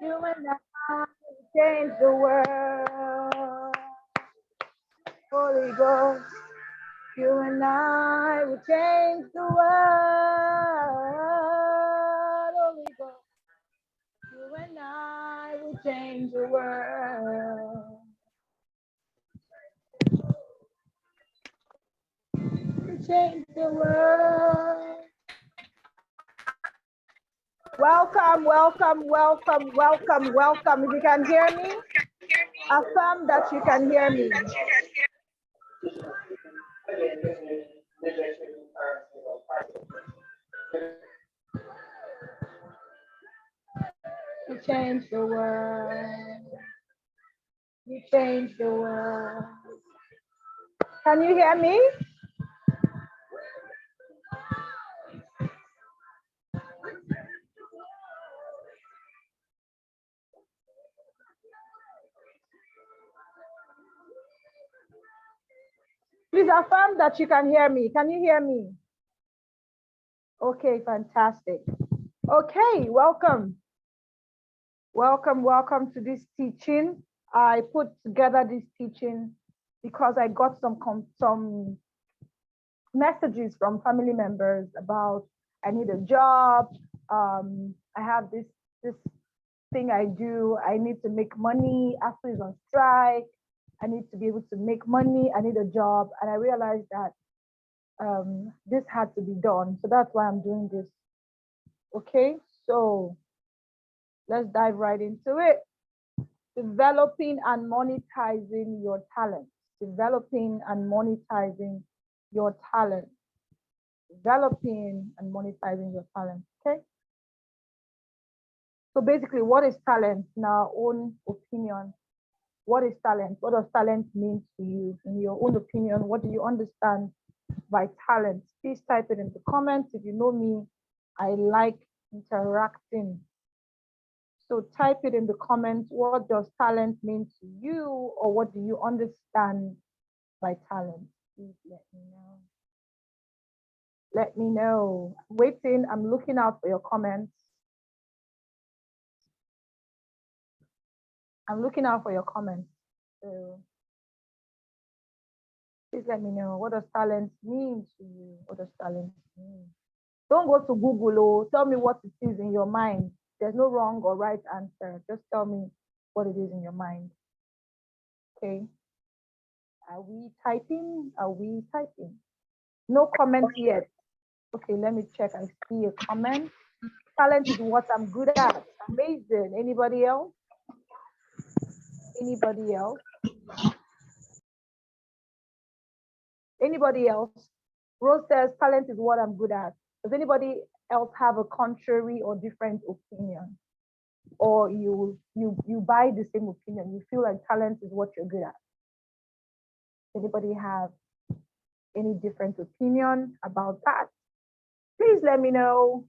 You and I will change the world. Holy Ghost, you and I will change the world. Holy Ghost, you and I will change the world. Change the world. Welcome, welcome, welcome, welcome, welcome. If you can hear me, affirm that you can hear me. You change the world. You change the world. Can you hear me? Please affirm that you can hear me. Can you hear me? Okay, fantastic. Okay, welcome. Welcome, welcome to this teaching. I put together this teaching because I got some messages from family members about I need a job. I have this thing I do. I need to make money. After is on strike. I need to be able to make money. I need a job, and I realized that this had to be done. So that's why I'm doing this. Okay, so let's dive right into it. Developing and monetizing your talent. Developing and monetizing your talent. Developing and monetizing your talent. Okay. So basically, what is talent? In our own opinion, what is talent? What does talent mean to you? In your own opinion, what do you understand by talent? Please type it in the comments. If you know me, I like interacting. So type it in the comments. What does talent mean to you, or what do you understand by talent? Please let me know. Let me know. I'm waiting. I'm looking out for your comments. I'm looking out for your comments. So please let me know. What does talent mean to you? What does talent mean? Don't go to Google. Oh, tell me what it is in your mind. There's no wrong or right answer. Just tell me what it is in your mind. Okay. Are we typing? Are we typing? No comment yet. Okay, let me check. I see a comment. Talent is what I'm good at. Amazing. Anybody else? Anybody else? Anybody else? Rose says talent is what I'm good at. Does anybody else have a contrary or different opinion? Or you buy the same opinion? You feel like talent is what you're good at? Anybody have any different opinion about that? Please let me know.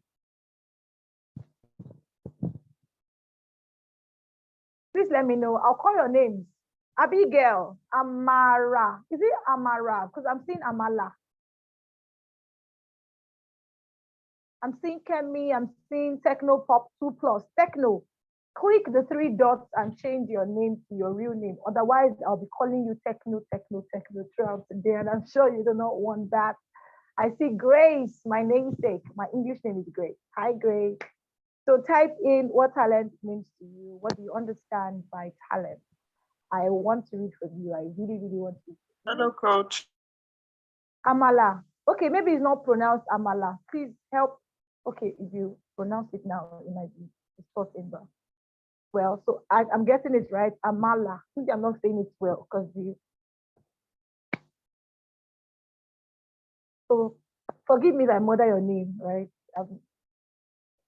Please let me know. I'll call your names. Abigail, Amara. Is it Amara? Because I'm seeing Amala. I'm seeing Kemi. I'm seeing Techno Pop 2 Plus. Techno. Click the 3 dots and change your name to your real name. Otherwise, I'll be calling you Techno throughout the day. And I'm sure you do not want that. I see Grace, my namesake. My English name is Grace. Hi, Grace. So type in what talent means to you. What do you understand by talent? I want to read from you. I really, really want to. Hello, coach. Amala. Okay, maybe it's not pronounced Amala. Please help. Okay, if you pronounce it now, it might be distorted. Well, so I'm getting it right. Amala. I think I'm not saying it well because you. So forgive me that I murder your name, right?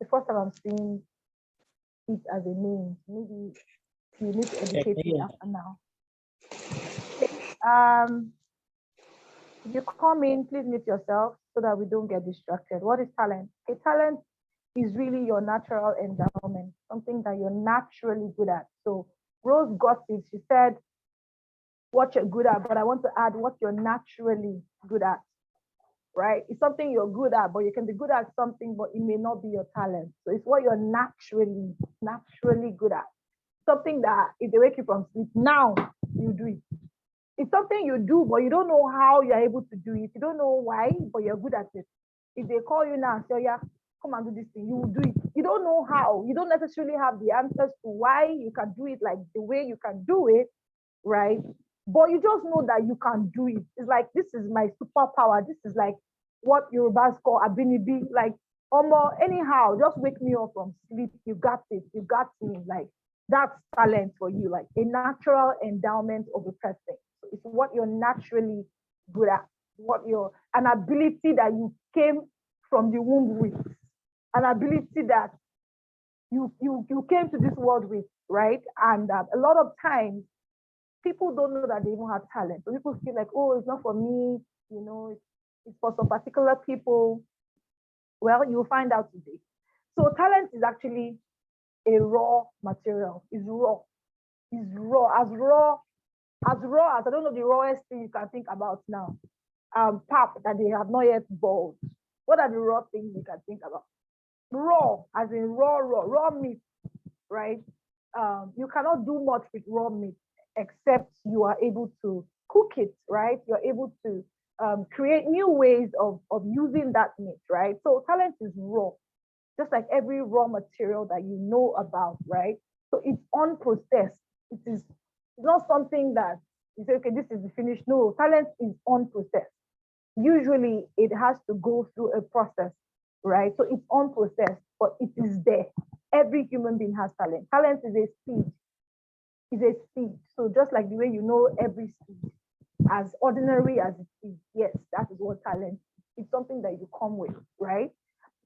The first time I'm seeing it as a name. Maybe you need to educate me after now. If you come in, please mute yourself so that we don't get distracted. What is talent? A talent is really your natural endowment, something that you're naturally good at. So Rose got it. She said what you're good at, but I want to add what you're naturally good at. right? It's something you're good at, but you can be good at something, but it may not be your talent. So it's what you're naturally good at. Something that if they wake you from sleep, now you do it. It's something you do, but you don't know how you're able to do it. You don't know why, but you're good at it. If they call you now and say, yeah, come and do this thing, you will do it. You don't know how. You don't necessarily have the answers to why you can do it like the way you can do it, right? But you just know that you can do it. It's like, this is my superpower. This is like what Yorubas call abinibi. Like, almost anyhow, just wake me up from sleep. You got it. You got me. Like, that's talent for you, like a natural endowment of a person. So it's what you're naturally good at, what you're an ability that you came from the womb with, an ability that you came to this world with, right? And a lot of times people don't know that they even have talent. So people feel like, oh, it's not for me, it's for some particular people. Well, you'll find out today. So talent is actually a raw material. It's raw. It's raw. As I don't know the rawest thing you can think about now. Pap that they have not yet boiled. What are the raw things you can think about? Raw, as in raw meat, right? You cannot do much with raw meat except you are able to cook it, right? You're able to create new ways of using that meat, right? So talent is raw, just like every raw material that you know about, right? So it's unprocessed. It is not something that you say, okay, this is the finished. No, talent is unprocessed. Usually it has to go through a process, right? So it's unprocessed, but it is there. Every human being has talent. Talent is a seed. Is a seed. So just like the way you know every seed, as ordinary as it is, yes, that is what talent is. It's something that you come with, right?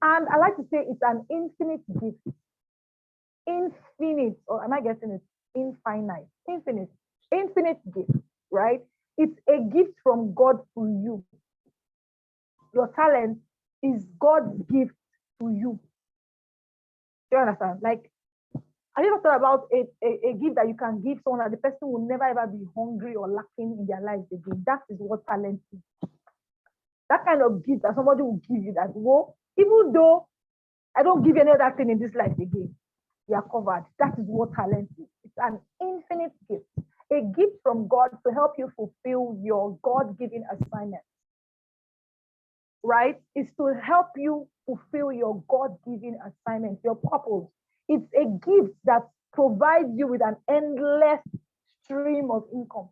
And I like to say it's an infinite gift. Infinite, or am I getting it? Infinite, infinite gift, right? It's a gift from God to you. Your talent is God's gift to you. Do you understand? Like, have you ever thought about a gift that you can give someone that the person will never ever be hungry or lacking in their lives again? That is what talent is. That kind of gift that somebody will give you that, well, even though I don't give you any other thing in this life again, you are covered. That is what talent is. It's an infinite gift, a gift from God to help you fulfill your God-given assignment, right? It's to help you fulfill your God-given assignment, your purpose. It's a gift that provides you with an endless stream of income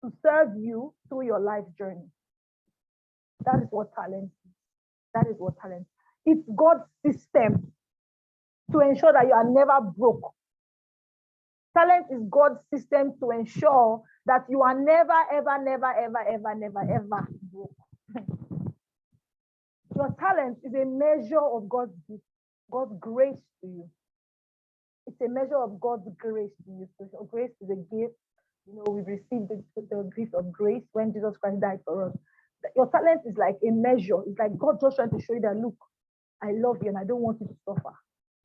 to serve you through your life journey. That is what talent is. That is what talent is. It's God's system to ensure that you are never broke. Talent is God's system to ensure that you are never, ever, never, ever, ever, never, ever broke. Your talent is a measure of God's gift, God's grace to you. It's a measure of God's grace to you. So grace is a gift. We've received the gift of grace when Jesus Christ died for us. Your talent is like a measure. It's like God just trying to show you that, look, I love you and I don't want you to suffer.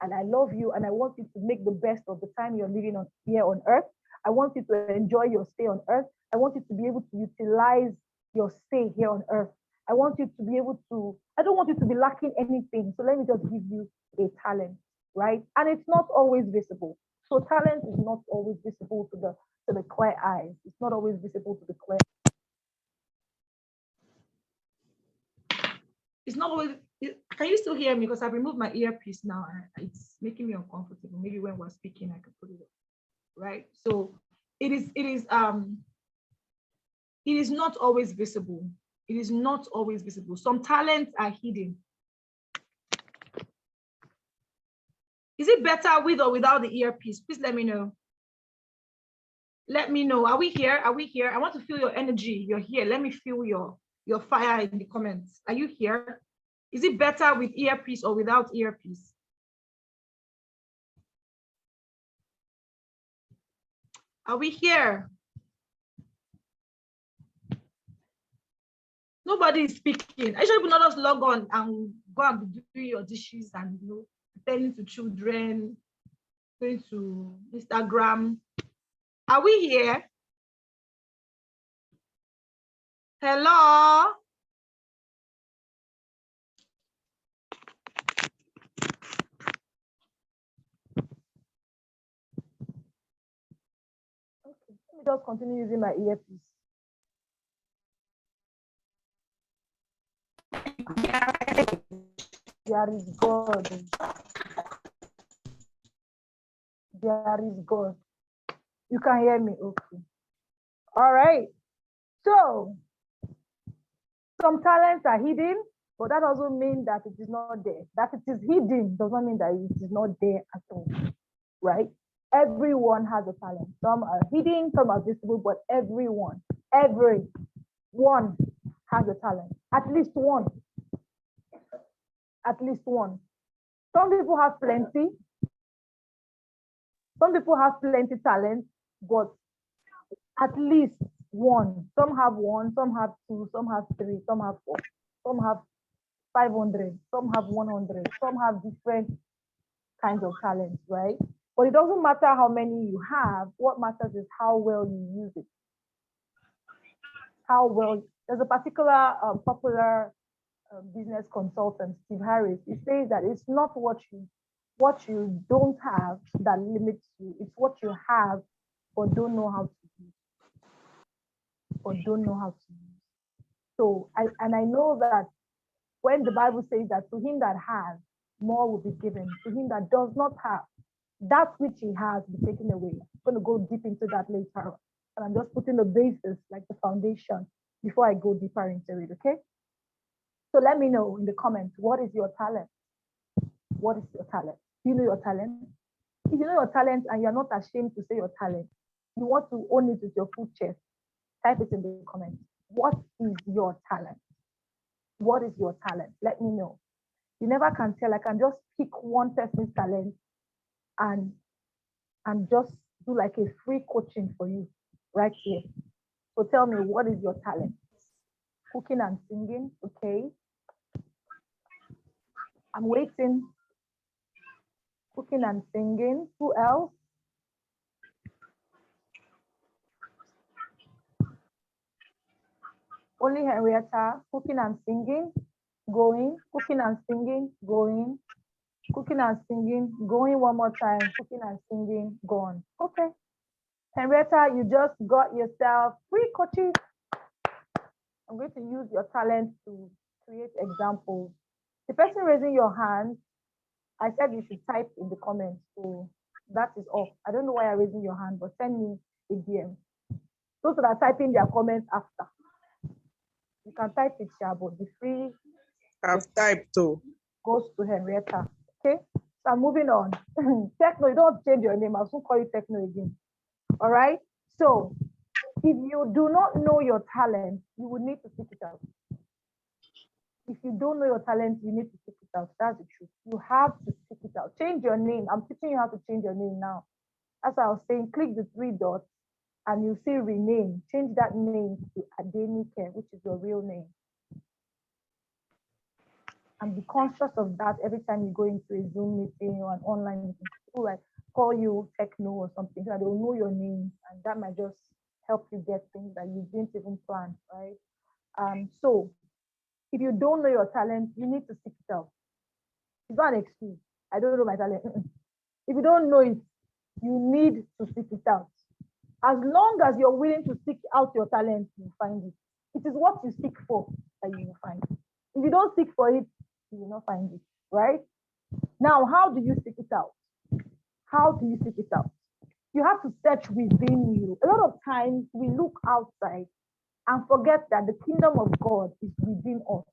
And I love you and I want you to make the best of the time you're living here on earth. I want you to enjoy your stay on earth. I want you to be able to utilize your stay here on earth. I want you to be able to, I don't want you to be lacking anything. So let me just give you a talent, right? And it's not always visible. So talent is not always visible to the clear eyes. It's not always visible to the clear. It's not always. Can you still hear me? Because I've removed my earpiece now and it's making me uncomfortable. Maybe when we're speaking, I can put it up. Right. So it is not always visible. It is not always visible. Some talents are hidden. Is it better with or without the earpiece? Please let me know. Let me know. Are we here? Are we here? I want to feel your energy. You're here. Let me feel your fire in the comments. Are you here? Is it better with earpiece or without earpiece? Are we here? Nobody is speaking. I should not just log on and go and do your dishes and attending to children, going to Instagram. Are we here? Hello? Let me just continue using my earpiece. There is God. There is God. You can hear me, okay. All right. So, some talents are hidden, but that doesn't mean that it is not there. That it is hidden does not mean that it is not there at all, right? Everyone has a talent. Some are hidden, some are visible, but everyone has a talent. At least one. At least one. Some people have plenty. Some people have plenty talent, but at least one. Some have one, some have two, some have three, some have four, some have 500, some have 100, some have different kinds of talents, right? But it doesn't matter how many you have. What matters is how well you use it. How well, there's a particular popular business consultant, Steve Harris. He says that it's not what you don't have that limits you. It's what you have but don't know how to use. Or don't know how to use. So I know that when the Bible says that to him that has, more will be given. To him that does not have, that which he has will be taken away. I'm going to go deep into that later. And I'm just putting the basis, like the foundation, before I go deeper into it, okay? So let me know in the comments, what is your talent? What is your talent? Do you know your talent? If you know your talent and you're not ashamed to say your talent, you want to own it with your full chest, type it in the comments. What is your talent? What is your talent? Let me know. You never can tell. I can just pick one person's talent and just do like a free coaching for you right here. So tell me, what is your talent? Cooking and singing, okay. I'm waiting. Cooking and singing. Who else? Only Henrietta. Cooking and singing. Going. Cooking and singing. Going. Cooking and singing. Going one more time. Cooking and singing. Gone. Okay. Henrietta, you just got yourself free coaching. I'm going to use your talent to create examples. The person raising your hand, I said you should type in the comments. So that is all. I don't know why you're raising your hand, but send me a DM. Those that are typing their comments after. You can type it here, but the free. I've typed too. Goes to Henrietta. Okay. So I'm moving on. Techno, you don't change your name. I'll soon call you Techno again. All right. So if you do not know your talent, you will need to seek it out. If you don't know your talent, you need to seek it out. That's the truth. You have to seek it out. Change your name. I'm teaching you how to change your name now. As I was saying, click the three dots and you see rename. Change that name to Adenike, which is your real name. And be conscious of that every time you go into a Zoom meeting or an online meeting. People like call you Techno or something, so they will know your name, and that might just help you get things that you didn't even plan, right? So if you don't know your talent, you need to seek it out. It's not an excuse. I don't know my talent. If you don't know it, you need to seek it out. As long as you're willing to seek out your talent, you find it. It is what you seek for that you will find. If you don't seek for it, you will not find it, right? Now, how do you seek it out? How do you seek it out? You have to search within you. A lot of times we look outside and forget that the kingdom of God is within us.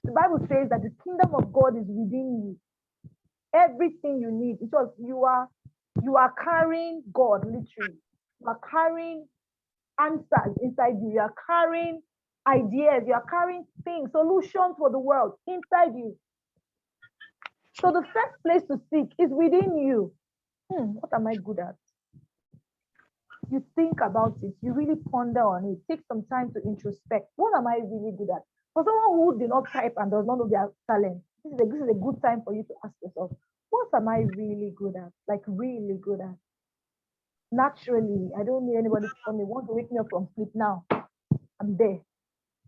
The Bible says that the kingdom of God is within you. Everything you need, because you are carrying God, literally. You are carrying answers inside you. You are carrying ideas. You are carrying things, solutions for the world inside you. So the first place to seek is within you. What am I good at? You think about it. You really ponder on it. Take some time to introspect. What am I really good at? For someone who did not type and does not know their talent, this is a good time for you to ask yourself, what am I really good at? Like really good at? Naturally, I don't need anybody to tell me, want to wake me up from sleep now. I'm there.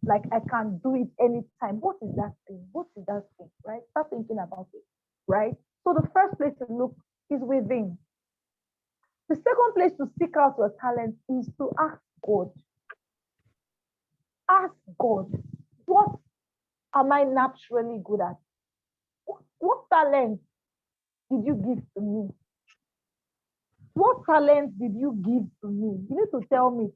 Like I can do it anytime. What is that thing? What is that thing? Right? Start thinking about it. Right? So the first place to look is within. The second place to seek out your talent is to ask God. Ask God, what am I naturally good at? What talent did you give to me? What talent did you give to me? You need to tell me.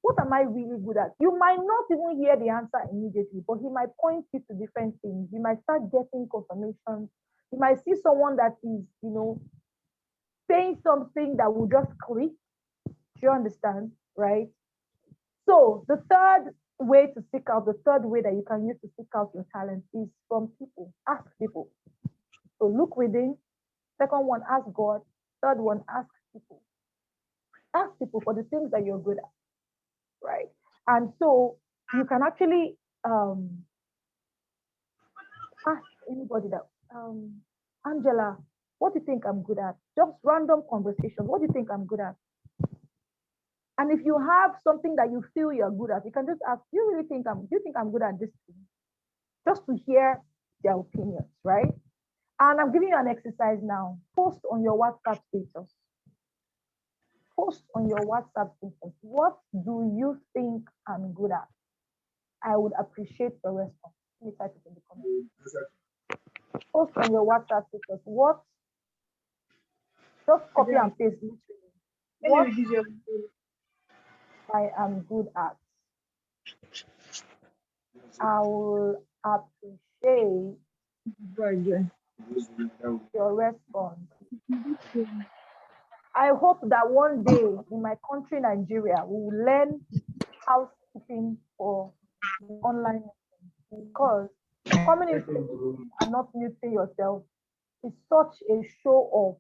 What am I really good at? You might not even hear the answer immediately, but he might point you to different things. You might start getting confirmation. You might see someone that is, saying something that will just click. Do you understand? Right? So the third way to seek out, the third way that you can use to seek out your talent is from people. Ask people. So look within. Second one, ask God. Third one, ask people. Ask people for the things that you're good at, right? And so you can actually ask anybody that, Angela, what do you think I'm good at? Just random conversation. What do you think I'm good at? And if you have something that you feel you're good at, you can just ask, do you think I'm good at this thing? Just to hear their opinions, right? And I'm giving you an exercise now. Post on your WhatsApp status. Post on your WhatsApp status. What do you think I'm good at? I would appreciate your response. Let me type it in the comments. Post on your WhatsApp status. What? Just copy and paste literally. What I am good at. I will appreciate your response. I hope that one day in my country, Nigeria, we will learn housekeeping for online because coming into and not muting yourself is such a show of,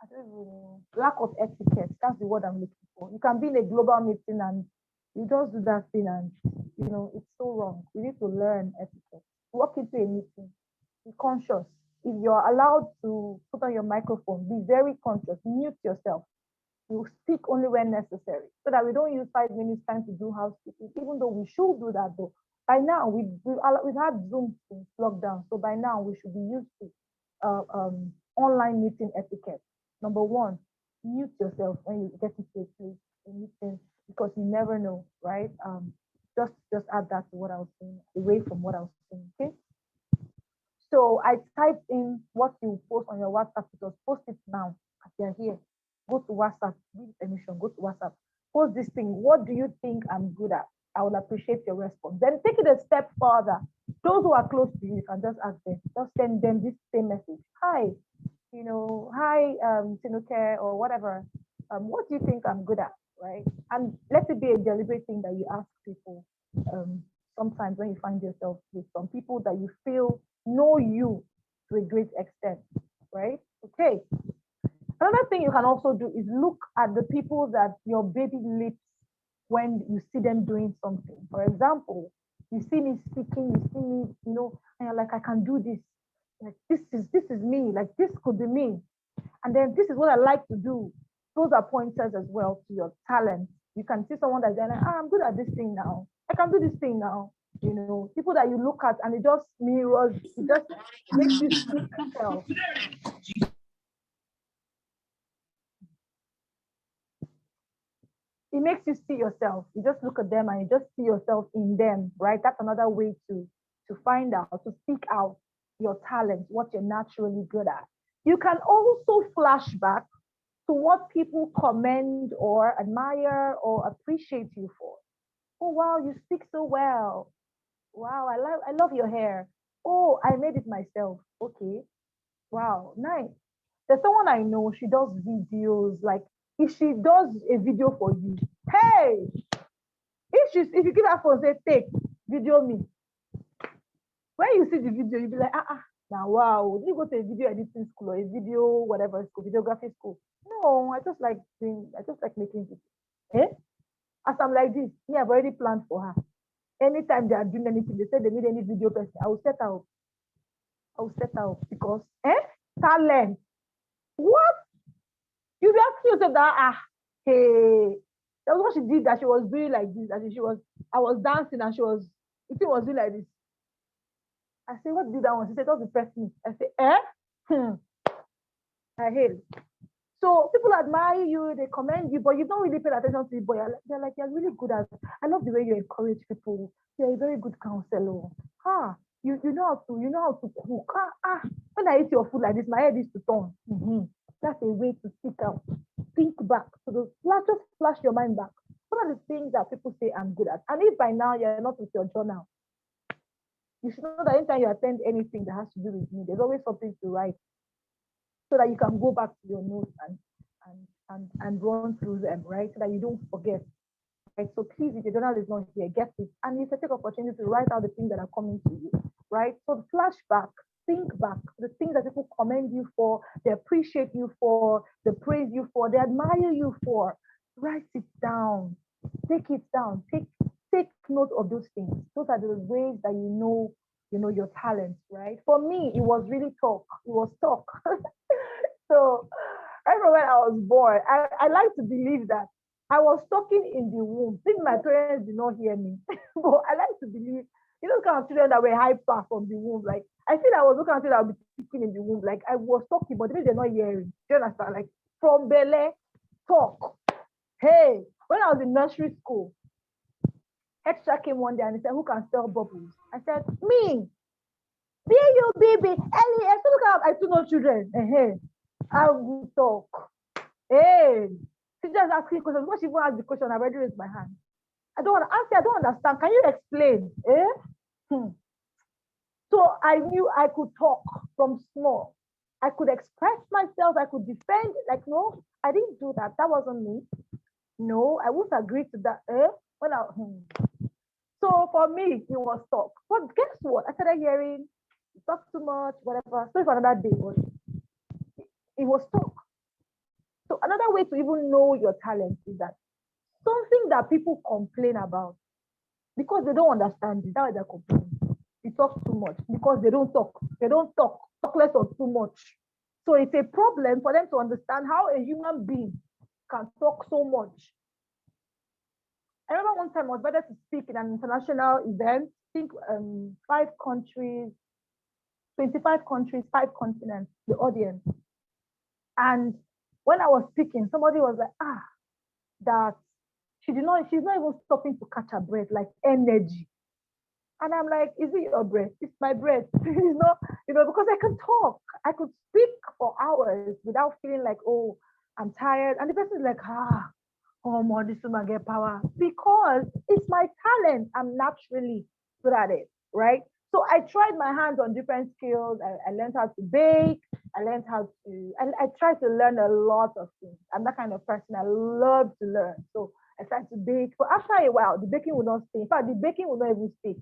I don't know, lack of etiquette. That's the word I'm looking for. You can be in a global meeting and you just do that thing and it's so wrong. We need to learn etiquette. Walk into a meeting, be conscious. If you're allowed to put on your microphone, be very conscious, mute yourself. You speak only when necessary so that we don't use 5 minutes time to do housekeeping, even though we should do that though. By now, we've had Zoom since lockdown, so by now we should be used to online meeting etiquette. Number one, mute yourself when you get into a place, a meeting, because you never know, right? Just add that to what I was saying, away from what I was saying, okay? So I typed in what you post on your WhatsApp because post it now as you're here. Go to WhatsApp, give permission, go to WhatsApp. Post this thing. What do you think I'm good at? I will appreciate your response. Then take it a step further. Those who are close to you can just ask them, just send them this same message. Hi, hi, Tinuke or whatever. What do you think I'm good at? Right? And let it be a deliberate thing that you ask people. Sometimes when you find yourself with some people that you feel know you to a great extent, right? Okay. Another thing you can also do is look at the people that your baby lips when you see them doing something. For example, you see me speaking, you see me, and you're like, I can do this. Like this is me. Like this could be me. And then this is what I like to do. Those are pointers as well to your talent. You can see someone that's like, I'm good at this thing now. I can do this thing now. People that you look at and it just mirrors, it just makes you see yourself. It makes you see yourself. You just look at them and you just see yourself in them, right? That's another way to find out, to seek out your talent, what you're naturally good at. You can also flash back to what people commend or admire or appreciate you for. Oh, wow, you speak so well. Wow, I love your hair. Oh, I made it myself. Okay. Wow, nice. There's someone I know, she does videos. Like if she does a video for you, hey, if you give her phone, say, take, video me. When you see the video, you'll be like, now wow, did you go to a video editing school or a video, whatever school, videography school? No, I just like making videos. As I'm like this, me, I've already planned for her. Anytime they are doing anything, they say they need any video person, I will set out. Because talent. What? You just feel that hey, that was what she did, that she was doing like this, I was dancing and the thing was doing like this. I said, what did that one? She said, that was the first thing. I said, I hate it. So people admire you, they commend you, but you don't really pay attention to it. But they're like, you're really good at. I love the way you encourage people. You're a very good counselor. You know how to cook. When I eat your food like this, my head is to turn. That's a way to speak out. Think back to the just flash your mind back. What are the things that people say I'm good at? And if by now you're not with your journal, you should know that anytime you attend anything that has to do with me, there's always something to write so that you can go back to your notes and run through them, right? So that you don't forget. Right? So please, if your journal is not here, get it. And you can take opportunity to write out the things that are coming to you, right? So flashback, think back, the things that people commend you for, they appreciate you for, they praise you for, they admire you for. Write it down. Take it down. Take note of those things. Those are the ways that you know your talents, right? For me, it was really talk. It was talk. So I remember when I was born, I like to believe that I was talking in the womb. Think my parents did not hear me. But I like to believe, those kind of children that were hyper from the womb. Like, I feel I was looking at children that would be speaking in the womb. Like, I was talking, but maybe they're not hearing. Do you understand? Like, from Bele, talk. Hey, when I was in nursery school, extra came one day and he said, who can sell bubbles? I said, me. Be you, baby. Ellie, I still look at I two no children. Hey, I will talk. Hey, she just asking questions. What she even asked the question, I already raised my hand. I don't want to answer. I don't understand. Can you explain? So I knew I could talk from small. I could express myself. I could defend. Like, no, I didn't do that. That wasn't me. No, I wouldn't agree to that. When I, So for me, it was talk. But guess what? I started hearing, you talk too much, whatever. So for another day, but it was talk. So another way to even know your talent is that something that people complain about because they don't understand it. That's why they're complaining. You talk too much because they don't talk. They don't talk. Talk less or too much. So it's a problem for them to understand how a human being can talk so much. I remember one time I was invited to speak in an international event. I think 5 countries, 25 countries, 5 continents, the audience. And when I was speaking, somebody was like, that she's not even stopping to catch her breath, like energy. And I'm like, is it your breath? It's my breath. It's not, because I can talk. I could speak for hours without feeling like, oh, I'm tired. And the person is like, oh, more, this woman get power. Because it's my talent. I'm naturally good at it, right? So I tried my hands on different skills. I learned how to bake. I learned how to, and I tried to learn a lot of things. I'm that kind of person. I love to learn. So I tried to bake. But after a while, the baking will not stay. In fact, the baking will not even stay.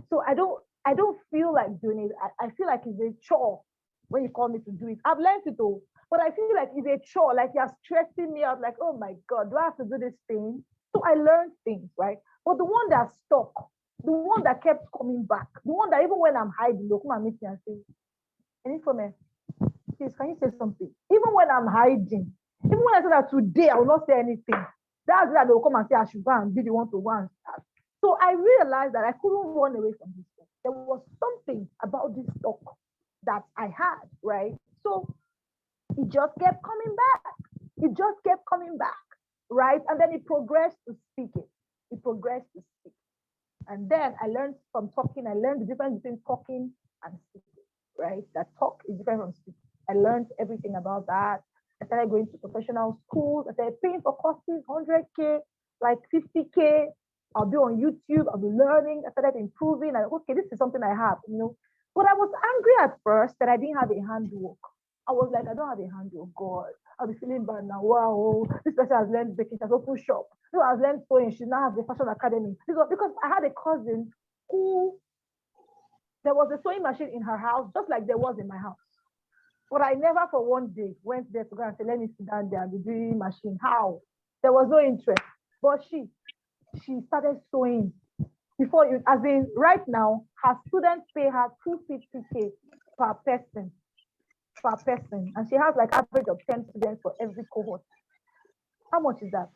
So I don't feel like doing it. I feel like it's a chore when you call me to do it. I've learned it all, but I feel like it's a chore. Like you're stressing me out. Like, oh my God, do I have to do this thing? So I learned things, right? But the one that stuck, the one that kept coming back, the one that even when I'm hiding, they'll come and meet me and say, any comment? Please, can you say something? Even when I'm hiding, even when I say that today I will not say anything, that's that they'll come and say I should go and be the one to go and start. So I realized that I couldn't run away from this talk. There was something about this talk that I had, right? So it just kept coming back. It just kept coming back, right? And then it progressed to speaking. It progressed to speak. And then I learned from talking, I learned the difference between talking and speaking, right? That talk is different from speaking. I learned everything about that. I started going to professional schools. I started paying for courses, 100K, like 50K. I'll be on YouTube. I'll be learning. I started improving. Okay, this is something I have, But I was angry at first that I didn't have a handwork. I was like, I don't have a handwork. God, I'll be feeling bad now. Wow, this person has learned baking. She has opened shop. Who has learned sewing. She now has the fashion academy. Because I had a cousin who there was a sewing machine in her house, just like there was in my house. But I never for one day went there to go and say, let me sit down there and be doing machine. How? There was no interest. But she started sewing before you, as in right now, her students pay her 250K per person. And she has like average of 10 students for every cohort. How much is that?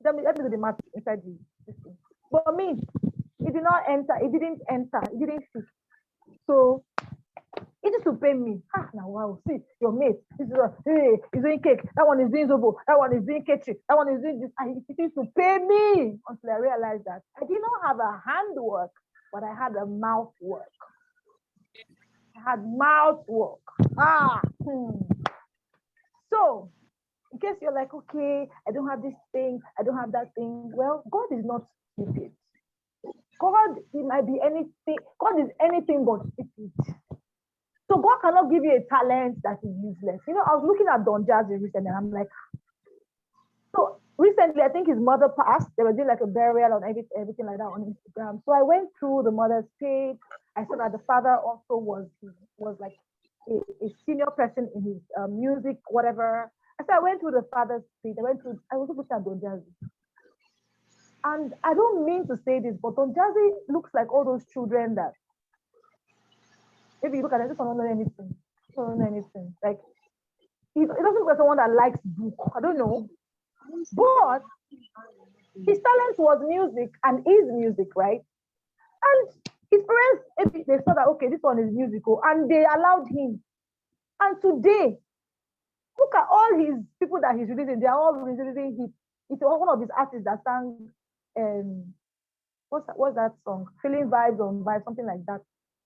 Let me do the math inside this thing. But for me, it didn't enter, it didn't fit. So It used to pain me. Now wow, see your mate. This is hey, he's doing cake. That one is doing zobo. That one is doing ketchup. That one is doing this. It used to pain me until I realized that I did not have a handwork, but I had a mouth work. I had mouth work. So, in case you're like, okay, I don't have this thing, I don't have that thing. Well, God is not stupid. God, it might be anything. God is anything but stupid. So God cannot give you a talent that is useless. You know, I was looking at Don Jazzy recently, and I'm like, so recently, I think his mother passed. They were doing like a burial and everything like that on Instagram. So I went through the mother's page. I saw that the father also was like a senior person in his music, whatever. So I went through the father's page. I was looking at Don Jazzy. And I don't mean to say this, but Don Jazzy looks like all those children that, if you look at it, I don't know anything. I don't know anything. Like, he doesn't look like someone that likes book. I don't know. But his talent was music and is music, right? And his parents, they saw that, okay, this one is musical, and they allowed him. And today, look at all his people that he's releasing. They are all releasing hits. It's one of his artists that sang, what's that song? Feeling Vibes on Vibes, something like that.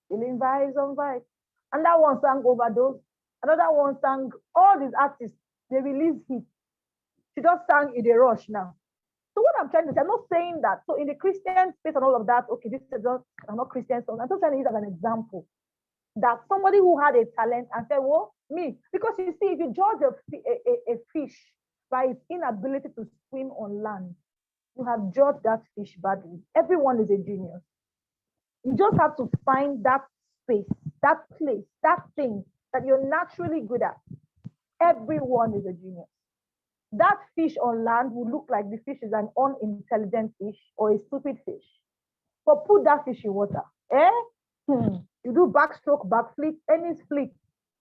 Feeling Vibes on Vibes. And that one sang Overdose. Another one sang, all these artists, they released hits. She just sang in a rush now. So what I'm trying to say, I'm not saying that. So in the Christian space and all of that, okay, this is just, I'm not Christian songs. I'm just trying to use as an example that somebody who had a talent and said, well, me, because you see, if you judge a fish by its inability to swim on land, you have judged that fish badly. Everyone is a genius. You just have to find that space, that place, that thing that you're naturally good at. Everyone is a genius. That fish on land will look like the fish is an unintelligent fish or a stupid fish. But put that fish in water. You do backstroke, backflip, any flip,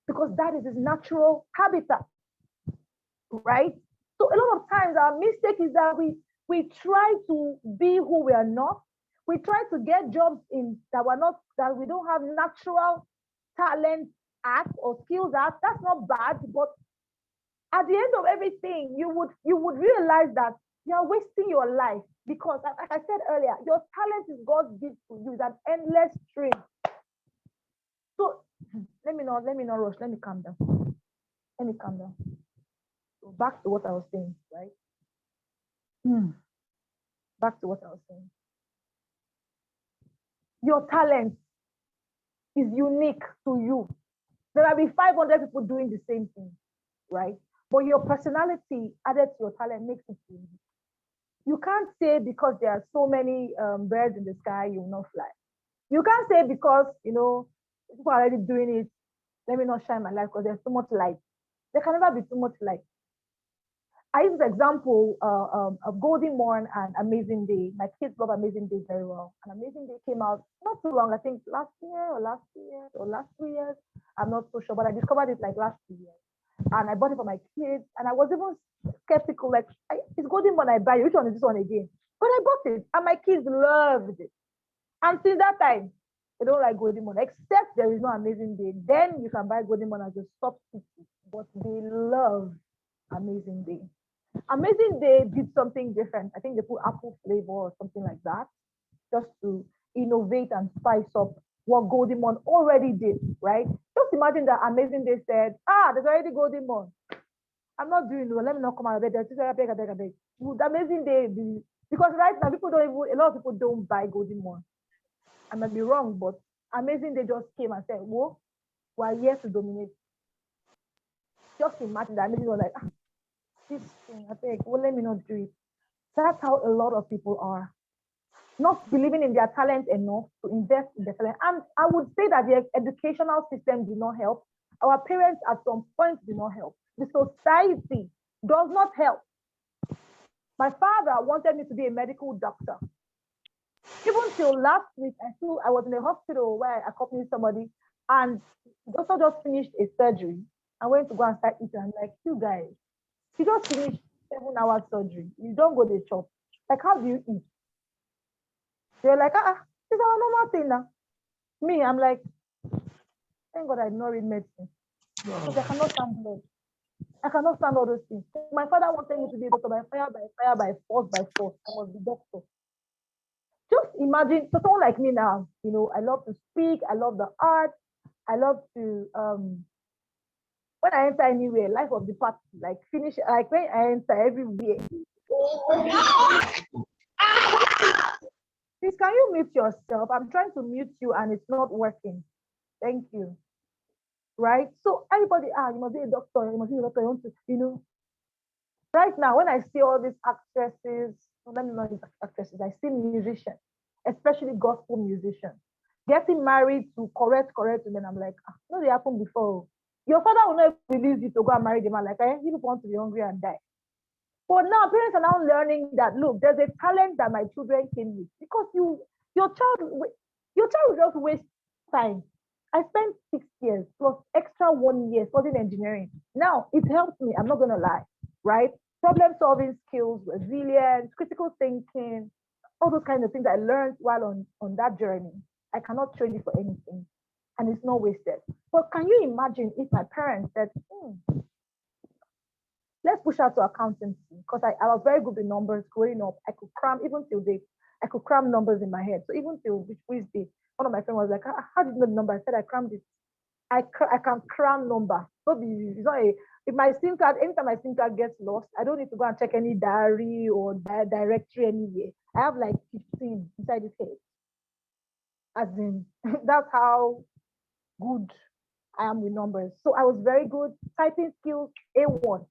because that is his natural habitat, right? So a lot of times our mistake is that we try to be who we are not. We try to get jobs in that we don't have natural talent at or skills at. That's not bad, but at the end of everything, you would realize that you're wasting your life because, like I said earlier, your talent is God's gift to you. It's an endless stream. So let me not rush. Let me calm down. So back to what I was saying, right? Back to what I was saying. Your talent is unique to you. There will be 500 people doing the same thing, right? But your personality added to your talent makes it unique. You can't say because there are so many birds in the sky, you will not fly. You can't say because, people are already doing it, let me not shine my light because there's too much light. There can never be too much light. I use the example of Golden Morn and Amazing Day. My kids love Amazing Day very well. And Amazing Day came out not too long, I think last year or last 2 years. I'm not so sure, but I discovered it like last 2 years. And I bought it for my kids. And I was even skeptical, like, it's Golden Morn I buy. Which one is this one again? But I bought it and my kids loved it. And since that time, they don't like Golden Morn, except there is no Amazing Day. Then you can buy Golden Morn as a substitute. But they love Amazing Day. Amazing Day did something different. I think they put apple flavor or something like that, just to innovate and spice up what Golden Morn already did, right? Just imagine that Amazing Day said, there's already Golden Morn. I'm not doing it. Let me not come out of bed. Would Amazing Day be? Because right now, a lot of people don't buy Golden Morn. I might be wrong, but Amazing Day just came and said, whoa, we're here to dominate. Just imagine that Amazing was like, this thing, I think, well, let me not do it. That's how a lot of people are. Not believing in their talent enough to invest in their talent. And I would say that the educational system did not help. Our parents at some point did not help. The society does not help. My father wanted me to be a medical doctor. Even till last week, I was in a hospital where I accompanied somebody, and the doctor just finished a surgery. I went to go and start eating. I'm like, you guys, you just finished 7-hour surgery. You don't go to chop. Like, how do you eat? They're like, it's our normal thing now. Me, I'm like, Thank God I did not read medicine. Because I cannot stand blood. I cannot stand all those things. My father wanted me to be a doctor by fire, by fire, by force, by force. I was the doctor. Just imagine, so someone like me now, I love to speak, I love the art, I love to when I enter anywhere, life of the party, like finish, like when I enter everywhere. Please, can you mute yourself? I'm trying to mute you and it's not working. Thank you. Right? So everybody, you must be a doctor, you must be a doctor, you want to, Right now, when I see all these actresses, let me know these actresses, I see musicians, especially gospel musicians, getting married to correct, and then I'm like, no, they happened before. Your father will not release you to go and marry the man. Like, you people want to be hungry and die. But now parents are now learning that, look, there's a talent that my children came with, because your child will just waste time. I spent 6 years plus extra 1 year studying engineering. Now it helps me, I'm not gonna lie, right? Problem solving skills, resilience, critical thinking, all those kinds of things I learned while on that journey. I cannot trade it for anything, and it's not wasted. But can you imagine if my parents said, let's push out to accountancy, because I was very good with numbers growing up. I could cram even till date. I could cram numbers in my head. So even till which day, one of my friends was like, how did you know the number? I said, I crammed it. I can cram number. So it's not if my SIM card, anytime my SIM card gets lost, I don't need to go and check any diary or directory anywhere. I have like 15 inside this head. As in, that's how good I am with numbers. So I was very good. Typing skills, A1.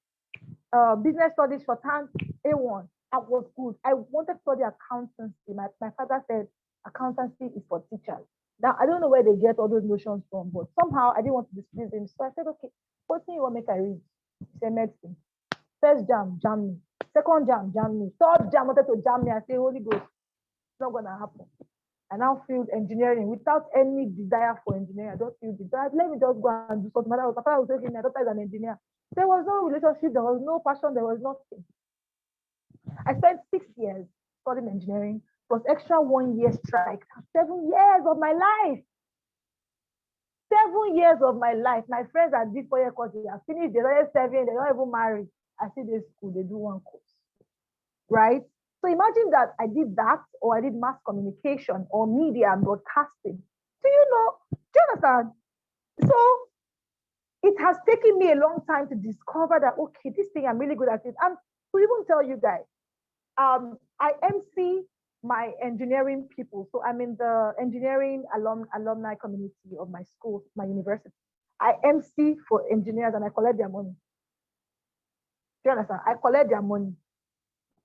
Business studies for time, A1. I was good. I wanted to study accountancy. My father said accountancy is for teachers. Now, I don't know where they get all those notions from, but somehow I didn't want to displease him. So I said, okay, what thing you want to make I read? He said, medicine. First jam me. Second jam me. Third jam wanted to jam me. I say, Holy Ghost, it's not going to happen. I now feel engineering without any desire for engineering. I just feel desire. Let me just go and do something. My father was saying, my daughter is an engineer. There was no relationship. There was no passion. There was nothing. I spent 6 years studying engineering plus extra 1 year strike. 7 years of my life. 7 years of my life. My friends that did 4 year courses, they finished, they're 7, they don't even marry. I see they school, they do one course. Right? So imagine that I did that, or I did mass communication or media and broadcasting. Do you understand? So it has taken me a long time to discover that, okay, this thing I'm really good at it. And to even tell you guys, I MC my engineering people. So I'm in the engineering alumni community of my school, my university. I MC for engineers and I collect their money. Do you understand? I collect their money.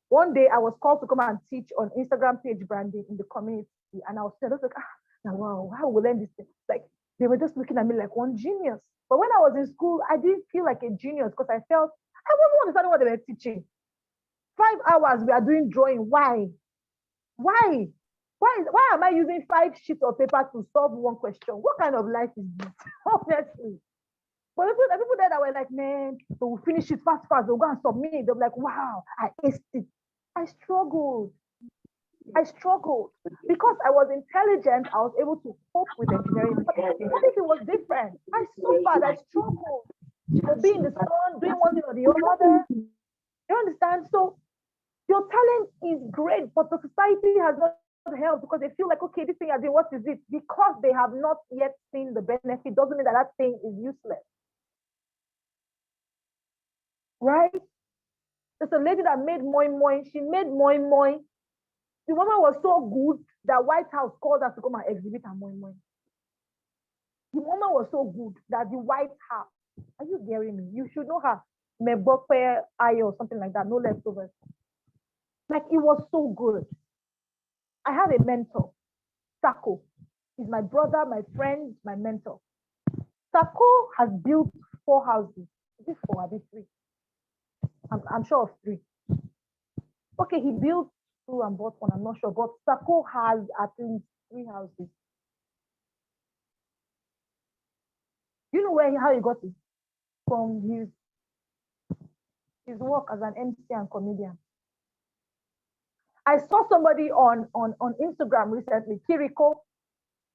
One day I was called to come and teach on Instagram page branding in the community. And I was like, wow, how will we learn this thing? Like, they were just looking at me like one genius. But when I was in school, I didn't feel like a genius because I felt I wasn't understanding what they were teaching. 5 hours we are doing drawing. Why? Why am I using 5 sheets of paper to solve one question? What kind of life is this? Honestly. But people there that were like, man, they will finish it fast, they'll go and submit. They'll be like, wow, I aced it. I struggled because I was intelligent. I was able to cope with engineering. But what if it was different? I suffered, I struggled. For being the sun, doing one thing or the other. You understand? So your talent is great, but the society has not helped because they feel like, okay, this thing I did, what is it? Because they have not yet seen the benefit, doesn't mean that thing is useless. Right? There's a lady that made moi moi. She made moi moi. The woman was so good that White House called her to come and exhibit her moi moi. The woman was so good that the White House, are you hearing me? You should know her. Mebope Ayo or something like that, no leftovers. Like, it was so good. I have a mentor, Sako. He's my brother, my friend, my mentor. Sako has built 4 houses. Is it 4? Are they 3? I'm sure of 3. Okay, he built 2 and bought 1. I'm not sure, but Sako has at least 3 houses. You know how he got it? From his work as an MC and comedian. I saw somebody on Instagram recently, Kiriko.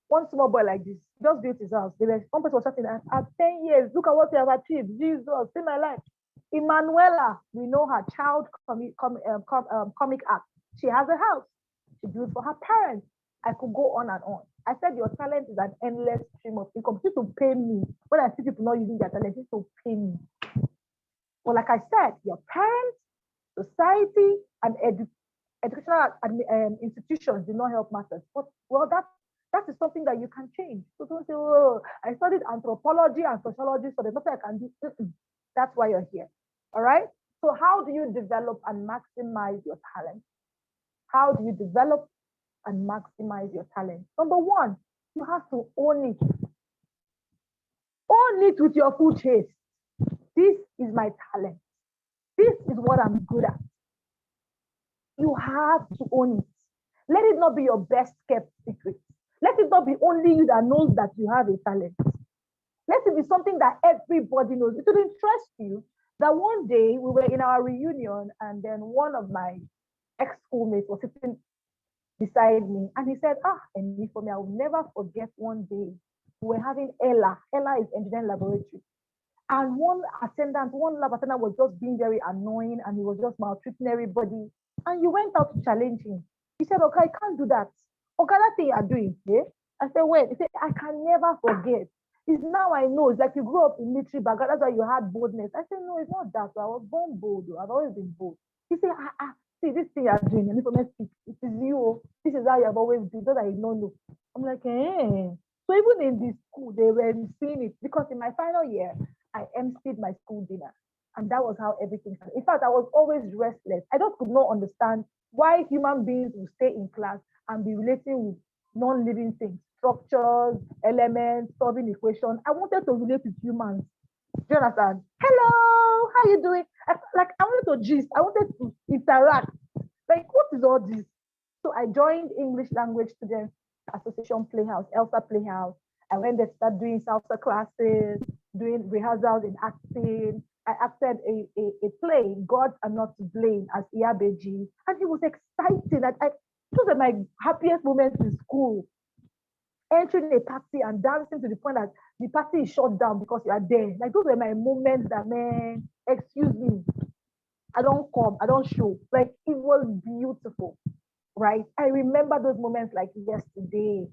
One small boy like this just built his house. One person was shouting at 10 years, look at what he has achieved. Jesus, see my life. Emanuela, we know her child comic act. She has a house. She built for her parents. I could go on and on. I said your talent is an endless stream of income. It's to pay me. When I see people not using their talent, it's to pay me. But like I said, your parents, society, and educational institutions do not help matters. But well, that is something that you can change. So don't say, oh, I studied anthropology and sociology, so there's nothing I can do. That's why you're here. All right. So how do you develop and maximize your talent? How do you develop and maximize your talent? Number one, you have to own it. Own it with your full chest. This is my talent. This is what I'm good at. You have to own it. Let it not be your best kept secret. Let it not be only you that knows that you have a talent. Let it be something that everybody knows. It will interest you that one day we were in our reunion and then one of my ex-schoolmates was sitting beside me and he said, and for me, I will never forget one day we were having Ella. Ella is engineering laboratory. And one lab attendant was just being very annoying and he was just maltreating everybody. And you went out to challenge him. He said, okay, I can't do that. Okay, that thing you're doing, yeah? I said, wait. He said, I can never forget. It's now I know. It's like you grew up in military background. That's why you had boldness. I said, no, it's not that. I was born bold. I've always been bold. He said, see, this thing you're doing, and if I speak, it is you. This is how you have always been. That I don't know. I'm like, eh. So even in this school, they were seeing it because in my final year, I emceed my school dinner. And that was how everything started. In fact, I was always restless. I just could not understand why human beings will stay in class and be relating with non-living things, structures, elements, solving equations. I wanted to relate with humans. Do you understand? Hello, how you doing? I wanted to gist. I wanted to interact. Like, what is all this? So I joined English Language Students Association Playhouse, ELSA Playhouse. I went there to start doing salsa classes, doing rehearsals in acting. I acted a play, Gods Are Not to Blame, as Iabeji. And it was exciting. Those are my happiest moments in school. Entering a party and dancing to the point that the party is shut down because you are there. Like, those were my moments that, man, excuse me, I don't come, I don't show. Like, it was beautiful, right? I remember those moments like yesterday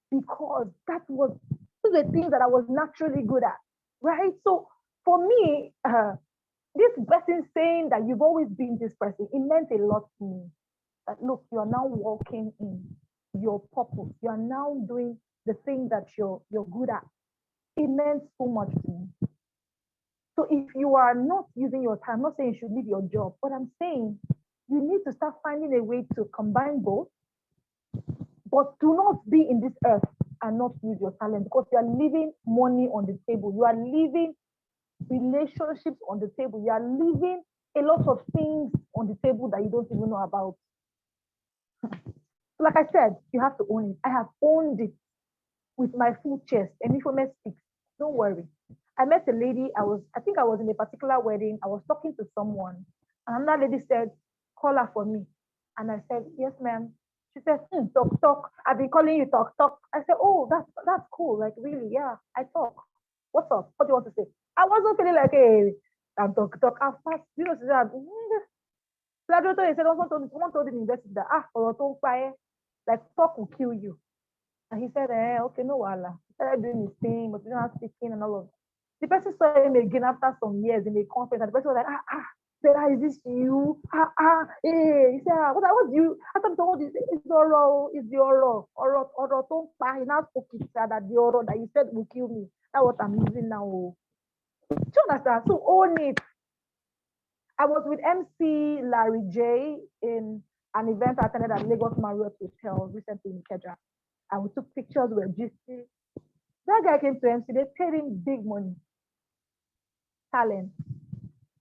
because those were things that I was naturally good at, right? So for me, this person saying that you've always been this person, it meant a lot to me. That look, you are now walking in your purpose. You are now doing the thing that you're good at. It meant so much to me. So if you are not using your time, I'm not saying you should leave your job, but I'm saying you need to start finding a way to combine both, but do not be in this earth and not use your talent because you are leaving money on the table. You are leaving relationships on the table. You are leaving a lot of things on the table that you don't even know about. Like I said, you have to own it. I have owned it with my full chest. And if I speak, don't worry. I met a lady. I think I was in a particular wedding. I was talking to someone, and another lady said, "Call her for me." And I said, "Yes, ma'am." She said, "Talk. I've been calling you talk. I said, "Oh, that's cool. Like, really, yeah, I talk. What's up? What do you want to say?" I wasn't feeling like, hey, I'm talk. At first, she said, he said, someone told the university that, like, talk will kill you. And he said, okay, no wala. He started doing his thing, but not speaking and all of that. The person saw him again after some years in a conference, and the person was like, Sarah, is this you? Hey. He said, what do you? I thought all this is the oral. Don't buy. He now spoke it that the oral that you said will kill me. That's what I'm using now. Do you understand? So own it. I was with MC Larry J in an event I attended at Lagos Marriott Hotel recently in Kedra. And we took pictures, we were gisting. That guy came to MC, they paid him big money. Talent.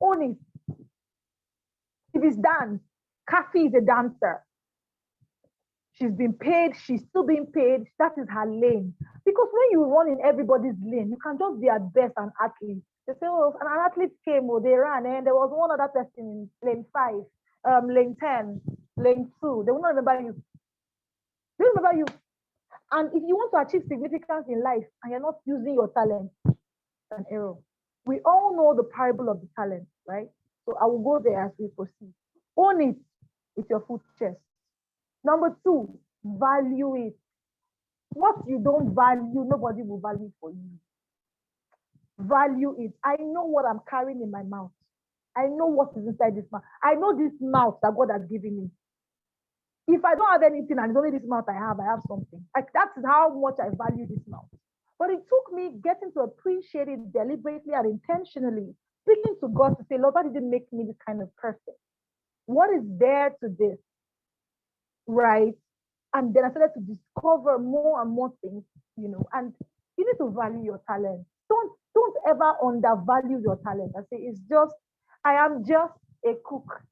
Own it. If it's dance, Kathy is a dancer. She's been paid, she's still being paid. That is her lane. Because when you run in everybody's lane, you can just be at best an athlete. They say, oh, an athlete came, they ran, and there was one other person in lane 5, lane 10, lane 2. They will not remember you. They remember you. And if you want to achieve significance in life and you're not using your talent, it's an error. We all know the parable of the talent, right? So I will go there as we proceed. Own it with your full chest. Number two, value it. What you don't value, nobody will value for you. Value it. I know what I'm carrying in my mouth. I know what is inside this mouth. I know this mouth that God has given me. If I don't have anything and it's only this mouth I have something. Like that's how much I value this mouth. But it took me getting to appreciate it deliberately and intentionally, speaking to God to say, Lord, why did you make me this kind of person? What is there to this? Right? And then I started to discover more and more things, and you need to value your talent. Don't ever undervalue your talent. I say I am just a cook.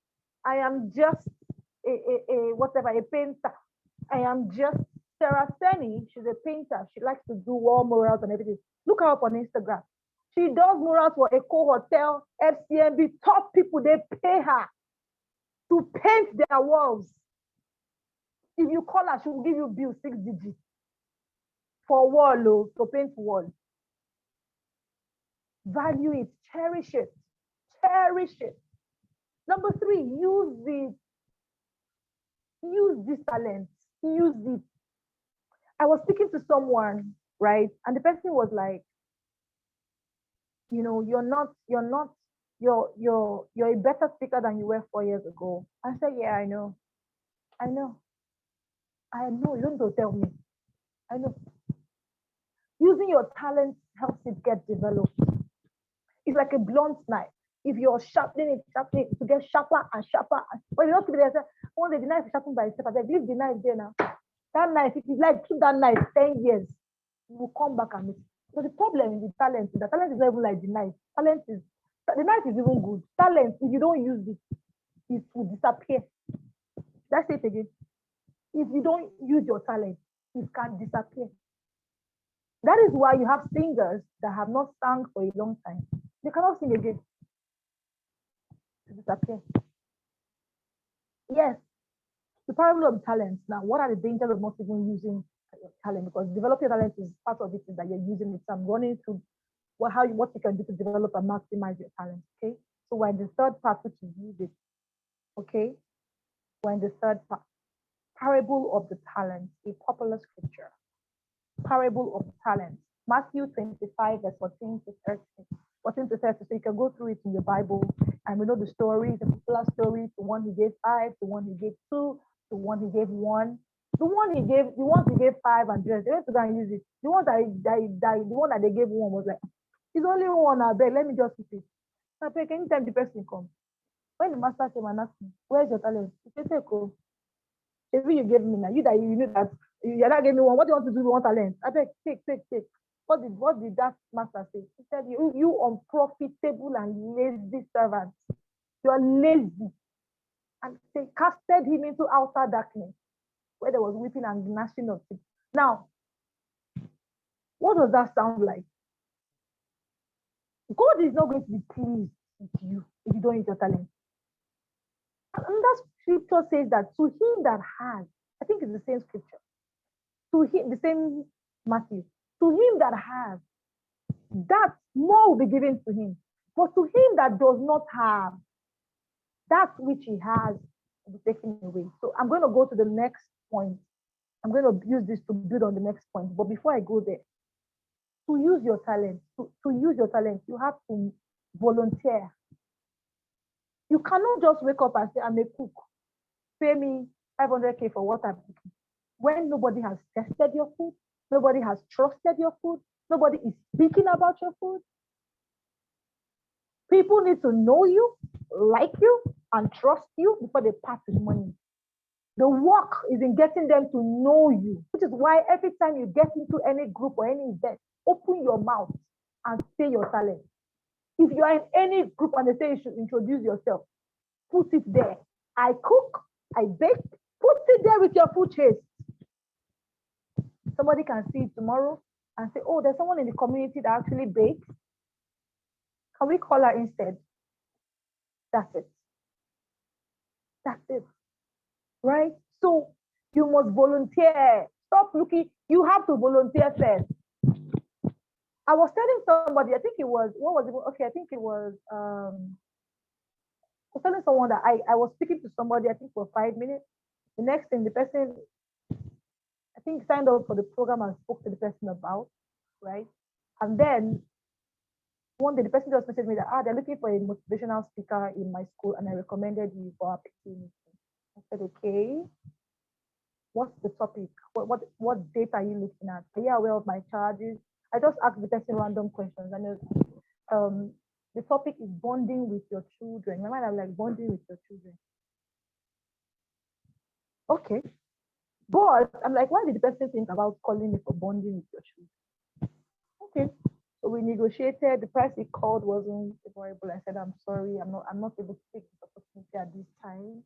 I am just a painter. I am just Sarah Seni. She's a painter. She likes to do wall murals and everything. Look her up on Instagram. She does murals for Eco Hotel, FCMB, top people. They pay her to paint their walls. If you call her, she will give you bill 6 digits for wall, to paint wall. Value it, cherish it, cherish it. Number 3, use it. Use this talent. Use it. I was speaking to someone, right? And the person was like, you're a better speaker than you were 4 years ago. I said, yeah, I know. You don't have to tell me. I know. Using your talent helps it get developed. It's like a blunt knife. If you're sharpening it to get sharper and sharper. But you don't keep it there. One day the knife is sharpened by itself. I leave the knife there now. That knife, if you keep that knife 10 years, you will come back and meet. So the problem with talent is that talent is not even like the knife. The knife is even good. Talent, if you don't use it will disappear. That's it again. If you don't use your talent, it can disappear. That is why you have singers that have not sung for a long time. They cannot sing again. To disappear. Yes. The parable of talents. Now, what are the dangers of not even using your talent? Because developing talent is part of it is that you're using it. So I'm running through what you can do to develop and maximize your talent. Okay. So we're in the third part, which is use it. Okay. We're in the third part. Parable of the talent, a popular scripture. Parable of the talent. Matthew 25, verse 14 to 30. 14 to 30. So you can go through it in your Bible, and we know the story, the popular story. The one he gave 5, the one he gave 2, the one he gave 1. The one he gave 5 and just they went to go and use it. The one that they gave 1 was like, it's only 1. I beg, let me just keep it. I beg, anytime the person comes. When the master came and asked me, where's your talent? He said, take go. If you gave me now, you know that you're not giving me 1. What do you want to do with 1 talent? I beg, take. What did that master say? He said, you unprofitable and lazy servant. You are lazy. And they casted him into outer darkness, where there was weeping and gnashing of teeth. Now, what does that sound like? God is not going to be pleased with you if you don't use your talent. And that scripture says that to him that has, I think it's the same scripture, to him, the same Matthew, to him that has, that more will be given to him. But to him that does not have, that which he has will be taken away. So I'm going to go to the next point. I'm going to use this to build on the next point. But before I go there, to use your talent, you have to volunteer. You cannot just wake up and say, I'm a cook. Pay me 500K for what I'm cooking. When nobody has tested your food, nobody has trusted your food, nobody is speaking about your food. People need to know you, like you, and trust you before they part with money. The work is in getting them to know you, which is why every time you get into any group or any event, open your mouth and say your talent. If you are in any group and they say you should introduce yourself, put it there. I cook, I bake, put it there with your food chase. Somebody can see it tomorrow and say, oh, there's someone in the community that actually bakes. Can we call her instead? That's it. That's it. Right? So you must volunteer. Stop looking. You have to volunteer first. I was telling somebody, I think it was, what was it? Okay, I think it was, I was telling someone that I was speaking to somebody, I think for 5 minutes. The next thing, the person, I think, signed up for the program and spoke to the person about, right? And then one day the person just messaged me that, they're looking for a motivational speaker in my school and I recommended you for opportunity. I said, okay, what's the topic? What date are you looking at? Are you aware of my charges? I just asked the person random questions and the topic is bonding with your children. My mind, I'm like, bonding with your children. Okay. But I'm like, why did the person think about calling me for bonding with your children? Okay. So we negotiated. The price he called wasn't favorable. I said, I'm sorry, I'm not able to take this opportunity at this time.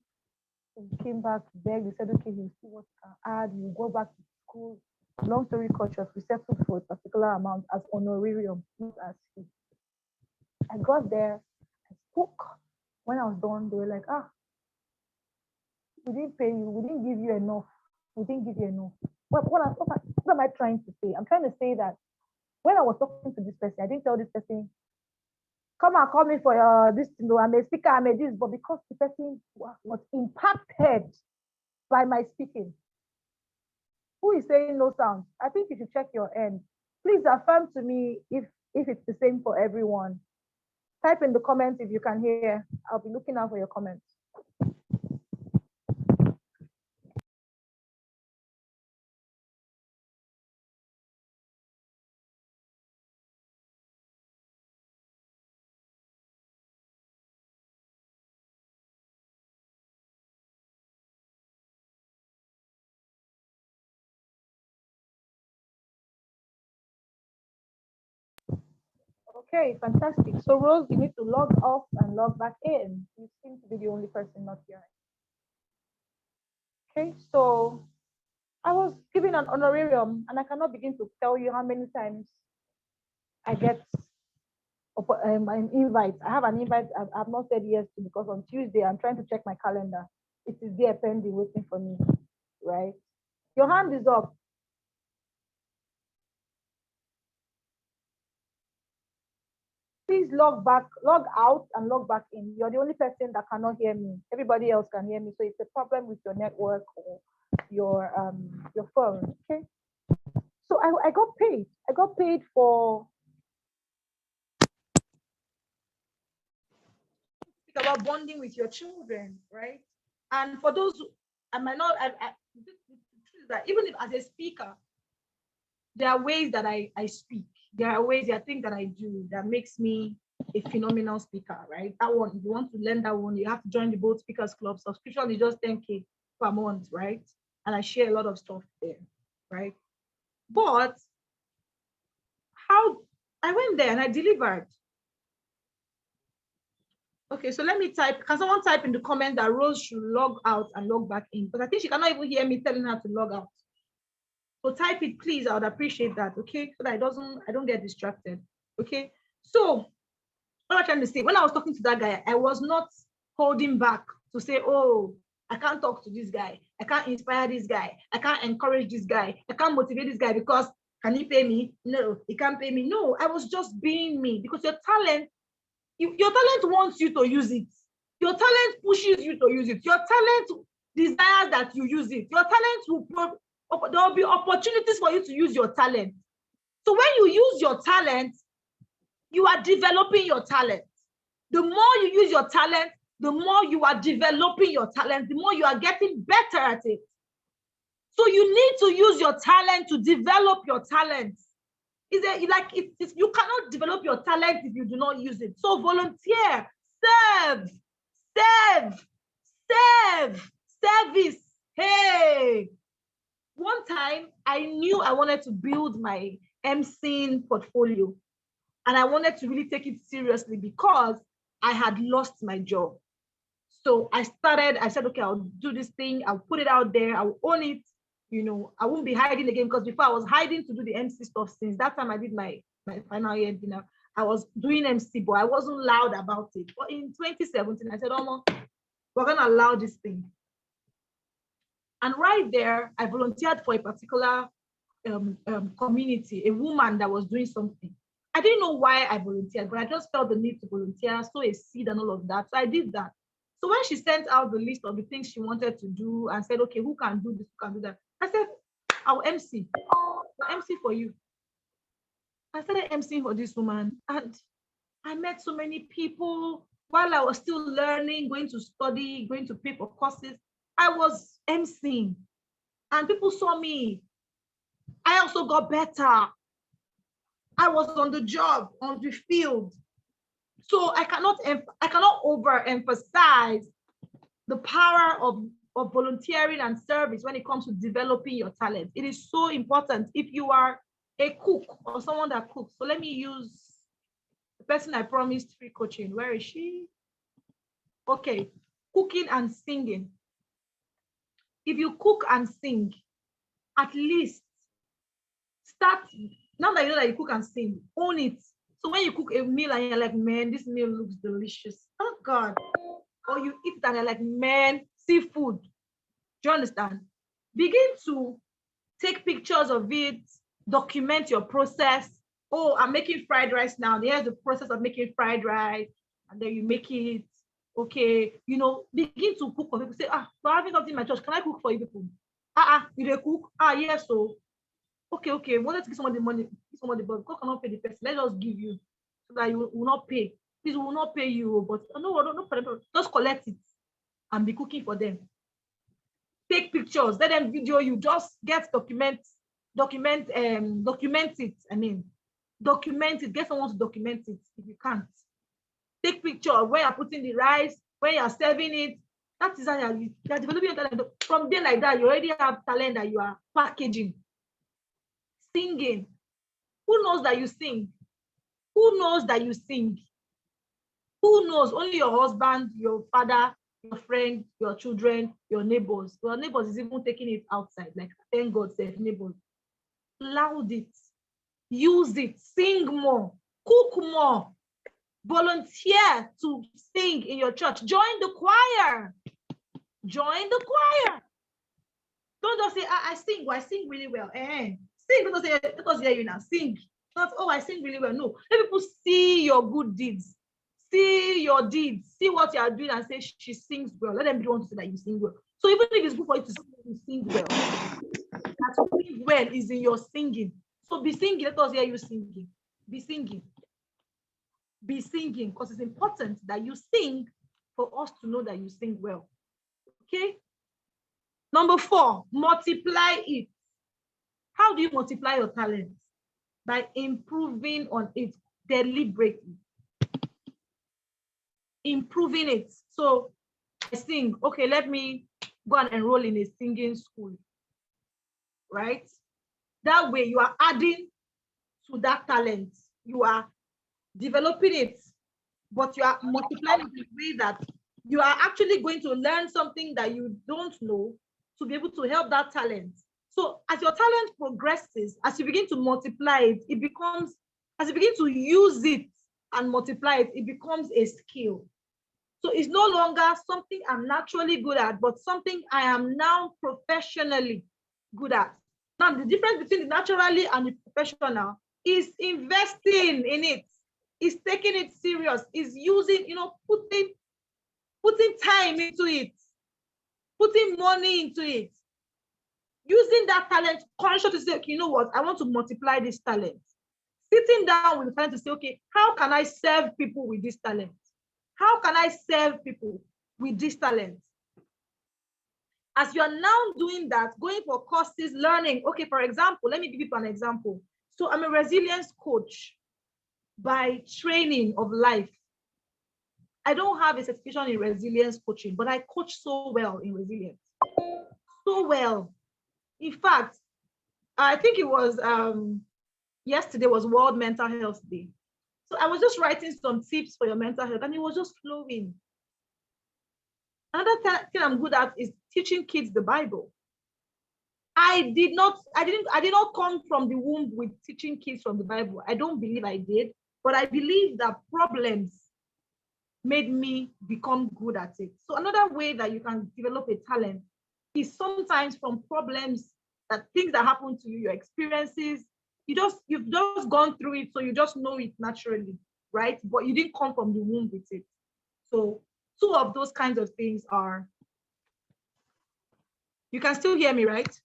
So he came back, begged, he said, okay, he'll see what he can add, he'll go back to school. Long story short, we settled for a particular amount as honorarium, not as fee. I got there, I spoke. When I was done, they were like, we didn't pay you, we didn't give you enough. We didn't give you enough. What am I trying to say? I'm trying to say that when I was talking to this person, I didn't tell this person, come and call me for this, I'm a speaker, I'm a this, but because the person was impacted by my speaking. Who is saying no sound? I think you should check your end. Please affirm to me if it's the same for everyone. Type in the comments if you can hear. I'll be looking out for your comments. Okay, fantastic. So Rose, you need to log off and log back in. You seem to be the only person not hearing. Okay, so I was given an honorarium and I cannot begin to tell you how many times I get an invite. I have an invite I've not said yes to because on Tuesday I'm trying to check my calendar. It is there pending waiting for me, right? Your hand is up. Please log out and log back in. You're the only person that cannot hear me. Everybody else can hear me. So it's a problem with your network or your phone. Okay. So I got paid. I got paid for about bonding with your children, right? And for those who, I might not, that even if as a speaker, there are ways that I speak. There are things that I do that makes me a phenomenal speaker, right? That one, if you want to learn that one, you have to join the Bold Speakers Club. Subscription is just 10K per month, right? And I share a lot of stuff there, right? But how I went there and I delivered. Okay, so let me type. Can someone type in the comment that Rose should log out and log back in? Because I think she cannot even hear me telling her to log out. So type it, please. I would appreciate that. Okay, so that I don't get distracted. Okay. So what I'm trying to say, when I was talking to that guy, I was not holding back to say, oh, I can't talk to this guy. I can't inspire this guy. I can't encourage this guy. I can't motivate this guy because can he pay me? No, he can't pay me. No, I was just being me because your talent wants you to use it. Your talent pushes you to use it. Your talent desires that you use it. Your talent there will be opportunities for you to use your talent. So when you use your talent, you are developing your talent. The more you use your talent, the more you are developing your talent, the more you are getting better at it. So you need to use your talent to develop your talent. You cannot develop your talent if you do not use it. So volunteer, service. Hey, one time I knew I wanted to build my emceeing portfolio and I wanted to really take it seriously because I had lost my job. So I said, okay, I'll do this thing. I'll put it out there. I'll own it. I won't be hiding again because before I was hiding to do the MC stuff. Since that time I did my final year dinner, I was doing MC, but I wasn't loud about it. But in 2017, I said, oh, we're going to allow this thing. And right there, I volunteered for a particular community, a woman that was doing something. I didn't know why I volunteered, but I just felt the need to volunteer, sow a seed and all of that. So I did that. So when she sent out the list of the things she wanted to do and said, okay, who can do this, who can do that? I said, I'll MC. I'll MC for you. I started MCing for this woman, and I met so many people while I was still learning, going to study, going to pay for courses. I was MCing, and people saw me. I also got better. I was on the job, on the field. So I cannot overemphasize the power of volunteering and service when it comes to developing your talent. It is so important. If you are a cook or someone that cooks, so let me use the person I promised free coaching. Where is she? Okay, cooking and singing. If you cook and sing, at least start, now that you know that you cook and sing, own it. So when you cook a meal and you're like, man, this meal looks delicious. Oh God. Or you eat it and you're like, man, seafood. Do you understand? Begin to take pictures of it, document your process. Oh, I'm making fried rice now. Here's the process of making fried rice. And then you make it. Okay, begin to cook for people. Say, we're having something in my church. Can I cook for you people? You dey cook? Yes, so okay. Well, let's give someone the money, give someone the budget. God cannot pay the person. Let's just give you so that you will not pay. This will not pay you, but no, just collect it and be cooking for them. Take pictures, let them video you. Just get document it. Document it. Get someone to document it if you can't. Take picture where you're putting the rice, where you're serving it. That is how you're developing your talent. From there like that, you already have talent that you are packaging. Singing. Who knows that you sing? Who knows that you sing? Who knows? Only your husband, your father, your friend, your children, your neighbors. Your neighbors is even taking it outside. Like, thank God, said neighbors. Loud it. Use it. Sing more. Cook more. Volunteer to sing in your church. Join the choir. Join the choir. Don't just say, I sing really well. Sing. Don't say, let us hear you now. Sing. Not, I sing really well. No. Let people see your good deeds. See your deeds. See what you are doing and say, she sings well. Let them be the one to say that you sing well. So even if it's good for you to sing well, that sing well is in your singing. So be singing. Let us hear you singing. Be singing. Be singing, because it's important that you sing for us to know that you sing well. Okay? Number 4, multiply it. How do you multiply your talent? By improving on it deliberately. Improving it. So I sing, okay, let me go and enroll in a singing school, right? That way you are adding to that talent. You are developing it, but you are multiplying it in a way that you are actually going to learn something that you don't know to be able to help that talent. So as your talent progresses, as you begin to multiply it, as you begin to use it and multiply it, it becomes a skill. So it's no longer something I'm naturally good at, but something I am now professionally good at. Now, the difference between the naturally and the professional is investing in it, is taking it serious, is using, putting time into it, putting money into it, using that talent conscious to say, okay, you know what, I want to multiply this talent. Sitting down with the talent to say, okay, how can I serve people with this talent? How can I serve people with this talent? As you are now doing that, going for courses, learning, okay, for example, let me give you an example. So I'm a resilience coach by training of life. I don't have a certification in resilience coaching, but I coach so well in resilience. So well. In fact, I think it was yesterday was World Mental Health Day. So I was just writing some tips for your mental health, and it was just flowing. Another thing I'm good at is teaching kids the Bible. I did not come from the womb with teaching kids from the Bible. I don't believe I did, but I believe that problems made me become good at it. So another way that you can develop a talent is sometimes from problems that things that happen to you, your experiences, you've just gone through it, so you just know it naturally, right? But you didn't come from the womb with it. So two of those kinds of things are, you can still hear me, right?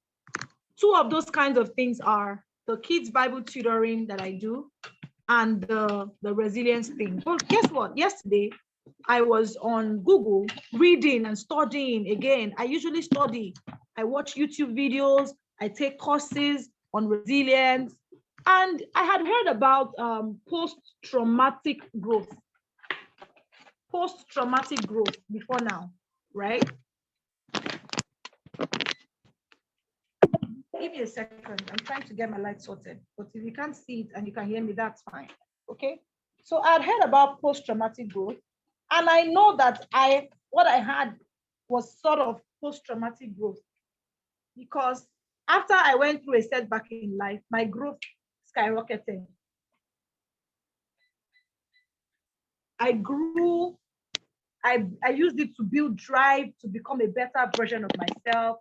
Two of those kinds of things are the kids Bible tutoring that I do and the resilience thing. Well, guess what? Yesterday, I was on Google reading and studying again. I usually study. I watch YouTube videos. I take courses on resilience. And I had heard about post-traumatic growth. Post-traumatic growth before now, right? Give me a second. I'm trying to get my light sorted. But if you can't see it and you can hear me, that's fine. Okay. So I'd heard about post-traumatic growth. And I know that what I had was sort of post-traumatic growth, because after I went through a setback in life, my growth skyrocketed. I grew, I used it to build drive to become a better version of myself.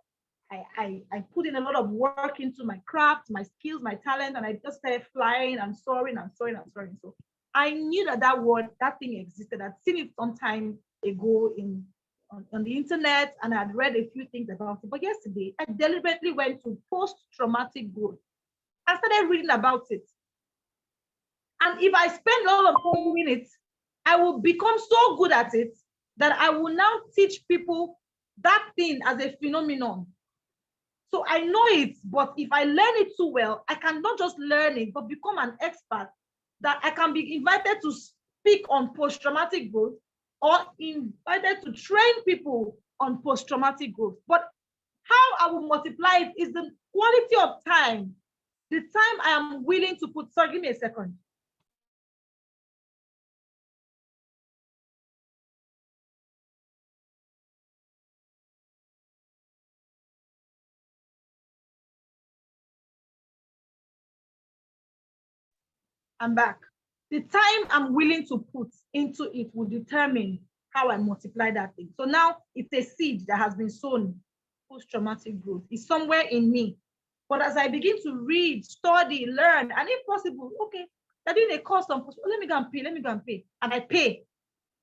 I put in a lot of work into my craft, my skills, my talent, and I just started flying and soaring and soaring and soaring. So I knew that thing existed. I'd seen it some time ago on the internet, and I'd read a few things about it. But yesterday, I deliberately went to post-traumatic growth. I started reading about it. And if I spend a lot of time doing it, I will become so good at it that I will now teach people that thing as a phenomenon. So I know it, but if I learn it too well, I can not just learn it, but become an expert that I can be invited to speak on post-traumatic growth or invited to train people on post-traumatic growth. But how I will multiply it is the quality of time, the time I am willing to put. Sorry, give me a second. I'm back. The time I'm willing to put into it will determine how I multiply that thing. So now it's a seed that has been sown. Post-traumatic growth is somewhere in me. But as I begin to read, study, learn, and if possible, okay, they're doing a course on let me go and pay, and I pay.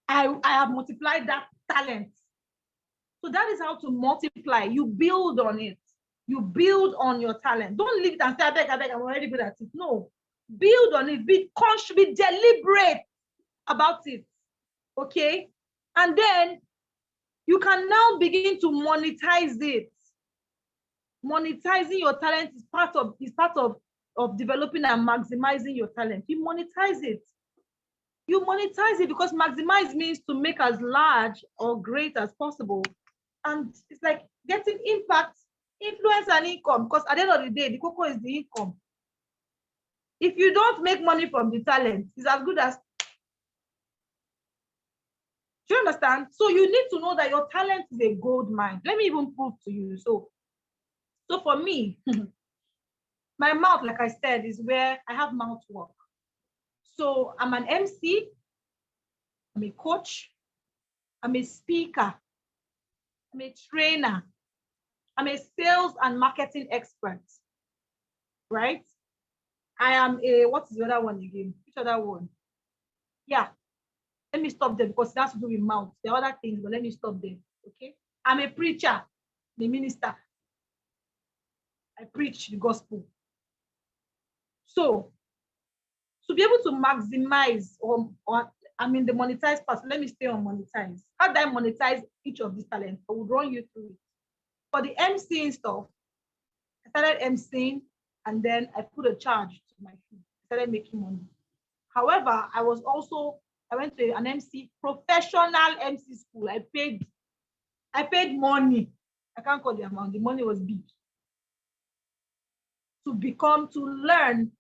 I have multiplied that talent. So that is how to multiply. You build on it. You build on your talent. Don't leave it and say, I beg, I'm already good at it. No. Build on it. Be conscious, be deliberate about it. Okay? And then you can now begin to monetize it. Monetizing your talent is part of developing and maximizing your talent. You monetize it. You monetize it because maximize means to make as large or great as possible. And it's like getting impact, influence, and income, because at the end of the day, the cocoa is the income. If you don't make money from the talent, it's as good as. Do you understand? So you need to know that your talent is a gold mine. Let me even prove to you. So for me, my mouth, like I said, is where I have mouth work. So I'm an MC, I'm a coach, I'm a speaker, I'm a trainer, I'm a sales and marketing expert, right? I am what is the other one again? Which other one? Yeah, let me stop there because it has to do with mouth. There are other things, but let me stop there, okay? I'm a preacher, the minister. I preach the gospel. So, to be able to maximize the monetize part, let me stay on monetize. How do I monetize each of these talents? I will run you through it. For the MCing stuff, I started MCing and then I put a charge to my fee. I started making money. However, I went to an MC, professional MC school. I paid money. I can't call the amount. The money was big. To learn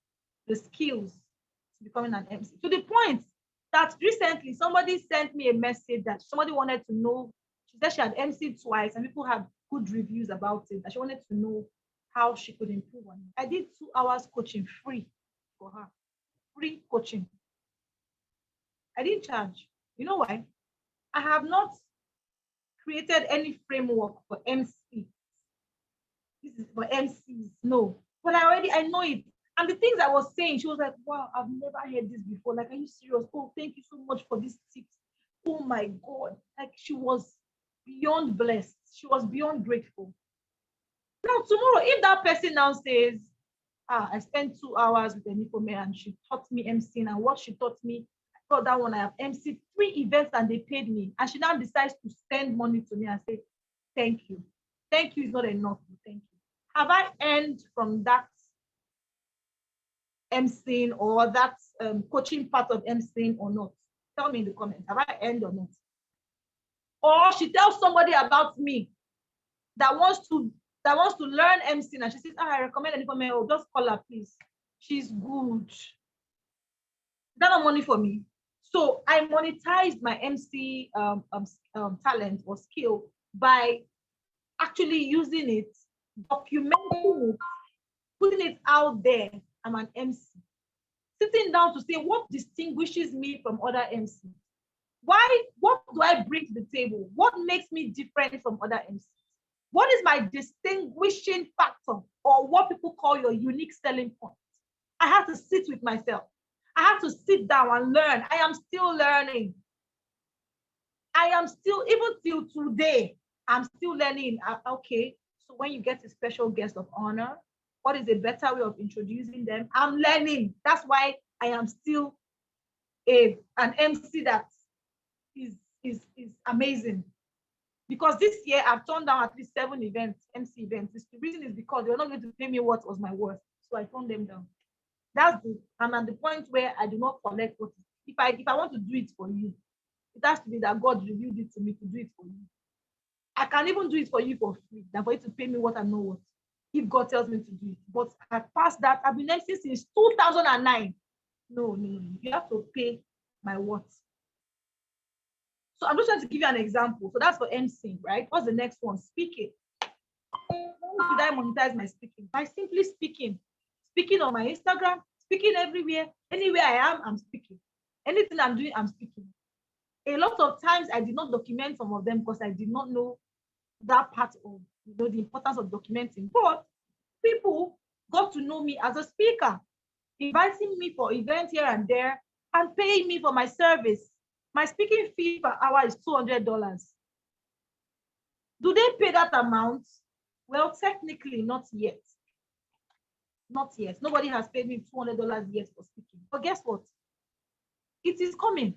the skills to becoming an MC. To the point that recently somebody sent me a message that somebody wanted to know. She said she had MC'd twice and people had good reviews about it. That she wanted to know how she could improve on it. I did 2 hours coaching free for her. Free coaching. I didn't charge. You know why? I have not created any framework for MC. this is for MCs. No, but I know it. And the things I was saying, she was like, wow, I've never heard this before. Like, are you serious? Oh, thank you so much for these tips. Oh my God. Like, she was beyond blessed. She was beyond grateful. Now, tomorrow, if that person now says, I spent 2 hours with Enifome and she taught me emceeing, and what she taught me, I thought that one I have emceed 3 events and they paid me. And she now decides to send money to me and say, thank you. Thank you is not enough. Thank you. Have I earned from that emceeing or that coaching part of emceeing or not? Tell me in the comments. Have I earned or not? Or she tells somebody about me that wants to learn emceeing and she says, I recommend Enifome. Oh, just call her, please. She's good. That's not money for me. So I monetized my MC talent or skill by actually using it, documenting it, putting it out there. I'm an MC. Sitting down to say what distinguishes me from other MCs. What do I bring to the table? What makes me different from other MCs? What is my distinguishing factor, or what people call your unique selling point? I have to sit with myself. I have to sit down and learn. I am still learning. I am still, even till today, I'm still learning. Okay, so when you get a special guest of honor, what is a better way of introducing them? I'm learning. That's why I am still an MC that is amazing. Because this year I've turned down at least 7 events, MC events. The reason is because they're not going to pay me what was my worth. So I turned them down. I'm at the point where I do not collect what. If I want to do it for you, it has to be that God revealed it to me to do it for you. I can even do it for you for free than for you to pay me what I know what. If God tells me to do it. But I passed that. I've been MC since 2009. No. You have to pay my worth. So I'm just trying to give you an example. So that's for MC, right? What's the next one? Speaking. How did I monetize my speaking? By simply speaking. Speaking on my Instagram, speaking everywhere. Anywhere I am, I'm speaking. Anything I'm doing, I'm speaking. A lot of times I did not document some of them because I did not know that part of the importance of documenting. But people got to know me as a speaker, inviting me for events here and there and paying me for my service. My speaking fee per hour is $200. Do they pay that amount? Well, technically, not yet. Not yet. Nobody has paid me $200 yet for speaking. But guess what? It is coming.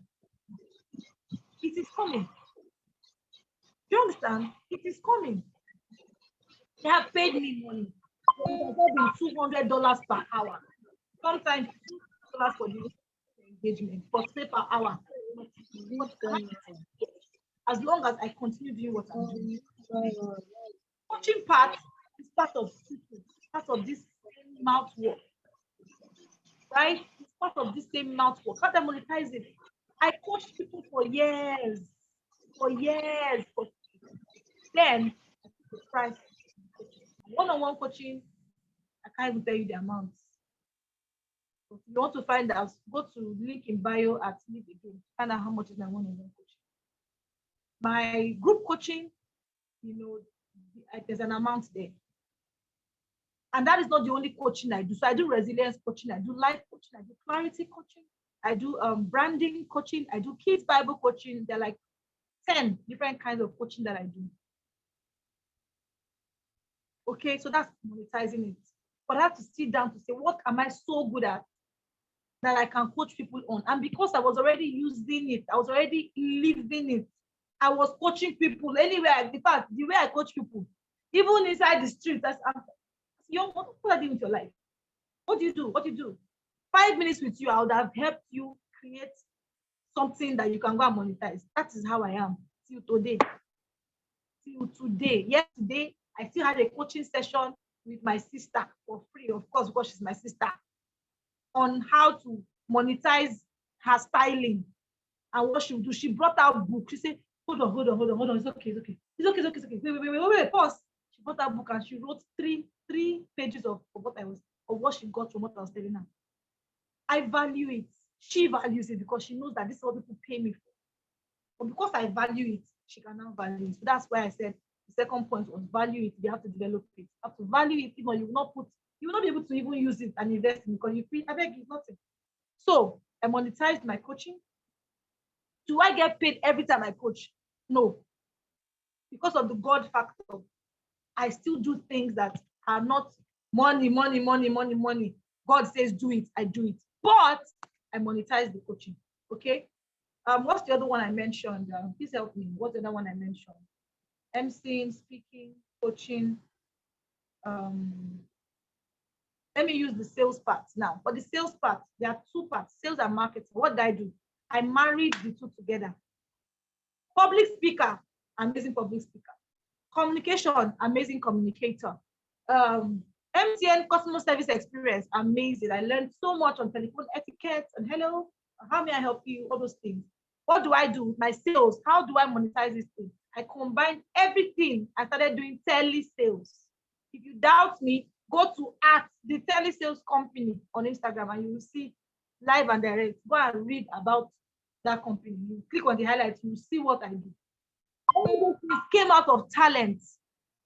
It is coming. Do you understand? It is coming. They have paid me money. It has been $200 per hour. Sometimes $200 for the engagement, but say per hour. As long as I continue doing what I'm doing. Coaching part is part of this mouth work. Right? It's part of this same mouth work. How do I monetize it? I coach people for years. Then the price. One-on-one coaching, I can't even tell you the amounts. If you want to find out, go to link in bio at Live Again. Find out how much is my one-on-one coaching. My group coaching, there's an amount there. And that is not the only coaching I do. So I do resilience coaching, I do life coaching, I do clarity coaching, I do branding coaching, I do kids Bible coaching. There are like 10 different kinds of coaching that I do. Okay, so that's monetizing it. But I have to sit down to say, what am I so good at that I can coach people on? And because I was already using it, I was already living it. I was coaching people anywhere. In fact, the way I coach people, even inside the street, what are you doing with your life? What do you do? 5 minutes with you, I would have helped you create something that you can go and monetize. That is how I am till today. Yesterday, I still had a coaching session with my sister for free, of course, because she's my sister, on how to monetize her styling and what she would do. She brought out a book. She said, hold on. It's okay. Wait, pause. She brought out a book and she wrote three pages of what she got from what I was telling her. I value it. She values it because she knows that this is what people pay me for. But because I value it, she can now value it. So that's why I said The second point was value it. You have to develop it. You have to value it. Even you will not be able to even use it and invest in it because you feel I beg it's nothing. So I monetized my coaching. Do I get paid every time I coach? No. Because of the God factor, I still do things that are not money. God says do it, I do it. But I monetize the coaching. Okay. What's the other one I mentioned? Please help me. What's the other one I mentioned? MCing, speaking, coaching. Let me use the sales part now. For the sales part, there are two parts, sales and marketing. What did I do? I married the two together. Public speaker, amazing public speaker. Communication, amazing communicator. MTN customer service experience, amazing. I learned so much on telephone etiquette and hello, how may I help you? All those things. What do I do with my sales? How do I monetize this thing? I combined everything. I started doing tele-sales. If you doubt me, go to the tele-sales company on Instagram and you will see live and direct. Go and read about that company. You click on the highlights, you will see what I do. All those came out of talent,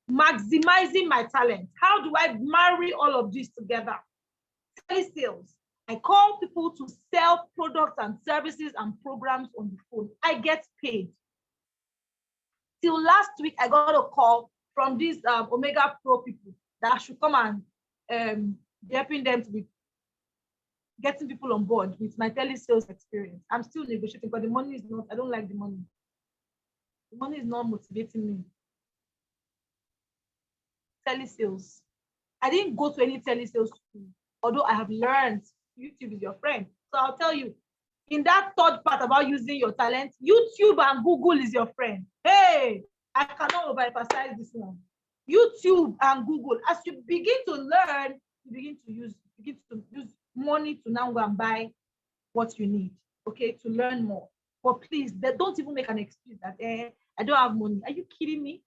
maximizing my talent. How do I marry all of this together? Tele-sales. I call people to sell products and services and programs on the phone. I get paid. Till last week, I got a call from these Omega Pro people that I should come and helping them to be getting people on board with my tele-sales experience. I'm still negotiating, but the money is not, I don't like the money. The money is not motivating me. Tele-sales. I didn't go to any tele-sales school, although I have learned YouTube is your friend. So I'll tell you, in that third part about using your talent, YouTube and Google is your friend. Hey, I cannot overemphasize this one. YouTube and Google, as you begin to learn, you begin to use money to now go and buy what you need, okay, to learn more. But please, don't even make an excuse that I don't have money. Are you kidding me?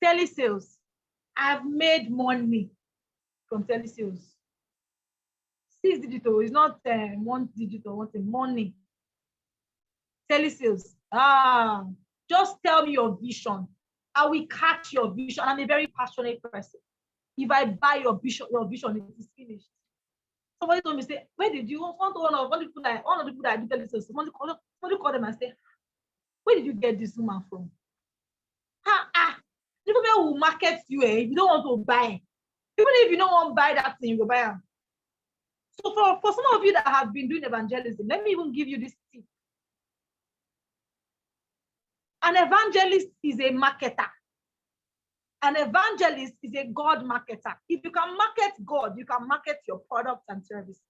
Telesales. I've made money from telesales. 6 digital is not 1 digital, what's money. Telesales. Just tell me your vision. I will catch your vision. I'm a very passionate person. If I buy your vision it is finished. Somebody told me, say, where did you want one of the people that I do telesales? Somebody call them and say, where did you get this woman from? The people will market you if you don't want to buy. Even if you don't want to buy that thing, you will buy them. So for some of you that have been doing evangelism, let me even give you this tip. An evangelist is a marketer. An evangelist is a God marketer. If you can market God, you can market your products and services.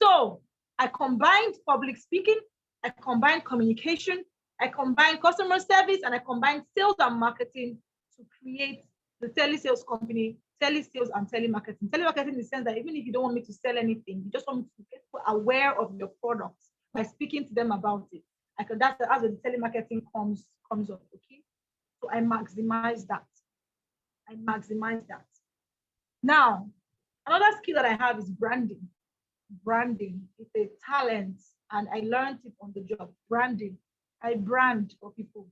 So I combined public speaking, I combined communication, I combined customer service, and I combined sales and marketing to create the telesales company, telesales and telemarketing. Telemarketing in the sense that even if you don't want me to sell anything, you just want me to get people aware of your products by speaking to them about it. That's as the telemarketing comes up, okay? So I maximize that. Now, another skill that I have is branding. Branding is a talent, and I learned it on the job. Branding. I brand for people,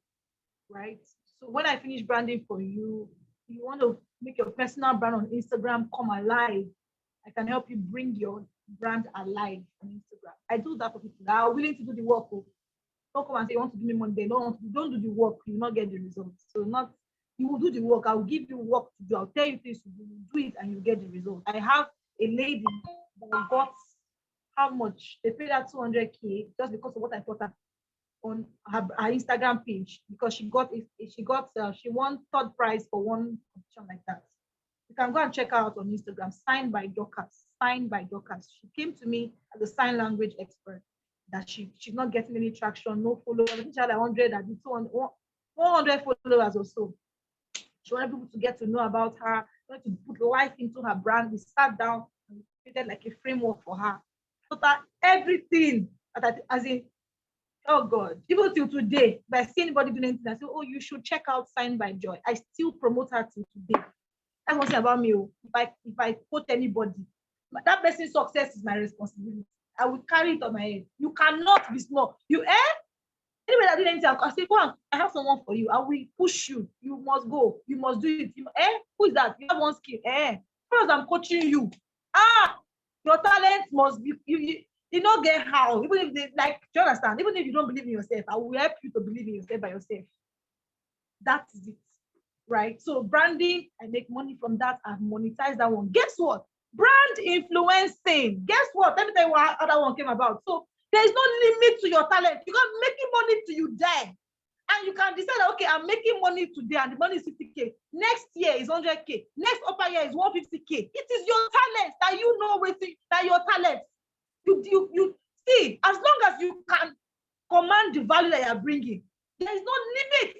right? So when I finish branding for you, if you want to make your personal brand on Instagram come alive, I can help you bring your brand alive on Instagram. I do that for people that are willing to do the work. Don't come and say you want to give me money. Don't do the work, you will not get the results. So you will do the work. I'll give you work to do. I'll tell you things to do. You do it and you get the result. I have a lady that got how much? They paid her 200K just because of what I taught her on her Instagram page, because she won third prize for one competition like that. You can go and check her out on Instagram, signed by Dorcas. She came to me as a sign language expert that she's not getting any traction, no followers. I think she had 100 and 200, 100 followers or so. She wanted people to get to know about her, wanted to put life into her brand. We sat down and created like a framework for her. So that everything oh God, even till today, if I see anybody doing anything, I say, oh, you should check out Signed by Joy. I still promote her till today. That's one thing about me. If I quote anybody, that person's success is my responsibility. I will carry it on my head. You cannot be small. Anyway, I did anything, I say, go on, I have someone for you. I will push you. You must go. You must do it. Who is that? You have one skill. First, I'm coaching you. Your talent must be, you don't get how. Even if they, like, do you understand? Even if you don't believe in yourself, I will help you to believe in yourself by yourself. That is it, right? So branding, I make money from that. I've monetized that one. Guess what? Brand influencing. Guess what? Let me tell you what other one came about. So there is no limit to your talent. You can making money till you die. And you can decide, okay, I'm making money today and the money is 50K. Next year is 100K. Next upper year is 150K. It is your talent that you know waiting, that your talent. You see, as long as you can command the value that you're bringing, there is no limit.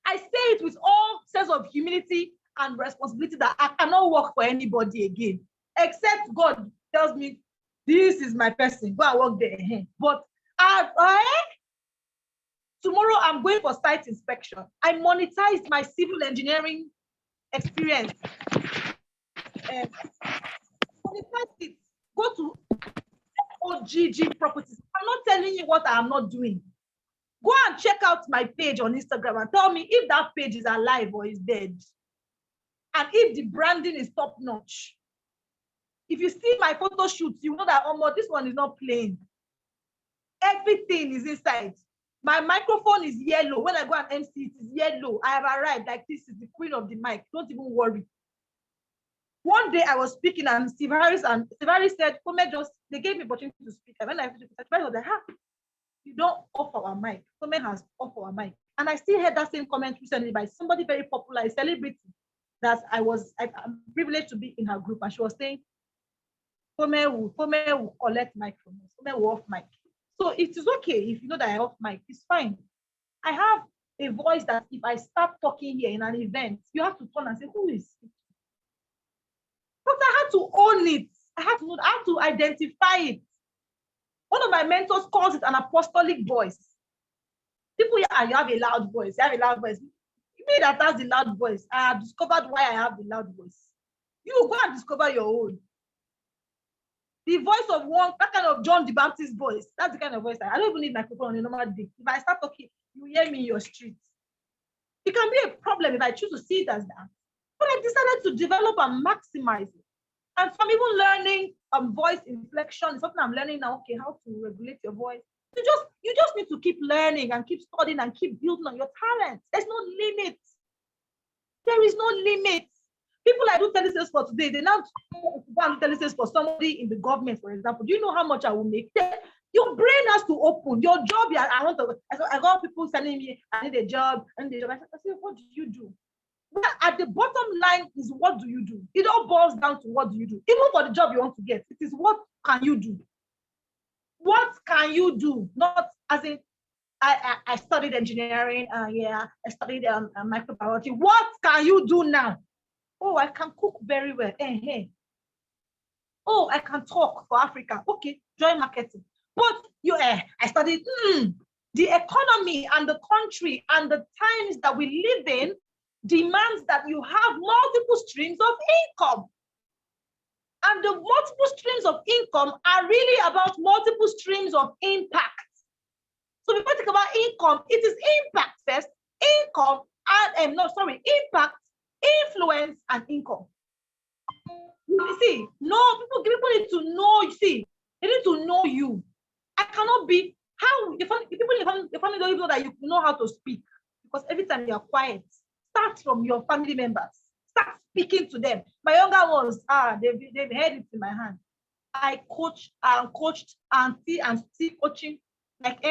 I say it with all sense of humility and responsibility that I cannot work for anybody again, except God tells me, this is my person, go and work there. But tomorrow I'm going for site inspection. I monetized my civil engineering experience. Monetize it. Go to OGG properties. I'm not telling you what I am not doing. Go and check out my page on Instagram and tell me if that page is alive or is dead. And if the branding is top notch. If you see my photo shoots, you know that this one is not plain. Everything is inside. My microphone is yellow. When I go and MC, it is yellow. I have arrived, like this is the queen of the mic. Don't even worry. One day I was speaking and Steve Harris said, they gave me opportunity to speak. And when I was like, you don't off our mic. Kome has off our mic. And I still heard that same comment recently by somebody very popular, a celebrity, that I'm privileged to be in her group. And she was saying, Kome will collect mic from us. Kome will off mic. So it is okay if you know that I off mic, it's fine. I have a voice that if I start talking here in an event, you have to turn and say, who is it? But I had to own it. I had to identify it. One of my mentors calls it an apostolic voice. People here, you have a loud voice. You have a loud voice. You mean that has the loud voice. I have discovered why I have the loud voice. You go and discover your own. The voice of one, that kind of John the Baptist voice. That's the kind of voice I don't even need microphone on a normal day. If I start talking, you hear me in your street. It can be a problem if I choose to see it as that. But I decided to develop and maximize it. And from even learning voice inflection, something I'm learning now, okay, how to regulate your voice. You just need to keep learning and keep studying and keep building on your talent. There's no limit. There is no limit. People I do telesales for today, they now go and do telesales for somebody in the government, for example. Do you know how much I will make? Your brain has to open. Your job, I got people telling me, I need a job, I need a job. I say, what do you do? Well, at the bottom line is, what do you do? It all boils down to what do you do? Even for the job you want to get, it is what can you do? What can you do? Not as in, I studied engineering, I studied microbiology. What can you do now? Oh, I can cook very well. Oh, I can talk for Africa. Okay, join marketing. But I studied the economy and the country and the times that we live in demands that you have multiple streams of income. And the multiple streams of income are really about multiple streams of impact. So before you think about income, it is impact first, income, and impact, influence, and income. You see, people need to know, you see, they need to know you. I cannot be, people in your family don't even know that you know how to speak, because every time you're quiet, start from your family members. Start speaking to them. My younger ones, they've heard it in my hand. I coached and still coaching. Like,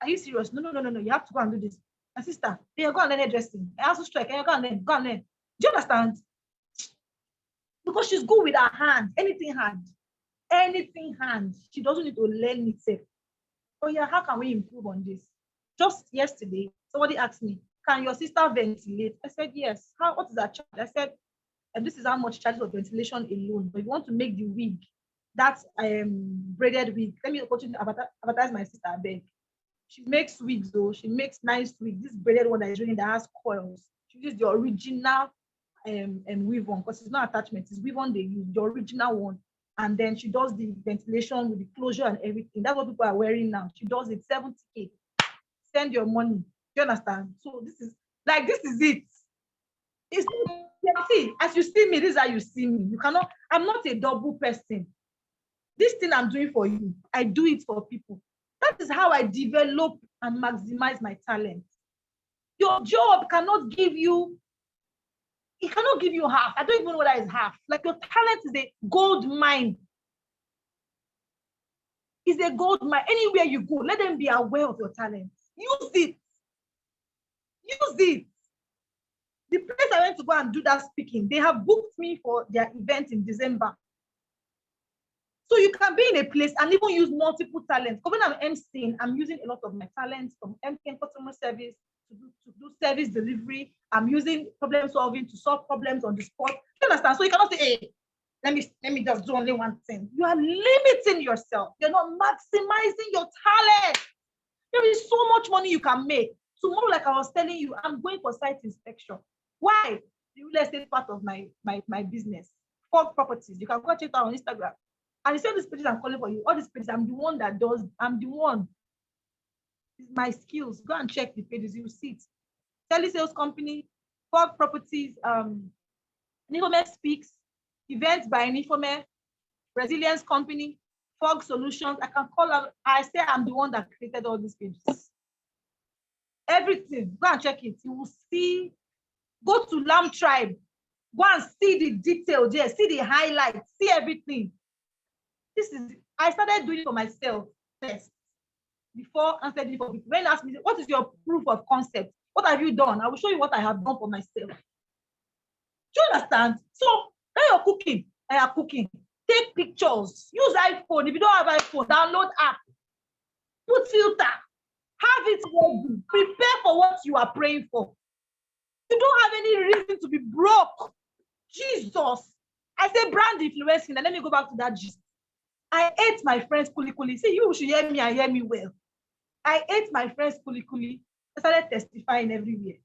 are you serious? No. You have to go and do this. My sister, you go and learn hairdressing. I also strike. Go and learn. Do you understand? Because she's good with her hand. Anything hand. She doesn't need to learn itself. Oh yeah, how can we improve on this? Just yesterday, somebody asked me, can your sister ventilate? I said, yes. What is that charge? I said, and this is how much charges of ventilation alone. But if you want to make the wig, that's braided wig. Let me continue to advertise my sister, I beg. She makes wigs though. She makes nice wigs. This braided one that is doing that has coils. She uses the original weave on, because it's not attachment, it's weave on they use, the original one. and then she does the ventilation with the closure and everything. That's what people are wearing now. She does it 70K. Send your money. Do you understand? So this is it. It's see, as you see me, this is how you see me. You cannot, I'm not a double person. This thing I'm doing for you, I do it for people. That is how I develop and maximize my talent. Your job cannot give you, it cannot give you half. I don't even know what that is half. Like your talent is a gold mine. It's a gold mine. Anywhere you go, let them be aware of your talent. Use it. Use it. The place I went to go and do that speaking, they have booked me for their event in December. So you can be in a place and even use multiple talents. When I'm emceeing, I'm using a lot of my talents from MTN customer service to do service delivery. I'm using problem solving to solve problems on the spot. You understand? So you cannot say, hey, let me just do only one thing. You are limiting yourself. You're not maximizing your talent. There is so much money you can make. Tomorrow, like I was telling you, I'm going for site inspection. Why? The real estate part of my business. Fog properties. You can go check it out on Instagram. And you see all these pages I'm calling for you. All these pages, I'm the one that does. I'm the one. It's my skills. Go and check the pages. You will see it. Telesales company, Fog properties, Nifome Speaks, events by Nifome, resilience company, Fog solutions. I can call out. I say I'm the one that created all these pages. Everything. Go and check it. You will see. Go to Lamb Tribe. Go and see the detail there. See the highlights. See everything. I started doing it for myself first before answering it for people. When they ask me, what is your proof of concept? What have you done? I will show you what I have done for myself. Do you understand? So when you're cooking, I am cooking. Take pictures. Use iPhone. If you don't have iPhone, download app. Put filter. Have it ready. Prepare for what you are praying for. You don't have any reason to be broke. Jesus. I say brand influencing, and let me go back to that gist. I ate my friend's kuli. See, you should hear me and hear me well. I ate my friend's kuli. I started testifying everywhere.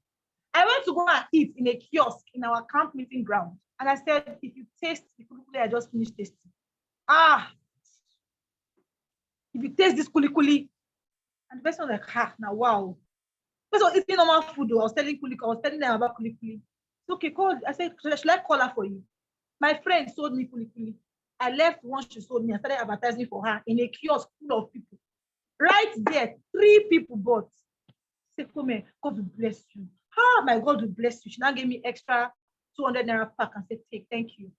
I went to go and eat in a kiosk in our camp meeting ground. And I said, if you taste the kuli I just finished tasting. If you taste this kuli. And the person was like, now wow. Because I was eating normal food. I was telling kuli, I was telling them about kuli. Okay, call. I said, should I call her for you? My friend sold me kuli. I left once she sold me. I started advertising for her in a kiosk full of people. Right there, 3 people bought. Say, come here, God will bless you. My God will bless you. She now gave me extra 200 naira pack and said, take, thank you.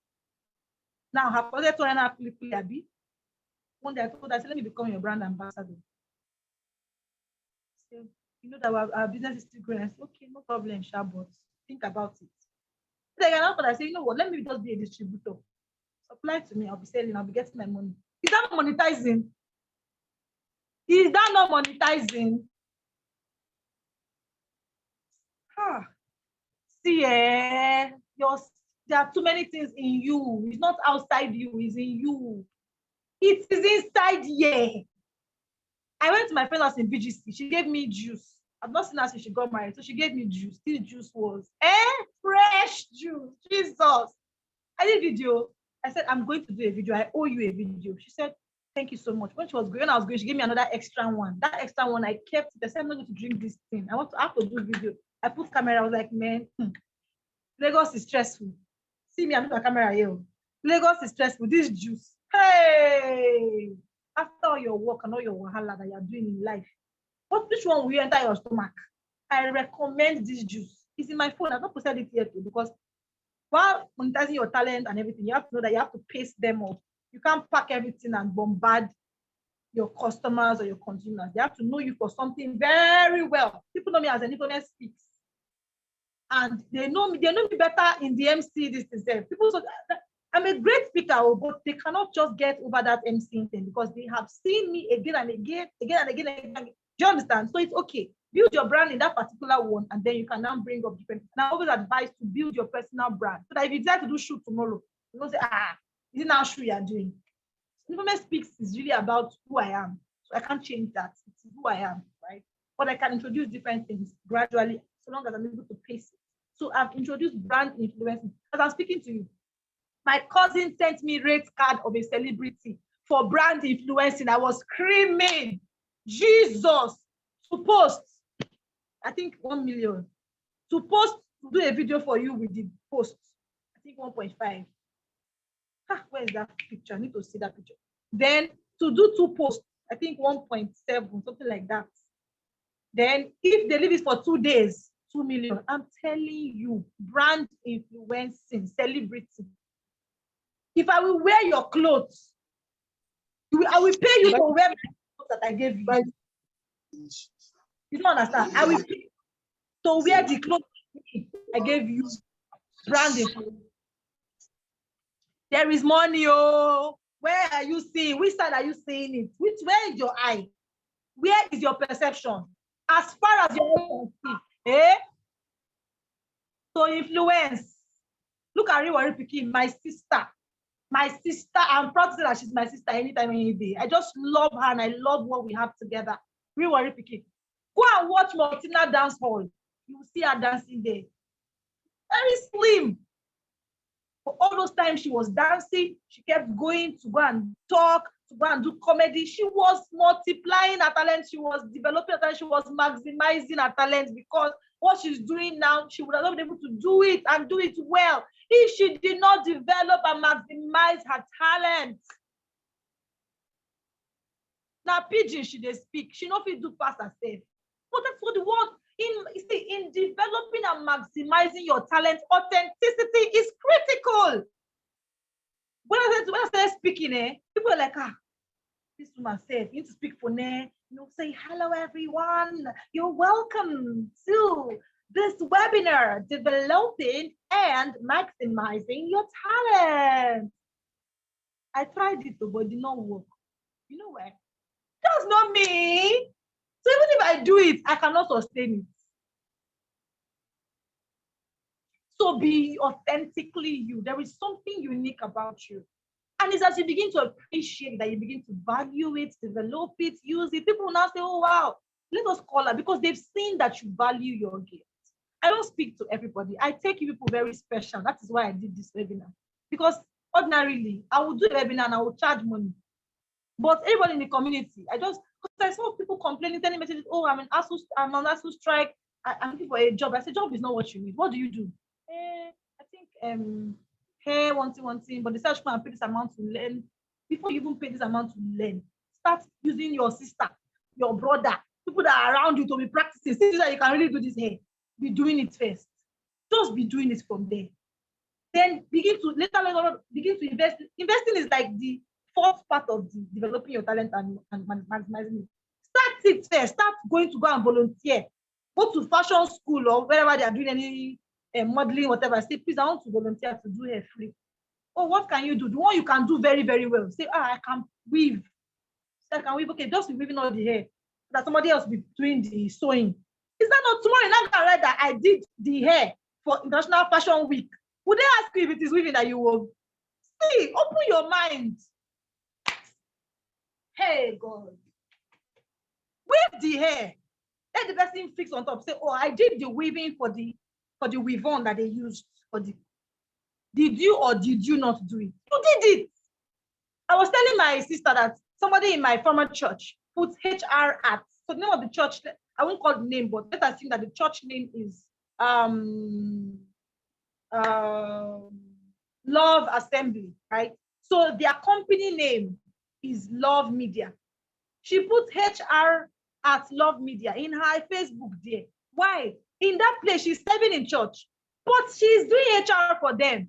Now, her father 200 naira kuli abi. One day I told her, I said, let me become your brand ambassador. She said, you know that our business is still growing. I said, okay, no problem, Sha, but think about it. Then I said, you know what, let me just be a distributor. Supply to me, I'll be selling, I'll be getting my money. Is that not monetizing? Is that not monetizing? See, there are too many things in you. It's not outside you, it's in you. It is inside here. I went to my friend's house in BGC. She gave me juice. I've not seen her since she got married. So she gave me juice. This juice was fresh juice. Jesus. I did a video. I said, I'm going to do a video. I owe you a video. She said, thank you so much. When I was going, she gave me another extra one. That extra one, I kept it. I said, I'm not going to drink this thing. I have to do a video. I put camera. I was like, man, Lagos is stressful. See me, I'm with my camera here. Lagos is stressful. This juice. Hey, after all your work and all your wahala that you're doing in life, which one will you enter your stomach? I recommend this juice. It's in my phone. I've not posted it yet because while monetizing your talent and everything, you have to know that you have to pace them up. You can't pack everything and bombard your customers or your consumers. They have to know you for something very well. People know me as an Nifome Speaks. And they know me better in the MC this themselves. People say I'm a great speaker, but they cannot just get over that MC thing because they have seen me again and again. Do you understand? So it's okay. Build your brand in that particular one, and then you can now bring up different. And I always advise to build your personal brand so that if you decide to do shoot tomorrow, you don't say, is it now shoot you are doing? Nifome Speaks is really about who I am. So I can't change that. It's who I am, right? But I can introduce different things gradually, so long as I'm able to pace it. So I've introduced brand influence as I'm speaking to you. My cousin sent me rate card of a celebrity for brand influencing. I was screaming, Jesus, to post, I think 1 million. To post, to do a video for you with the post, I think 1.5. Where is that picture? I need to see that picture. Then to do 2 posts, I think 1.7, something like that. Then if they leave it for 2 days, 2 million. I'm telling you, brand influencing, celebrity. If I will wear your clothes, I will pay you to wear my clothes that I gave you. You don't understand. I will pay you to wear the clothes I gave you. Brand influencing. There is money, oh. Where are you seeing? Which side are you seeing it? Where is your eye? Where is your perception? As far as your eye can see, eh? So influence. Look at Riwari Pikin, my sister. My sister, I'm proud to say that she's my sister anytime, any day. I just love her and I love what we have together. Riwari Pikin. Go and watch Martina Dance Hall. You will see her dancing there. Very slim. For all those times she was dancing, she kept going to go and talk, to go and do comedy. She was multiplying her talent. She was developing her talent. She was maximizing her talent, because what she's doing now, she would have not been able to do it and do it well if she did not develop and maximize her talent. Now, pidgin she dey speak. She no fit do pass herself. But that's what the word in developing and maximizing your talent, authenticity is critical. When I say speaking, people are like, this woman said, you need to speak for ne. You say, hello, everyone. You're welcome to this webinar, developing and maximizing your talent. I tried it, but it did not work. You know why? That's not me. So even if I do it, I cannot sustain it. So be authentically you. There is something unique about you. And it's as you begin to appreciate that you begin to value it, develop it, use it. People will now say, oh, wow, let us call her, because they've seen that you value your gift. I don't speak to everybody. I take you people very special. That is why I did this webinar. Because ordinarily, I will do a webinar and I will charge money. But everybody in the community, because I saw people complaining, telling messages, oh, I'm on ASU strike. I'm looking for a job. I said, job is not what you need. What do you do? I think hey, one thing, but the search and pay this amount to learn. Before you even pay this amount to learn, start using your sister, your brother, people that are around you to be practicing. See that you can really do this here. Be doing it first. Just be doing it from there. Then begin to invest. Investing is like the fourth part of the developing your talent and maximizing it. Start it first. Start going to go and volunteer. Go to fashion school or wherever they are doing any modeling, whatever. Say, please, I want to volunteer to do hair free. Oh, what can you do? The one you can do very, very well. Say, I can weave. Say, I can weave. Okay, just be weaving all the hair. That somebody else be doing the sewing. Is that not tomorrow? You're not gonna write that I did the hair for International Fashion Week. Would they ask you if it is weaving that you will? See, open your mind. Hey, God. Weave the hair. Let the person fix on top. Say, oh, I did the weaving for the weave-on that they used for the. Did you or did you not do it? You did it. I was telling my sister that somebody in my former church put HR at. So the name of the church, I won't call the name, but let's assume that the church name is Love Assembly, right? So their company name is Love Media. She put HR at Love Media in her Facebook there. Why? In that place, she's serving in church, but she's doing HR for them.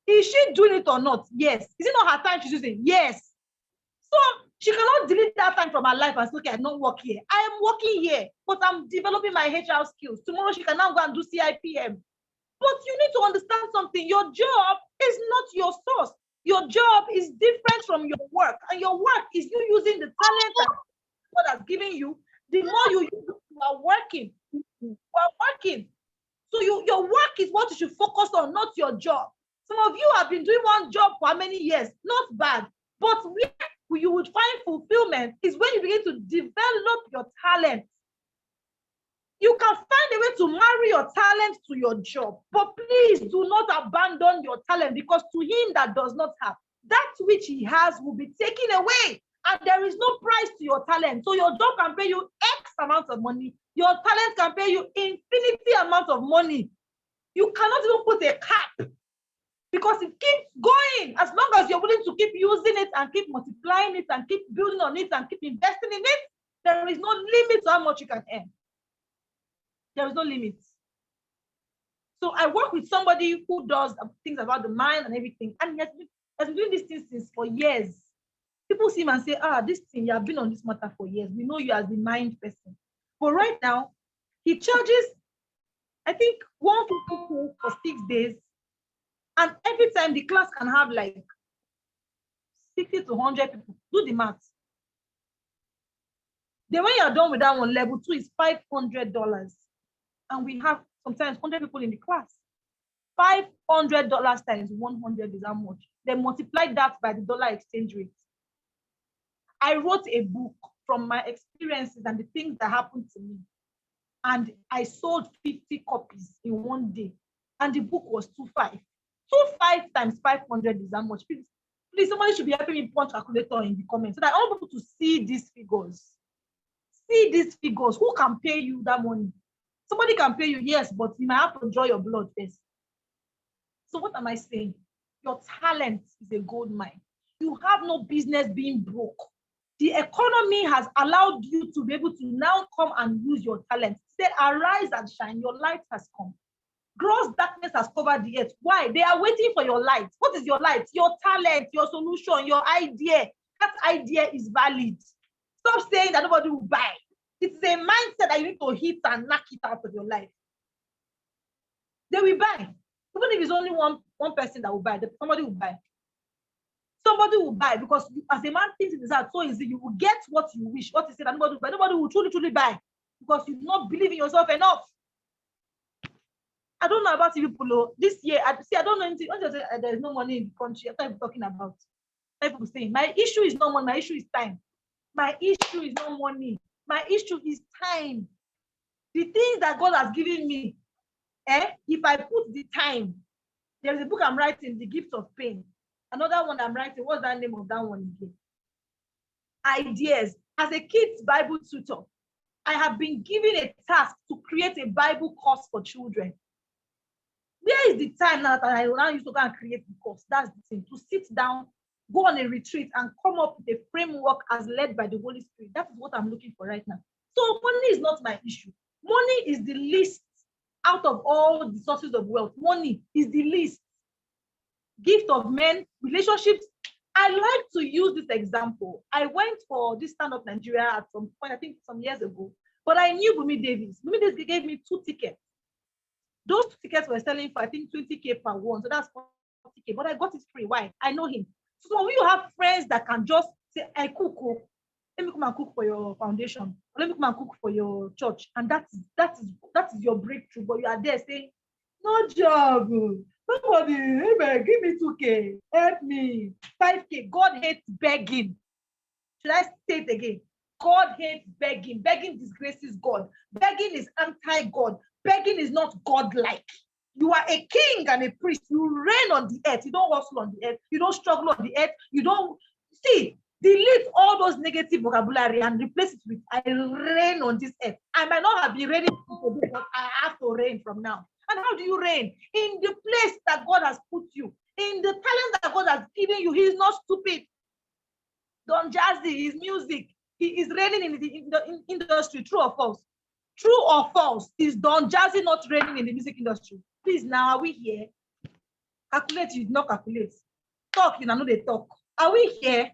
Is she doing it or not? Yes. Is it not her time she's using? Yes. So she cannot delete that time from her life and say, okay, I don't work here. I am working here, but I'm developing my HR skills. Tomorrow she can now go and do CIPM. But you need to understand something. Your job is not your source. Your job is different from your work. And your work is you using the talent that God has given you. The more you use it, you are working. You are working. So your work is what you should focus on, not your job. Some of you have been doing one job for how many years? Not bad. But where you would find fulfillment is when you begin to develop your talent. You can find a way to marry your talent to your job, but please do not abandon your talent, because to him that does not have, that which he has will be taken away. And there is no price to your talent. So your job can pay you X amount of money. Your talent can pay you infinity amount of money. You cannot even put a cap, because it keeps going. As long as you're willing to keep using it and keep multiplying it and keep building on it and keep investing in it, there is no limit to how much you can earn. There is no limit. So I work with somebody who does things about the mind and everything, and he has been doing these things since for years. People see him and say, this thing, you have been on this matter for years. We know you as the mind person. But right now, he charges, I think, 150 for 6 days. And every time the class can have like 60 to 100 people. Do the math. Then when you're done with that one, level 2 is $500. And we have sometimes 100 people in the class. $500 times 100 is how much? They multiply that by the dollar exchange rate. I wrote a book from my experiences and the things that happened to me. And I sold 50 copies in one day. And the book was 2.5. 2.5 times 500 is how much? Please, somebody should be helping me punch calculator in the comments so that I want people to see these figures. See these figures. Who can pay you that money? Somebody can pay you, yes, but you might have to draw your blood first. So what am I saying? Your talent is a gold mine. You have no business being broke. The economy has allowed you to be able to now come and use your talent. Say, arise and shine. Your light has come. Gross darkness has covered the earth. Why? They are waiting for your light. What is your light? Your talent, your solution, your idea. That idea is valid. Stop saying that nobody will buy. It's a mindset that you need to hit and knock it out of your life. They will buy. Even if it's only one person that will buy, somebody will buy. Somebody will buy, because as a man thinks it is hard, so easy, you will get what you wish. What is it that nobody will buy? Nobody will truly buy, because you do not believe in yourself enough. I don't know about you people. This year, I don't know anything. There's no money in the country. That's what I'm talking about. People saying, my issue is not money, my issue is time. My issue is not money. My issue is time. The things that God has given me, if I put the time, there's a book I'm writing, The Gift of Pain. Another one I'm writing, what's that name of that one again? Ideas. As a kid's Bible tutor, I have been given a task to create a Bible course for children. Where is the time now that I will now use to go and create the course? That's the thing, to sit down, go on a retreat and come up with a framework as led by the Holy Spirit. That is what I'm looking for right now. So money is not my issue. Money is the least out of all the sources of wealth. Money is the least. Gift of men, relationships. I like to use this example. I went for this Stand Up Nigeria at some point, I think some years ago, but I knew Bumi Davis. Bumi Davis gave me 2 tickets. Those 2 tickets were selling for, I think, 20K per one. So that's 40K, but I got it free. Why? I know him. So when you have friends that can just say, I cook, let me come and cook for your foundation, or let me come and cook for your church, and that is your breakthrough, but you are there saying, no job, somebody, hey, give me 2K, help me, 5K. God hates begging. Should I say it again? God hates begging. Begging disgraces God. Begging is anti-God. Begging is not God-like. You are a king and a priest. You reign on the earth. You don't hustle on the earth. You don't struggle on the earth. You don't see. Delete all those negative vocabulary and replace it with I reign on this earth. I might not have been reigning, but I have to reign from now. And how do you reign? In the place that God has put you, in the talent that God has given you. He is not stupid. Don Jazzy, his music, he is reigning in the industry. True or false? True or false? Is Don Jazzy not reigning in the music industry? Please, now are we here? Calculate, you not calculate. Talk, you know they talk. Are we here?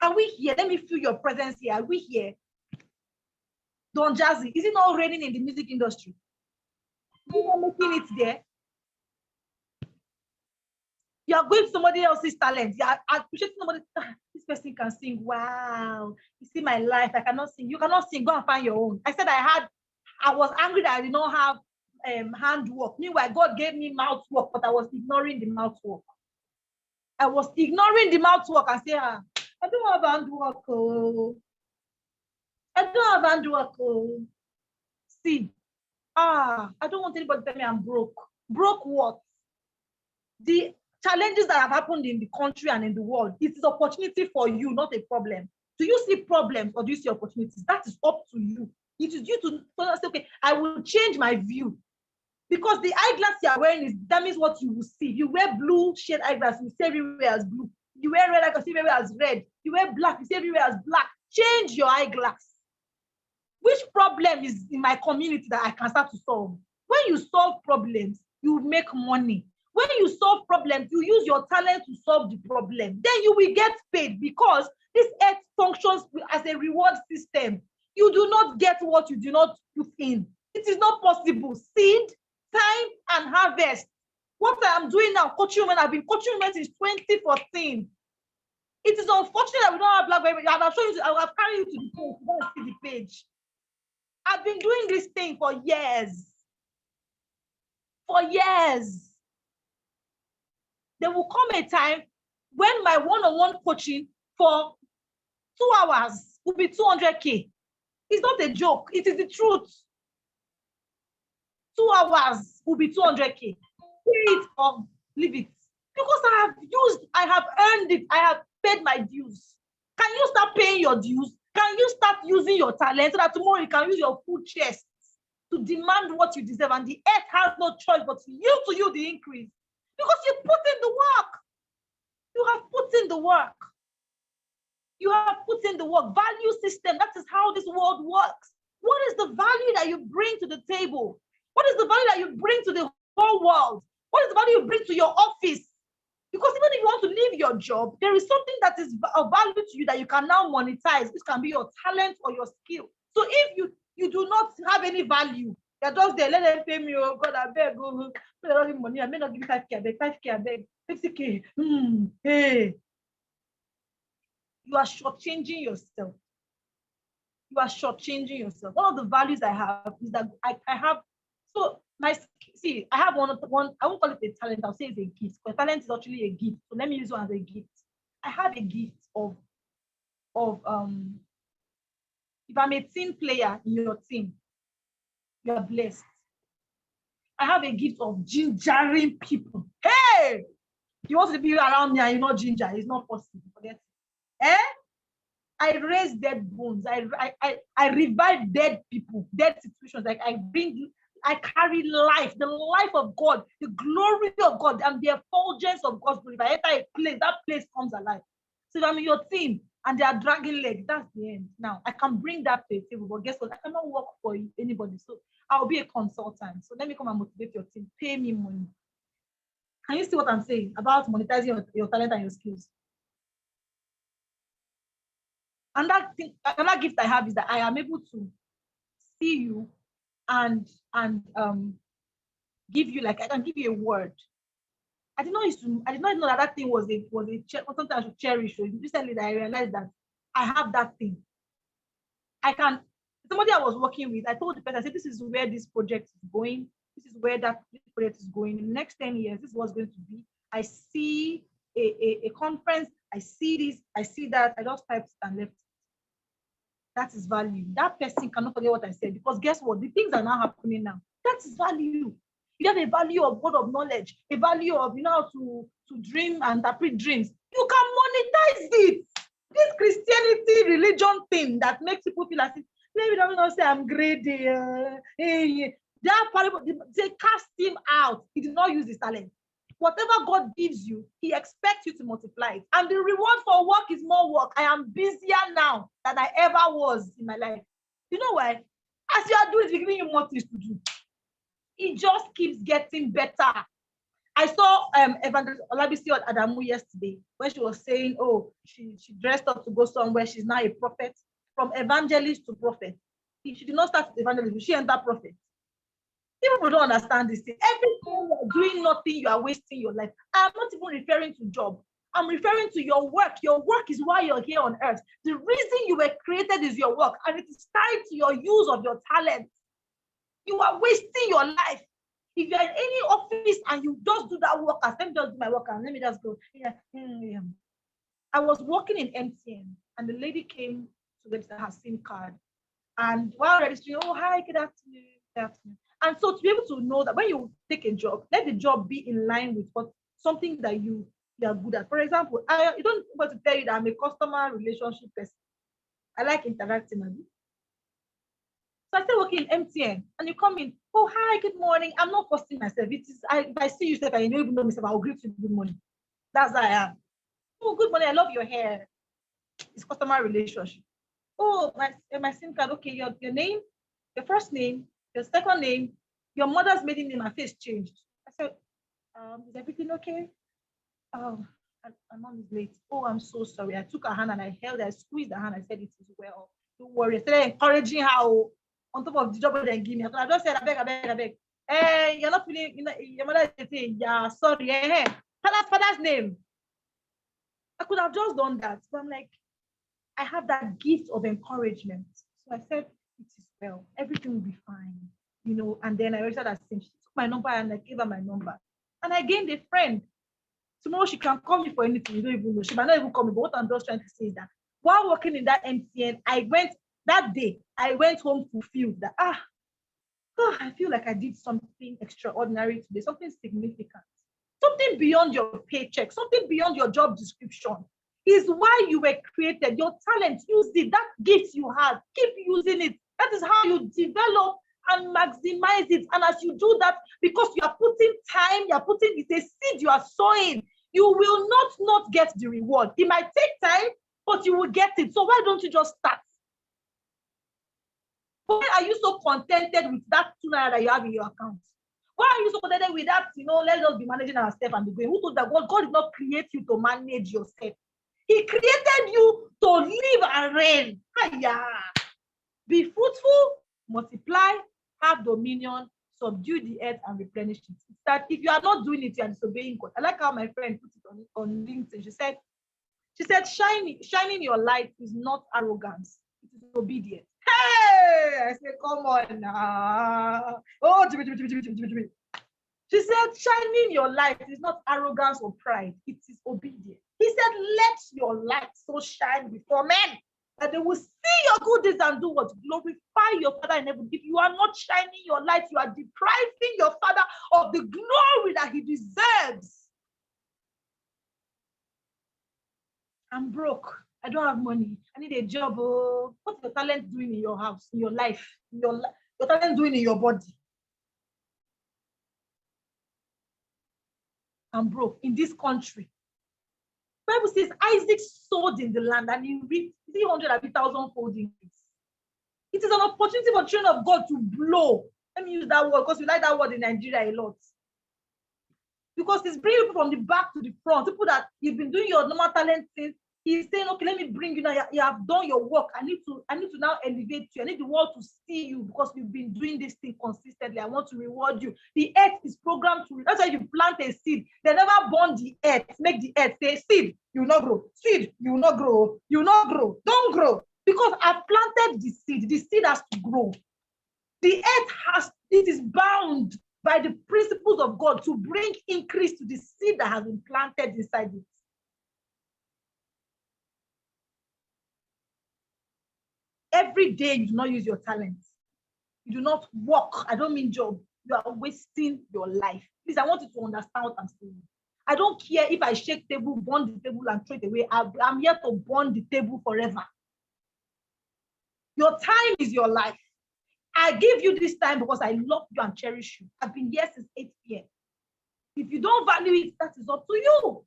Are we here? Let me feel your presence here. Are we here? Don Jazzy, is he not reigning in the music industry? Is he not making it there? You are going to somebody else's talent. You are appreciating somebody. This person can sing. Wow. You see my life. I cannot sing. You cannot sing. Go and find your own. I said I was angry that I did not have handwork. Meanwhile, God gave me mouth work, but I was ignoring the mouth work. I was ignoring the mouth work and say, I don't have handwork. Oh. I don't have handwork. Oh. see. I don't want anybody to tell me I'm broke. Broke what? The challenges that have happened in the country and in the world, it is opportunity for you, not a problem. Do you see problems or do you see opportunities? That is up to you. It is you to say, okay, I will change my view. Because the eyeglass you are wearing is that means what you will see. You wear blue shade eyeglass, you see everywhere as blue. You wear red, I can see everywhere as red. You wear black, you see everywhere as black. Change your eyeglass. Which problem is in my community that I can start to solve? When you solve problems, you make money. When you solve problems, you use your talent to solve the problem. Then you will get paid because this earth functions as a reward system. You do not get what you do not put in. It is not possible. Seed, time, and harvest. What I am doing now, coaching women, I've been coaching women since 2014. It is unfortunate that we don't have BlackBerry. I have shown you, I have carried you to the page. You don't see the page. I've been doing this thing for years. For years. There will come a time when my one-on-one coaching for 2 hours will be 200K. It's not a joke. It is the truth. 2 hours will be 200K. Pay it or leave it. Because I have earned it. I have paid my dues. Can you start paying your dues? Can you start using your talent so that tomorrow you can use your full chest to demand what you deserve? And the earth has no choice but to you the increase. Because you put in the work. You have put in the work. You have put in the work. Value system, that is how this world works. What is the value that you bring to the table? What is the value that you bring to the whole world? What is the value you bring to your office? Because even if you want to leave your job, there is something that is of value to you that you can now monetize. This can be your talent or your skill. So if you do not have any value, you're just there, let them pay me, oh God, I beg, oh, I don't have money, I may not give you 5K, I beg, 5K, I beg, 50K, hey. You are shortchanging yourself. You are shortchanging yourself. One of the values I have is that I have, so I have one, I won't call it a talent, I'll say it's a gift, because talent is actually a gift. So let me use one as a gift. I have a gift of if I'm a team player in your team, you are blessed. I have a gift of gingering people. Hey, you want to be around me and you're not ginger, it's not possible. Forget it. I raise dead bones. I revive dead people, dead situations. Like I carry life, the life of God, the glory of God, and the effulgence of God's glory. If I enter a place, that place comes alive. So if I'm in your team and they are dragging legs, that's the end. Now, I can bring that to a table, but guess what? I cannot work for anybody. So I'll be a consultant. So let me come and motivate your team. Pay me money. Can you see what I'm saying about monetizing your talent and your skills? And another gift I have is that I am able to see you and give you, like, I can give you a word. I did not know that thing was something I should cherish. So recently that I realized that I have that thing. Somebody I was working with, I told the person, I said, this is where this project is going. This is where this project is going. In the next 10 years, this is what's going to be. I see a conference, I see this, I see that. I just typed and left. That is value. That person cannot forget what I said, because guess what? The things are now happening now. That is value. You have a value of God of knowledge, a value of how to dream and interpret dreams. You can monetize it. This Christianity religion thing that makes people feel like, maybe they don't say I'm greedy. That parable, they cast him out. He did not use his talent. Whatever God gives you, he expects you to multiply it. And the reward for work is more work. I am busier now than I ever was in my life. You know why? As you are doing, it's giving you more things to do. It just keeps getting better. I saw Evangelist Olabisi Adamu yesterday when she was saying, oh, she dressed up to go somewhere. She's now a prophet. From evangelist to prophet. She did not start as evangelist, she entered prophet. People don't understand this thing. Every time you are doing nothing, you are wasting your life. I'm not even referring to job. I'm referring to your work. Your work is why you're here on earth. The reason you were created is your work, and it is tied to your use of your talent. You are wasting your life. If you're in any office and you just do that work, let me just do my work and let me just go. Yeah. I was working in MTN and the lady came to register her SIM card. And while registering, oh, hi, good afternoon, good afternoon. And so to be able to know that when you take a job, let the job be in line with what something that you are good at. For example, you don't want to tell you that I'm a customer relationship person. I like interacting. So I started working in MTN, and you come in, oh, hi, good morning. I'm not forcing myself. It is, if I see you, and you don't even know myself, I'll greet you good morning. That's how I am. Oh, good morning. I love your hair. It's customer relationship. Oh, my SIM card. Okay, your name, your first name, your second name, your mother's maiden name, my face changed. I said, is everything okay? My mom is late. Oh, I'm so sorry. I took her hand and I held her, I squeezed her hand. I said, it is well. Don't worry. I started encouraging her on top of the job they give me. I just said, I beg. Hey, you're not feeling, your mother is saying, yeah, sorry. Hey, father's name. I could have just done that. But I'm like, I have that gift of encouragement. So I said, it is well. Everything will be fine. And then I registered as SIM. She took my number and I gave her my number. And I gained a friend. Tomorrow she can call me for anything. You don't even know. She might not even call me. But what I'm just trying to say is that while working in that MTN, I went home fulfilled that I feel like I did something extraordinary today, something significant, something beyond your paycheck, something beyond your job description. Is why you were created. Your talent, use it. That gift you have, keep using it. That is how you develop and maximize it. And as you do that, because you are putting time, it's a seed you are sowing, you will not get the reward. It might take time, but you will get it. So why don't you just start? Why are you so contented with that 2 naira that you have in your account? Why are you so contented with that? Let's just be managing ourselves and be going. Who told that God did not create you to manage yourself? He created you to live and reign. Be fruitful, multiply, have dominion, subdue the earth, and replenish it. It's that if you are not doing it, you are disobeying God. I like how my friend put it on LinkedIn. She said, shining your light is not arrogance, it is obedience. Hey, I said, come on now. Oh, she said, shining your light is not arrogance or pride, it is obedience. He said, let your light so shine before men that they will see your good deeds and do what? Glorify your Father in heaven. If you are not shining your light, you are depriving your Father of the glory that he deserves. I'm broke. I don't have money. I need a job. Oh, what's your talent doing in your house, in your life, your talent doing in your body? I'm broke in this country. The Bible says Isaac sowed in the land and he reaped 300,000-fold increase. It is an opportunity for children of God to blow. Let me use that word because we like that word in Nigeria a lot. Because it's bringing people from the back to the front. People that you've been doing your normal talent things. He's saying, okay, let me bring you now. You have done your work. I need to now elevate you. I need the world to see you because you've been doing this thing consistently. I want to reward you. The earth is programmed to. That's why you plant a seed. They never burn the earth. Make the earth say, seed, you will not grow. Seed, you will not grow. You will not grow. Don't grow. Because I've planted the seed. The seed has to grow. The earth it is bound by the principles of God to bring increase to the seed that has been planted inside it. Every day you do not use your talents. You do not work. I don't mean job. You are wasting your life. Please, I want you to understand what I'm saying. I don't care if I shake table, burn the table, and throw it away. I'm here to burn the table forever. Your time is your life. I give you this time because I love you and cherish you. I've been here since 8 p.m. If you don't value it, that is up to you.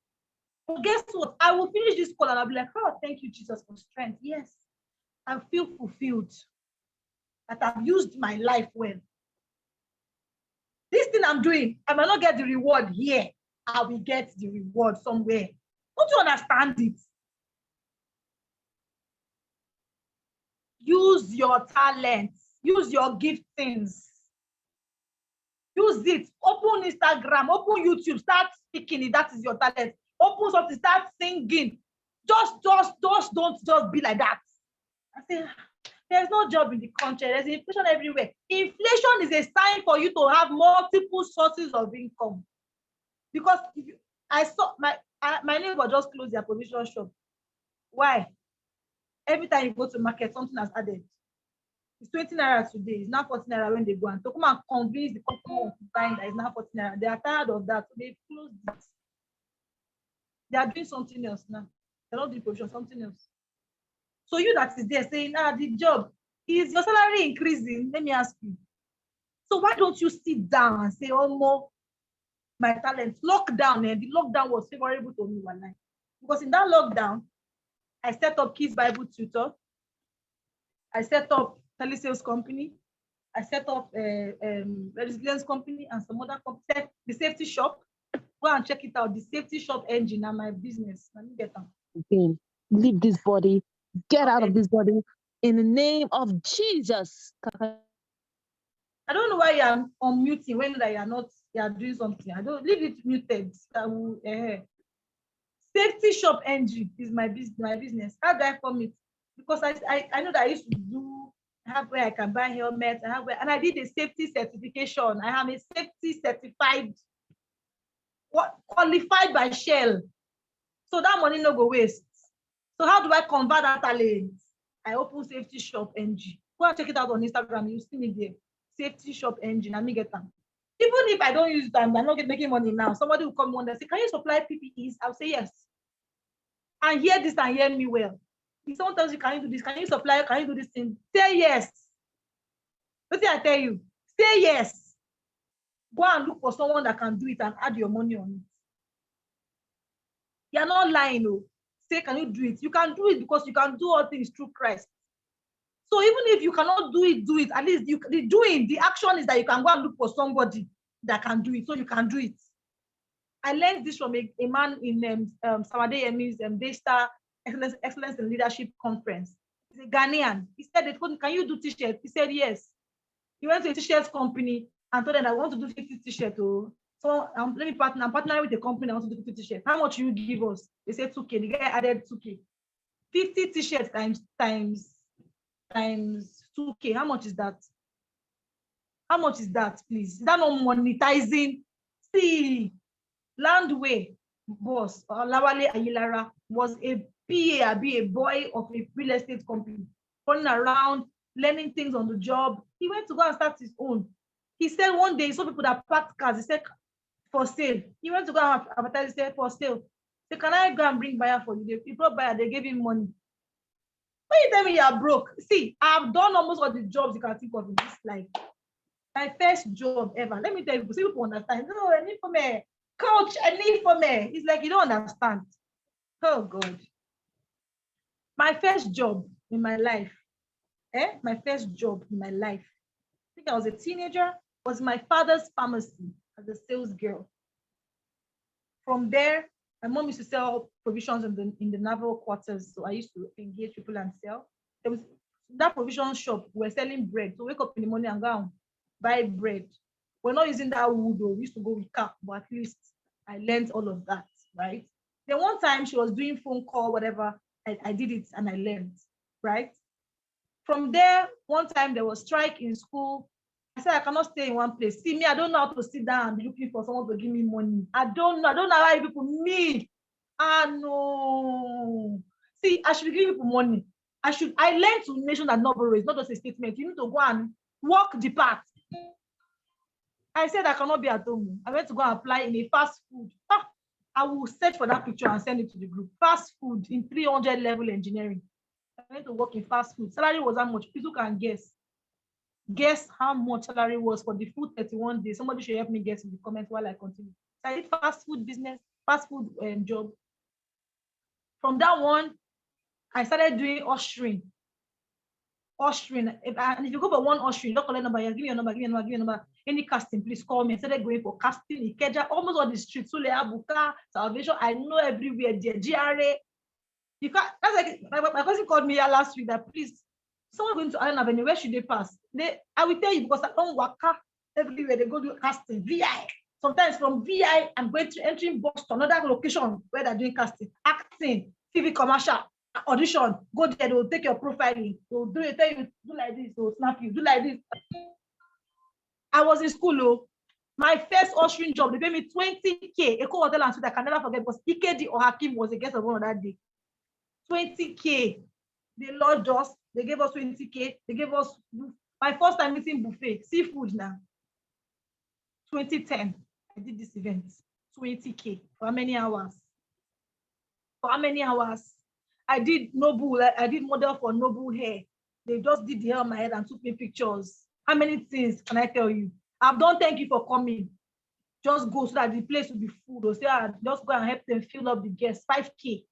But guess what? I will finish this call and I'll be like, oh, thank you, Jesus, for strength. Yes, I feel fulfilled that I've used my life well. This thing I'm doing, I might not get the reward here. I will get the reward somewhere. Don't you understand it? Use your talents. Use your giftings. Use it. Open Instagram. Open YouTube. Start speaking it. That is your talent. Open something. Start singing. Just don't just be like that. I say, there's no job in the country. There's inflation everywhere. Inflation is a sign for you to have multiple sources of income. Because I saw my neighbor just closed their provision shop. Why? Every time you go to market, something has added. It's 20 naira today. It's now 40 naira when they go and to come and convince the company of buying that it's now 40 naira. They are tired of that. So they closed it. They are doing something else now. They're not doing provision, something else. So you that is there saying, the job, is your salary increasing? Let me ask you. So why don't you sit down and say, oh, more my talent? Lockdown, and the lockdown was favorable to me one night. Because in that lockdown, I set up Kids Bible Tutor. I set up telesales company. I set up a resilience company and some other company. The safety shop. Go and check it out. The safety shop engine and my business. Let me get them. Again, leave this body. Get out of this body in the name of Jesus. I don't know why you are unmuting when you are doing something. I don't leave it muted. Safety shop engine is my business. How do I form it? Because I know that I used to have where I can buy helmets, and I did a safety certification. I am a safety certified, qualified by Shell. So that money no go waste. So how do I convert that talent? I open safety shop engine. Go and check it out on Instagram. You see me there. Safety shop engine. And me get them. Even if I don't use them, I'm not making money now. Somebody will come on and say, can you supply PPEs? I'll say yes. And hear this and hear me well. If someone tells you, can you do this? Can you supply? Can you do this thing? Say yes. What did I tell you? Say yes. Go and look for someone that can do it and add your money on it. You're not lying, no. Say, can you do it? You can do it because you can do all things through Christ. So even if you cannot do it, at least the action is that you can go and look for somebody that can do it, so you can do it. I learned this from a man in Samade Yemi's Daystar Excellence in Leadership Conference. He's a Ghanaian. He said, can you do t-shirts? He said, yes. He went to a t-shirt company and told them, I want to do 50 t-shirts. So I'm partnering with a company. I want to do 50 t-shirts. How much you give us? They said 2K. The guy added 2K. 50 t-shirts times 2K. How much is that? How much is that, please? Is that not monetizing? See, Landway boss, Lawale Ayilara, was a PA, a boy of a real estate company, running around, learning things on the job. He went to go and start his own. He said one day, he saw people that parked cars. He said, for sale. He went to go and advertise, he said, for sale. He said, can I go and bring buyer for you? He brought buyer, they gave him money. When you tell me you are broke, see, I've done almost all the jobs you can think of in this life. My first job ever. Let me tell you, see people understand. No, I need for me. Coach, I need for me. It's like you don't understand. Oh God. My first job in my life. My first job in my life. I think I was a teenager, was my father's pharmacy as a sales girl. From there, my mom used to sell provisions in the naval quarters. So I used to engage people and sell. There was that provision shop, we were selling bread. So wake up in the morning and go and buy bread. We're not using that wood, though. We used to go with cap, but at least I learned all of that, right? Then one time she was doing phone call, whatever. I did it and I learned, right? From there, one time there was strike in school. I said, I cannot stay in one place. See, me, I don't know how to sit down and be looking for someone to give me money. I don't know how people, me. No. See, I should be giving people money. I learned to nation that novel is not just a statement. You need to go and walk the path. I said I cannot be at home. I went to go and apply in a fast food. I will search for that picture and send it to the group. Fast food in 300 level engineering. I went to work in fast food. Salary was how much? People can guess. Guess how much salary was for the full 31 days. Somebody should help me guess in the comments while I continue. So I did fast food business, fast food job. From that one, I started doing ushering. And if you go for one ushering, don't collect number, give me your number. Any casting, please call me. I started going for casting, Ikeja, almost all the streets. Sule, Abuka, Salvation, I know everywhere. GRA. You can't, that's like my cousin called me here last week that please, someone going to Island Avenue, where should they pass? I will tell you because I don't work everywhere. They go to casting, VI. Sometimes from VI, I'm going to entering bus to another location where they're doing casting, acting, TV commercial, audition. Go there, they'll take your profiling. They'll do it, tell you, do like this, they'll snap you, do like this. I was in school, though. My first ushering job, they paid me 20K. Eco Hotel and Suite, I can never forget because Ikedi or Hakim was a guest of honor that day. 20K. They lodged us, They gave us 20K. They gave us my first time eating buffet, seafood now. 2010, I did this event. 20K. For how many hours? For how many hours? I did Noble, I did model for Noble hair. They just did the hair on my head and took me pictures. How many things can I tell you? I've done thank you for coming. Just go so that the place will be full. They'll say, just go and help them fill up the guests. 5K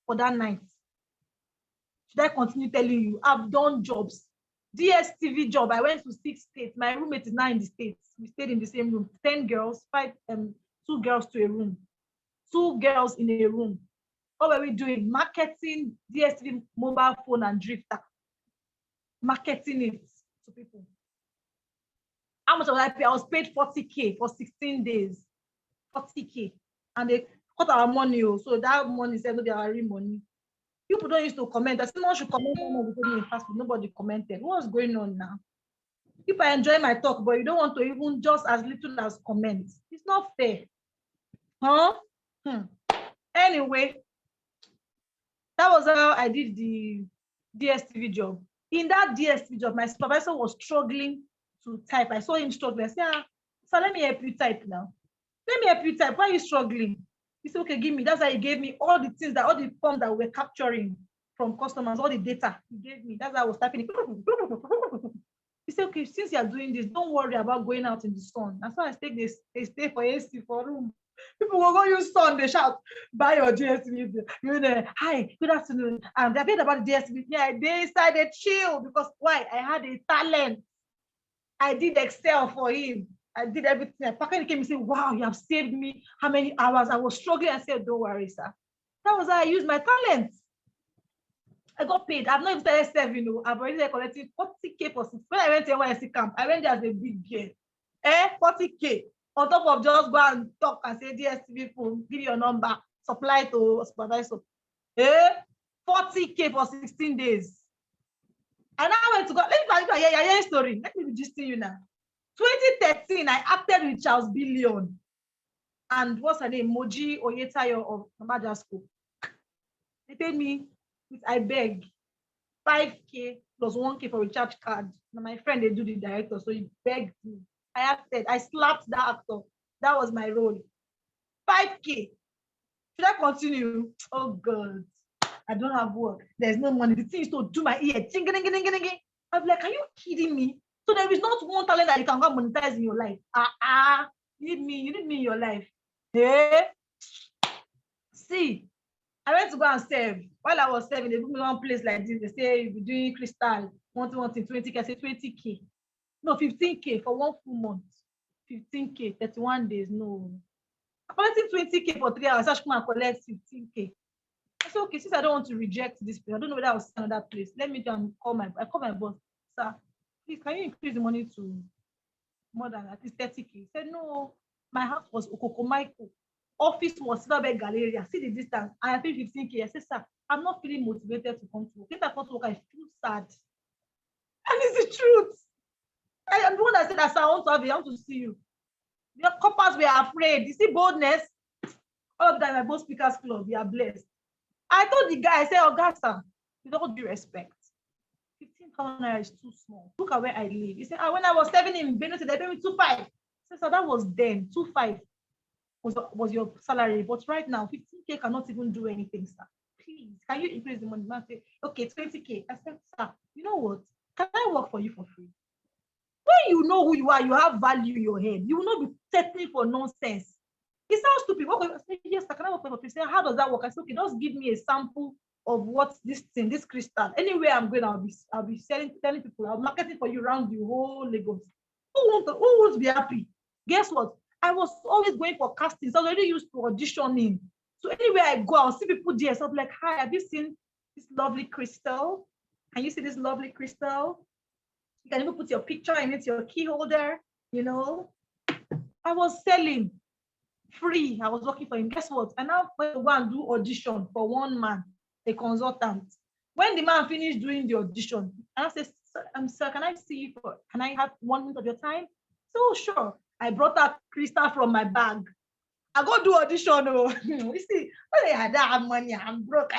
for that night. Should I continue telling you? I've done jobs. DSTV job, I went to 6 states. My roommate is now in the States. We stayed in the same room. 10 girls, 2 girls to a room. 2 girls in a room. What were we doing? Marketing DSTV mobile phone and drifter. Marketing it to people. How much was I paid? I was paid 40K for 16 days. 40K. And they cut our money. So that money said, no, they are real money. People don't used to comment. I said, no one should comment on the fast food. Nobody commented. What's going on now? People are enjoying my talk, but you don't want to even just as little as comment. It's not fair. Huh? Anyway, that was how I did the DSTV job. In that DSTV job, my supervisor was struggling to type. I saw him struggling. I said, so let me help you type now. Let me help you type. Why are you struggling? He said, okay, give me. That's why he gave me all the things, that all the forms that we were capturing from customers, all the data he gave me. That's why I was typing. He said, okay, since you are doing this, don't worry about going out in the sun. That's why I take this. They stay for AC for room. People will go use sun, they shout, buy your DSTV. You're there, hi, good afternoon. And they heard about the DSTV. Yeah, they decided chill because why? I had a talent. I did Excel for him. I did everything. I came and said, wow, you have saved me how many hours? I was struggling. I said, don't worry, sir. That was how I used my talent. I got paid. I've not even started serving. I've already collecting 40K for 6. When I went to NYSC camp, I went there as a big girl. 40K. On top of just go and talk and say, DSTV phone, give your number, supply to supervisor. 40K for 16 days. And I went to go, let me tell you a story. Let me just tell you now. 2013, I acted with Charles Billion. And what's her name? Moji Oyetayo of Namaja School. They paid me, I beg, 5K plus 1K for recharge card. Now my friend, they do the director, so he begged me. I acted, I slapped that actor. That was my role. 5K. Should I continue? Oh God, I don't have work. There's no money. The thing is to do my ear. I'm like, are you kidding me? So there is not one talent that you can go monetize in your life. You need me in your life. Hey? See, I went to go and serve. While I was serving, they put me one place like this. They say, you'll be doing crystal, 20K. I say 20K. No, 15K for 1 full month. 15K, 31 days. No. I'm collecting 20K for 3 hours. I should come and collect 15K. I said, okay, since I don't want to reject this place, I don't know whether I'll see another place. Let me call my boss. Sir, please, can you increase the money to more than at least 30K? He said, no, my house was Okoko Michael. Office was Silverberg Galleria. See the distance. I pay 15K. I said, sir, I'm not feeling motivated to come to work. If I come to work, I feel sad. And it's the truth. I am the one that said that, sir, I want to see you. Your coppers were afraid. You see boldness? All of that in my both speakers club, we are blessed. I told the guy, I said, oh, God, sir, with all due respect, 15,000 naira is too small. Look at where I live. He said, when I was serving in Benue, they paid me 2.5. I said, sir, that was then. 2.5 was your salary. But right now, 15K cannot even do anything, sir. Please, can you increase the money? Man said, okay, 20K. I said, sir, you know what? Can I work for you for free? When you know who you are, you have value in your head. You will not be settling for nonsense. It sounds stupid. I said, yes, I can work for you. He said, how does that work? I said, okay, just give me a sample of what this thing, this crystal. Anywhere I'm going, I'll be telling people, I'll market it for you around the whole Lagos. Who wants to be happy? Guess what? I was always going for castings. I was already used to auditioning. So anywhere I go, I'll see people there. So I'm like, hi, have you seen this lovely crystal? Can you see this lovely crystal? You can even put your picture in it, your key holder, you know. I was selling free. I was working for him. Guess what? I now went to go and do audition for one man, a consultant. When the man finished doing the audition, I said, sir, can I have 1 minute of your time? So sure. I brought that crystal from my bag. I go do audition. Oh, you see, oh, I don't have money. I'm broke.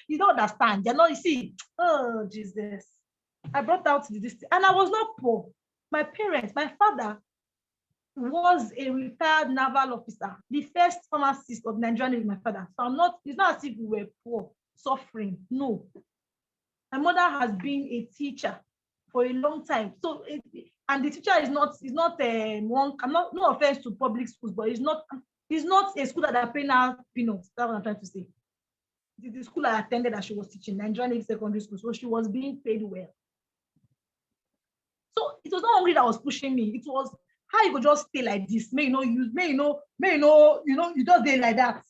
You don't understand. You know, you see. Oh, Jesus. I brought out this, and I was not poor. My parents, my father was a retired naval officer, the first pharmacist of Nigeria is my father. So I'm not, it's not as if we were poor, suffering. No. My mother has been a teacher for a long time. So, and the teacher is not one, I'm not, no offense to public schools, but it's not a school that are paying out peanuts. That's what I'm trying to say. The school I attended that she was teaching, Nigerian secondary school. So she was being paid well. So it was not only that was pushing me, it was how you could just stay like this, you just stay like that.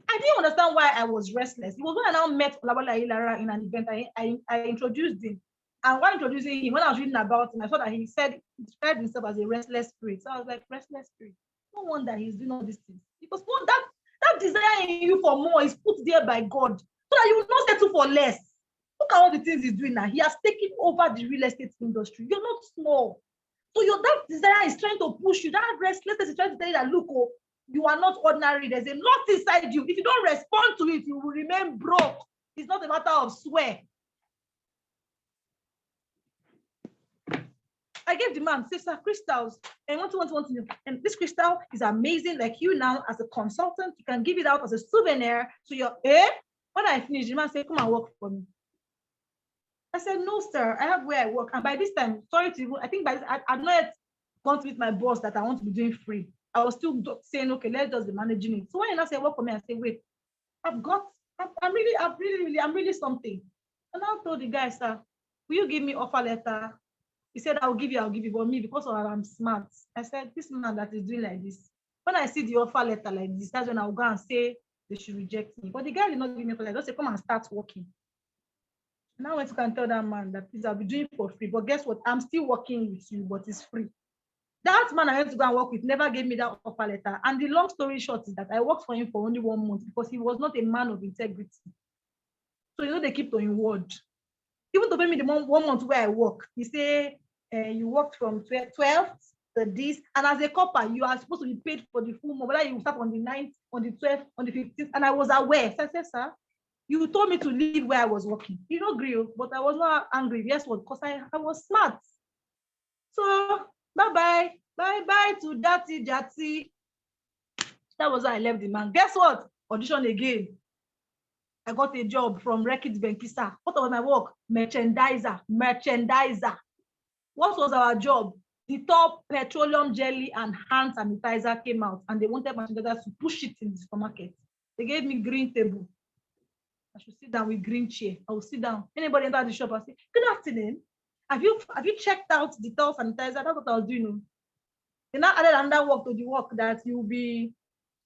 I didn't understand why I was restless. It was when I now met Olabala Ilara in an event, I introduced him. And while introducing him, when I was reading about him, I saw that he described himself as a restless spirit. So I was like, restless spirit. No wonder he's doing all these things. Because that desire in you for more is put there by God, so that you will not settle for less. Look at all the things he's doing now. He has taken over the real estate industry. You're not small. So that desire is trying to push you. That restlessness is trying to tell you that, look, oh, you are not ordinary. There's a lot inside you. If you don't respond to it, you will remain broke. It's not a matter of swear. I gave the man, say, sir, crystals, and want. And this crystal is amazing. Like you now, as a consultant, you can give it out as a souvenir to your, When I finish, the man said, come and work for me. I said, no, sir, I have where I work. And by this time, sorry to you, I think by this, I've not yet gone to meet my boss that I want to be doing free. I was still saying, okay, let's just be managing it. So when you say work for me, I say, wait, I'm really something. And I told the guy, sir, will you give me offer letter? He said, I'll give you, but me, because I'm smart. I said, this man that is doing like this, when I see the offer letter like this, that's when I'll go and say they should reject me. But the guy did not give me offer letter. Just say, come and start working. And I went to tell that man that please, I'll be doing it for free. But guess what? I'm still working with you, but it's free. That man I went to go and work with never gave me that offer letter. And the long story short is that I worked for him for only 1 month because he was not a man of integrity. So, they keep to his word. Even to pay me the 1 month where I work, he say, you worked from 12th to this. And as a copper, you are supposed to be paid for the full month, whether you start on the 9th, on the 12th, on the 15th. And I was aware. So I said, sir, you told me to leave where I was working. You don't agree, but I was not angry. Yes, what? Because I was smart. So bye to Jati. That was why I left the man. Guess what? Audition again. I got a job from Rekit Benkisa. What was my work? Merchandiser. What was our job? The top petroleum jelly and hand sanitizer came out, and they wanted merchandisers to push it in the supermarket. They gave me green table. I should sit down with green chair. I will sit down. Anybody enter the shop, I say, good afternoon. Have you checked out the top sanitizer? That's what I was doing. They now added another work to the work that you'll be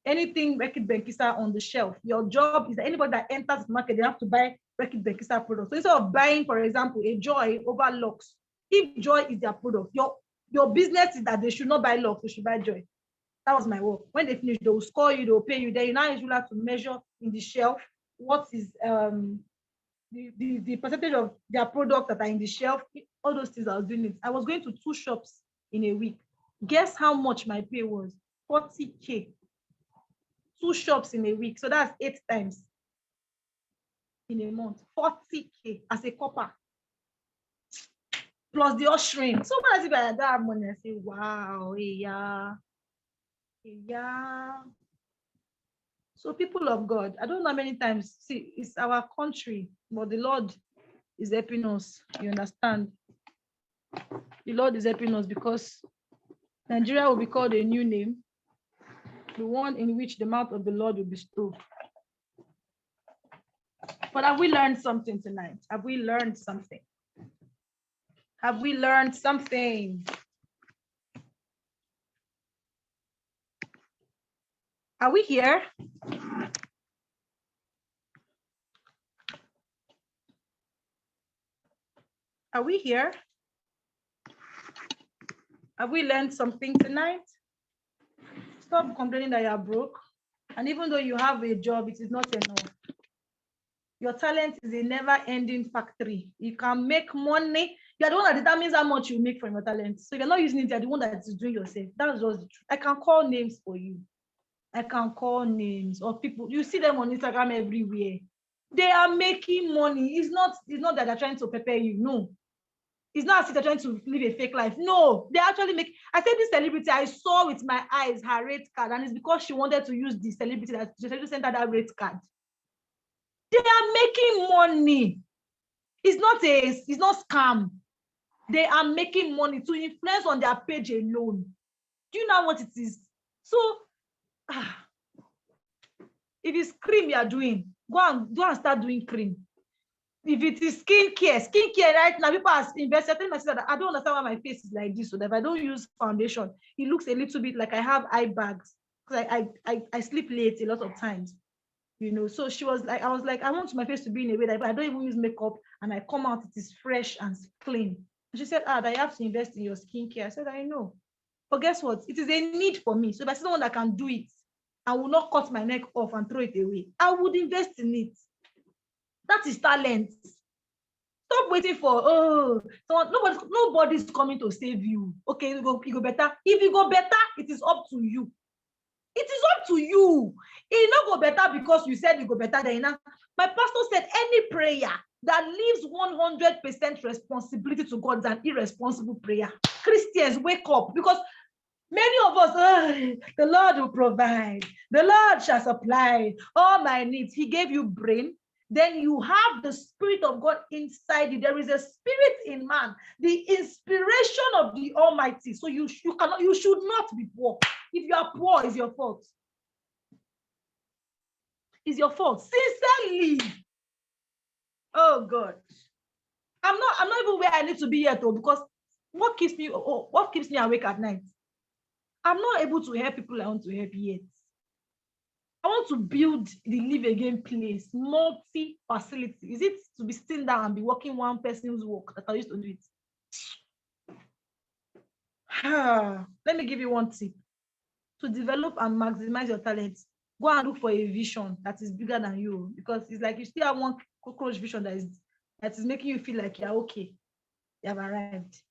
anything Rekit Benkisa on the shelf. Your job is that anybody that enters the market, they have to buy Rekit Benkisa products. So instead of buying, for example, a Joy over Lux, if Joy is their product, your business is that they should not buy Lux, they should buy Joy. That was my work. When they finish, they will score you, they will pay you. Then you now usually have to measure in the shelf what is the percentage of their products that are in the shelf. All those things I was doing it. I was going to 2 shops in a week. Guess how much my pay was? 40K. 2 shops in a week. So that's 8 times in a month. 40K as a copper. Plus the ushering. So when I see that money, I say, wow, yeah. So people of God, I don't know how many times, see, it's our country, but the Lord is helping us. You understand? The Lord is helping us because Nigeria will be called a new name, the one in which the mouth of the Lord will be still. But have we learned something tonight? Have we learned something? Have we learned something? Are we here? Are we here? Have we learned something tonight? Stop complaining that you are broke. And even though you have a job, it is not enough. Your talent is a never-ending factory. You can make money. You're the one that determines how much you make from your talent. So if you're not using it, you're the one that is doing yourself. That's just the truth. I can call names for you. I can call names of people. You see them on Instagram everywhere. They are making money. It's not that they're trying to prepare you. No. It's not as if they're trying to live a fake life. No, they actually make. I said this celebrity, I saw with my eyes her rate card, and it's because she wanted to use the celebrity that the celebrity sent her that rate card. They are making money. It's not scam. They are making money to influence on their page alone. Do you know what it is? So, if it's cream you are doing, go and start doing cream. If it is skincare right now, people are investing. I that I don't understand why my face is like this. So that if I don't use foundation, it looks a little bit like I have eye bags. Because I sleep late a lot of times, you know. So she was like, I was like, I want my face to be in a way that if I don't even use makeup and I come out, it is fresh and clean. And she said, that you have to invest in your skincare. I said, I know. But guess what? It is a need for me. So if I see someone that can do it, I will not cut my neck off and throw it away. I would invest in it. That is talent. Stop waiting for nobody's coming to save you. Okay, you go better. If you go better, it is up to you. It is up to you. It not go better because you said you go better. Then my pastor said any prayer that leaves 100% responsibility to God is an irresponsible prayer. Christians, wake up, because many of us, the Lord will provide. The Lord shall supply all my needs. He gave you brain. Then you have the Spirit of God inside you. There is a spirit in man, the inspiration of the Almighty. So you should not be poor. If you are poor, it's your fault. It's your fault. Sincerely. Oh God. I'm not even where I need to be yet, though, because what keeps me awake at night? I'm not able to help people I want to help yet. I want to build the live again place, multi-facility. Is it to be sitting down and be working one person's work that I used to do it? Let me give you one tip. To develop and maximize your talents, go and look for a vision that is bigger than you, because it's like you still have one cockroach vision that is making you feel like you're okay. You have arrived.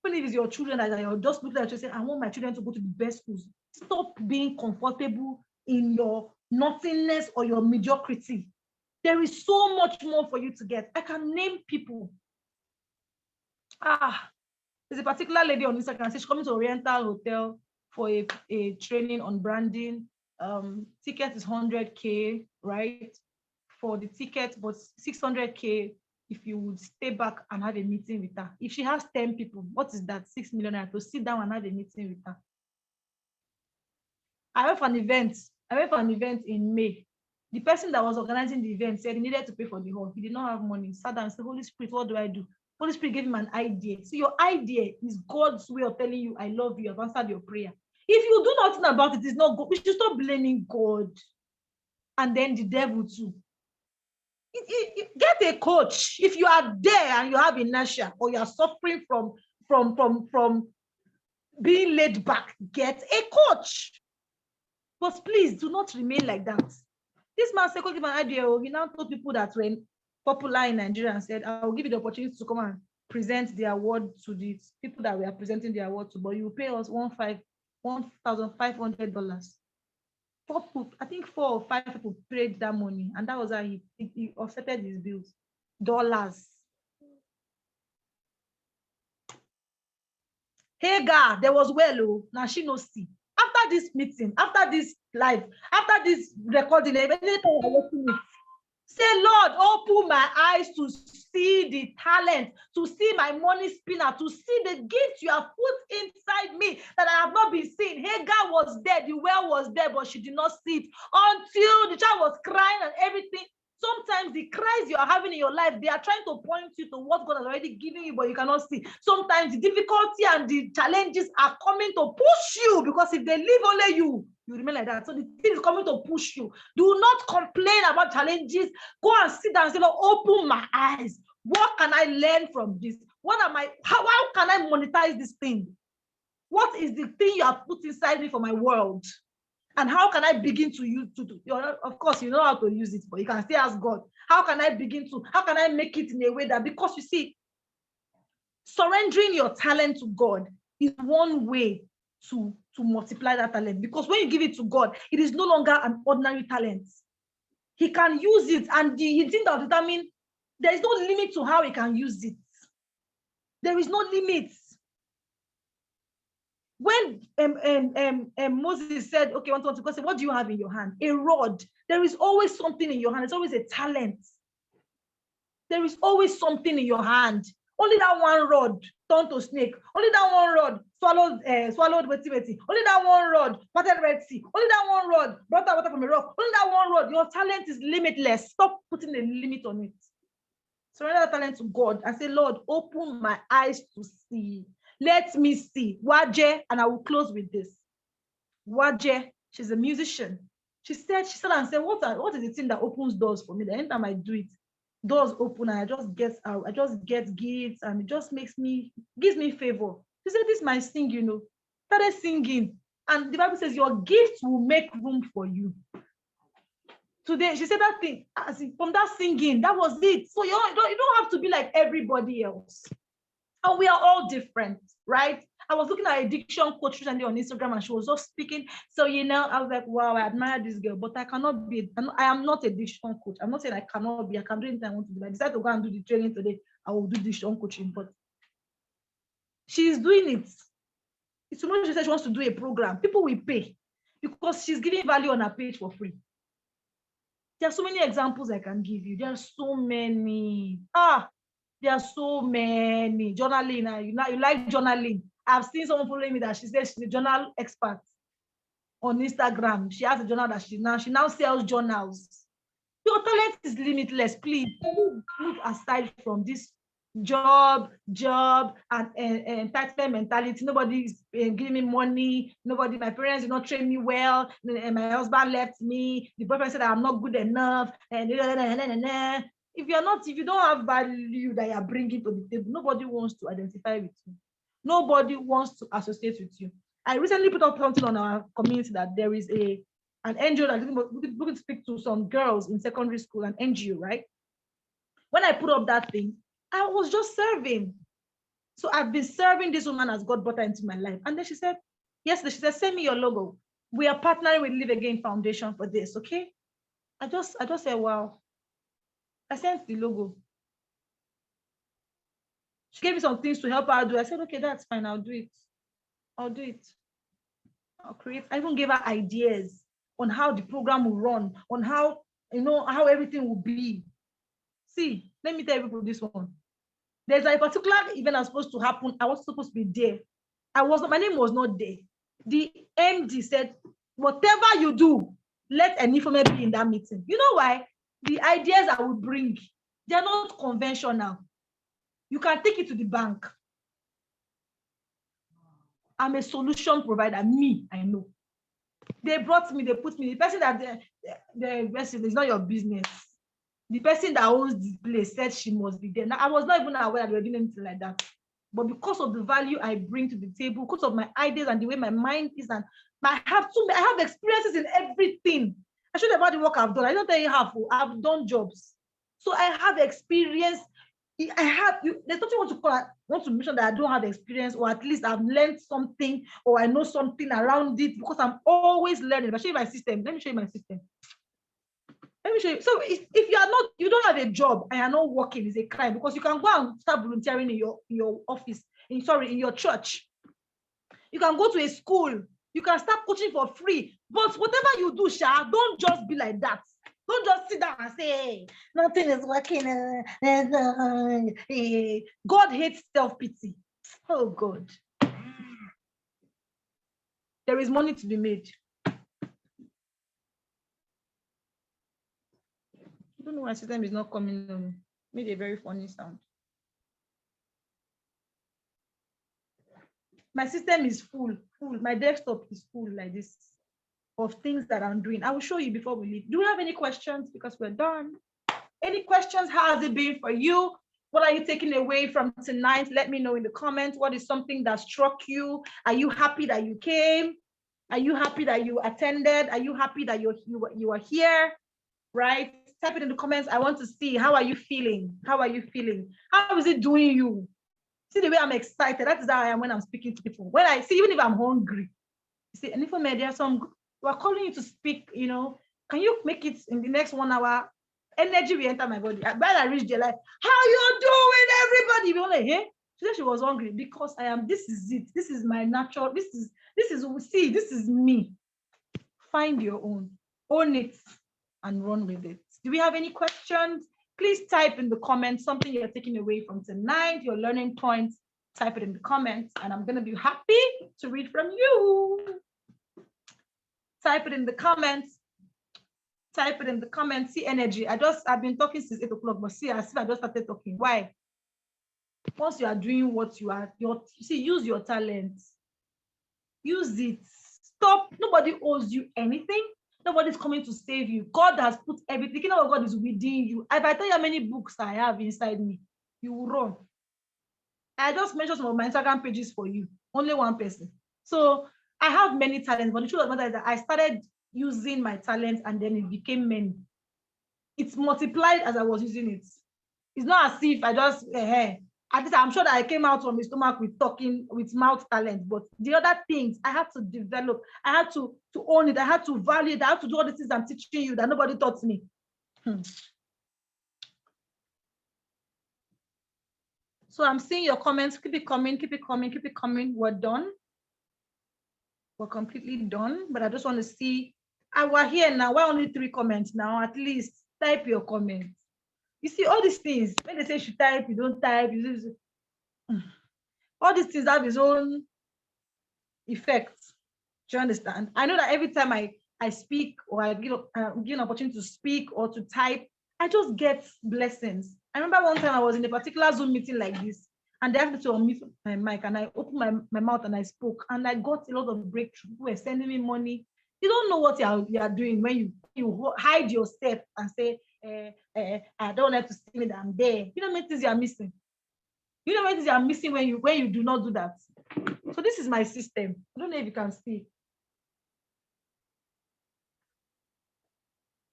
Even if it's your children that you're just looking at you saying, I want my children to go to the best schools. Stop being comfortable in your nothingness or your mediocrity. There is so much more for you to get. I can name people. There's a particular lady on Instagram. She's coming to Oriental Hotel for a training on branding. Ticket is 100K, right? For the ticket, but 600K if you would stay back and have a meeting with her. If she has 10 people, what is that? 6 million to sit down and have a meeting with her. I went for an event in May. The person that was organizing the event said he needed to pay for the hall. He did not have money. He sat down and said, Holy Spirit, what do I do? Holy Spirit gave him an idea. So your idea is God's way of telling you, I love you, I've answered your prayer. If you do nothing about it, it's not good. We should stop blaming God and then the devil too. Get a coach. If you are there and you have inertia or you are suffering from being laid back, get a coach. But please do not remain like that. This man said, give an idea. He now told people that were popular in Nigeria and said, I will give you the opportunity to come and present the award to the people that we are presenting the award to, but you will pay us $1,500. I think 4 or 5 people paid that money, and that was how he offsetted his bills. Dollars. Hey, God, there was now she no see. After this meeting, after this live, after this recording, say, Lord, open my eyes to see the talent, to see my money spinner, to see the gift you have put inside me that I have not been seen. Hagar was there, the well was there, but she did not see it until the child was crying and everything. Sometimes the cries you are having in your life, they are trying to point you to what God has already given you, but you cannot see. Sometimes the difficulty and the challenges are coming to push you, because if they leave only you remain like that. So the thing is coming to push you. Do not complain about challenges. Go and sit down and say, Lord, open my eyes. What can I learn from this? How can I monetize this thing? What is the thing you have put inside me for my world? And how can I begin to use of course, you know how to use it, but you can still ask God, how can I make it in a way that, because you see, surrendering your talent to God is one way to multiply that talent, because when you give it to God, it is no longer an ordinary talent. He can use it, and the thing that will determine, there is no limit to how he can use it. There is no limit. When Moses said, okay, God said, what do you have in your hand? A rod. There is always something in your hand. It's always a talent. There is always something in your hand. Only that one rod turned to snake. Only that one rod swallowed wetty. Only that one rod parted Red Sea. Only that one rod brought out water from a rock. Only that one rod. Your talent is limitless. Stop putting a limit on it. Surrender that talent to God and say, Lord, open my eyes to see. Let me see. Waje, and I will close with this. Waje, she's a musician. She said, what is the thing that opens doors for me? The anytime I do it, doors open and I just get gifts, and it just gives me favor. She said, this might sing, started singing. And the Bible says your gifts will make room for you. Today, she said that thing, from that singing, that was it. So you don't have to be like everybody else. And we are all different, right? I was looking at a diction coach recently on Instagram, and she was just speaking. So, I was like, wow, I admire this girl, but I am not a diction coach. I'm not saying I cannot be. I can do anything I want to do. I decided to go and do the training today. I will do diction coaching, but she's doing it. Tomorrow she said she wants to do a program. People will pay because she's giving value on her page for free. There are so many examples I can give you. There are so many. There are so many. Journaling, you like journaling. I've seen someone following me that she says she's a journal expert on Instagram. She has a journal that she now sells journals. Your talent is limitless. Please move aside from this job and entitlement mentality. Nobody is giving me money. My parents did not train me well. And my husband left me. The boyfriend said I'm not good enough. And if you don't have value that you're bringing to the table, nobody wants to identify with you. Nobody wants to associate with you. I recently put up something on our community that there is an NGO that we can speak to some girls in secondary school, an NGO, right? When I put up that thing, I was just serving. So I've been serving this woman as God brought her into my life. And then she said, send me your logo. We are partnering with Live Again Foundation for this, okay? I just said, wow. I sent the logo. She gave me some things to help her do. I said, okay, that's fine. I'll do it. I'll create. I even gave her ideas on how the program will run, on how everything will be. See, let me tell you this one. There's a particular event that's supposed to happen. I was supposed to be there. My name was not there. The MD said, whatever you do, let an informant be in that meeting. You know why? The ideas I would bring, they're not conventional. You can take it to the bank. I'm a solution provider. I know. They brought me, they put me, the person that the invested is not your business. The person that owns the place said she must be there. Now, I was not even aware that they were doing anything like that. But because of the value I bring to the table, because of my ideas and the way my mind is, and I have experiences in everything. I showed you about the work I've done. I don't tell you half. I've done jobs. So I have experience. There's nothing want to mention that I don't have experience, or at least I've learned something, or I know something around it, because I'm always learning. If I show you my system, let me show you my system. Let me show you. So if you don't have a job and you're not working, it's a crime, because you can go and start volunteering in your office, in your church. You can go to a school. You can start coaching for free. But whatever you do, don't just be like that. Don't just sit down and say, hey, nothing is working. God hates self-pity. Oh, God. There is money to be made. I don't know why system is not coming on. Made a very funny sound. My system is full. My desktop is full like this of things that I'm doing. I will show you before we leave. Do we have any questions? Because we're done. Any questions? How has it been for you? What are you taking away from tonight? Let me know in the comments. What is something that struck you? Are you happy that you came? Are you happy that you attended? Are you happy that you are here? Right? Type it in the comments. I want to see, how are you feeling? How are you feeling? How is it doing you? See the way I'm excited. That is how I am when I'm speaking to people. When I see, even if I'm hungry, you say, and if there's some, we're calling you to speak, you know, can you make it in the next 1 hour? Energy will enter my body. When I reach there, like, how you doing, everybody? We're like, hey, she said she was hungry because I am, this is it. This is my natural, this is me. Find your own it, and run with it. Do we have any questions? Please type in the comments something you're taking away from tonight, your learning points. Type it in the comments, and I'm going to be happy to read from you. Type it in the comments. Type it in the comments. See energy. I've been talking since 8 o'clock, but see, as if I just started talking. Why? Once you are doing what you are, use your talents. Use it. Stop. Nobody owes you anything. Nobody's coming to save you. God has put everything. The kingdom of God is within you. If I tell you how many books I have inside me, you will run. I just mentioned some of my Instagram pages for you. Only one person. So I have many talents, but the truth of the matter is that I started using my talents and then it became many. It's multiplied as I was using it. It's not as if I just, at least I'm sure that I came out from my stomach with mouth talent, but the other things I had to develop, I had to own it, I had to value it, I had to do all the things I'm teaching you that nobody taught me. So I'm seeing your comments. Keep it coming, keep it coming, keep it coming. We're done. We're completely done, but I just want to see. We're here now. Why only 3 comments now? At least type your comments. You see, all these things, when they say you should type, you don't type. All these things have its own effects. Do you understand? I know that every time I speak or I give an opportunity to speak or to type, I just get blessings. I remember one time I was in a particular Zoom meeting like this, and they asked me to unmute my mic, and I opened my mouth and I spoke, and I got a lot of breakthrough. People were sending me money. You don't know what you are doing when you hide yourself and say, I don't have to see me that I'm there. You know how many things you are missing. You know how many things you are missing when you do not do that. So this is my system. I don't know if you can see.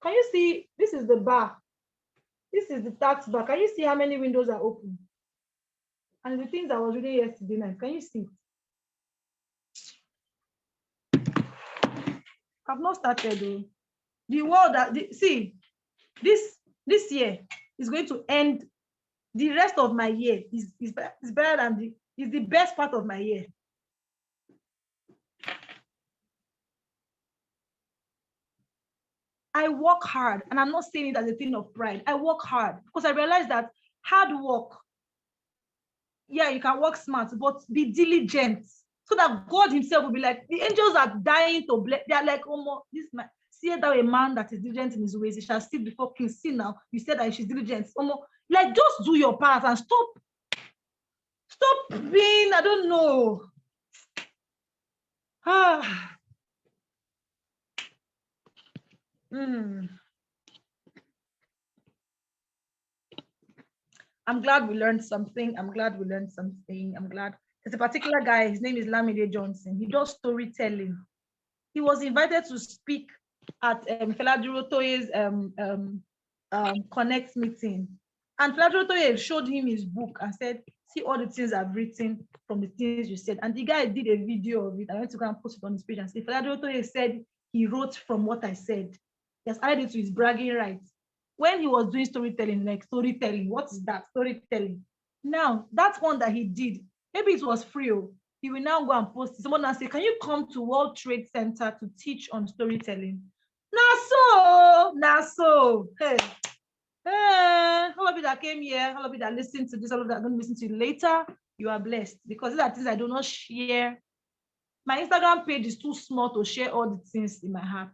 Can you see? This is the bar. This is the tax bar. Can you see how many windows are open? And the things I was reading yesterday night. Can you see? I've not started though. The world see, this year is going to end. The rest of my year is better than is the best part of my year. I work hard, and I'm not saying it as a thing of pride. I work hard because I realize that hard work, yeah, you can work smart, but be diligent so that God himself will be like, the angels are dying to bless. They are like, oh, this man, see that a man that is diligent in his ways, he shall sit before King. See now, you said that she's diligent. Like, just do your part and stop being, I don't know. I'm glad we learned something. I'm glad. There's a particular guy, his name is Lamide Johnson. He does storytelling. He was invited to speak at Fela Durotoye's Connect meeting. And Fela Durotoye showed him his book and said, see all the things I've written from the things you said. And the guy did a video of it. I went to go and post it on his page and say, Fela Durotoye said he wrote from what I said. He has added it to his bragging rights. When he was doing storytelling, what is that? Storytelling. Now, that one that he did, maybe it was free. He will now go and post it. Someone now say, can you come to World Trade Center to teach on storytelling? Now so. Hey, all of you that came here, all of you that listened to this, all of you that are going to listen to it later, you are blessed, because these are things I do not share. My Instagram page is too small to share all the things in my heart.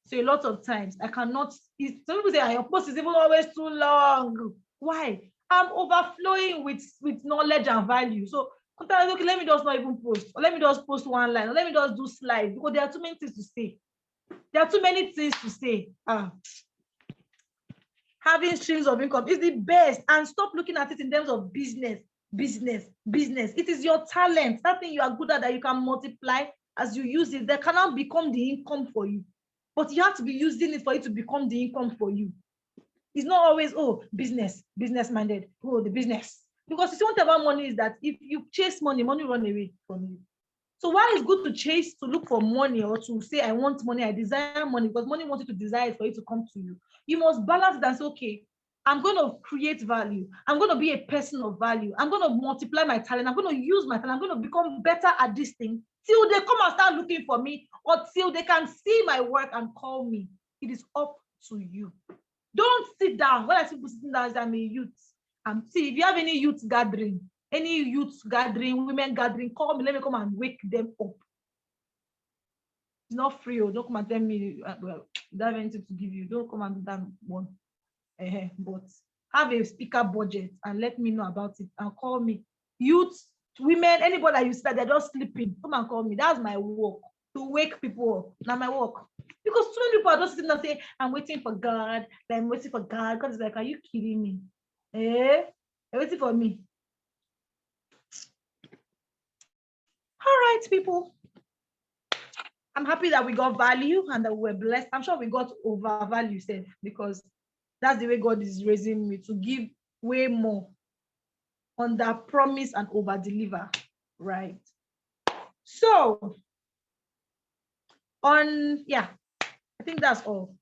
So a lot of times I cannot. Some people say your post is even always too long. Why? I'm overflowing with knowledge and value. So sometimes, okay, let me just not even post, or let me just post one line, or let me just do slides, because there are too many things to say. Having streams of income is the best, and stop looking at it in terms of business. It is your talent, that thing you are good at that you can multiply as you use it. That cannot become the income for you, but you have to be using it for it to become the income for you. It's not always, business minded. The business. Because you see, one thing about money is that if you chase money, money run away from you. So why it's good to chase, to look for money, or to say, I want money, I desire money, because money wants you to desire it for it to come to you. You must balance it and say, okay, I'm going to create value. I'm going to be a person of value. I'm going to multiply my talent. I'm going to use my talent. I'm going to become better at this thing till they come and start looking for me, or till they can see my work and call me. It is up to you. Don't sit down. When I see people sitting down, I'm a youth. See, if you have any youth gathering, women gathering, call me. Let me come and wake them up. It's not free. Don't come and tell me, well, I don't have anything to give you. Don't come and do that one. But have a speaker budget and let me know about it and call me. Youth, women, anybody that you see that they're just sleeping, come and call me. That's my work, to wake people up. Now my work. Because too many people are just sitting there saying, I'm waiting for God. I'm waiting for God. God is like, are you kidding me? You're waiting for me. All right, people. I'm happy that we got value and that we're blessed. I'm sure we got overvalue, because that's the way God is raising me, to give way more, under promise and over deliver, right? So I think that's all.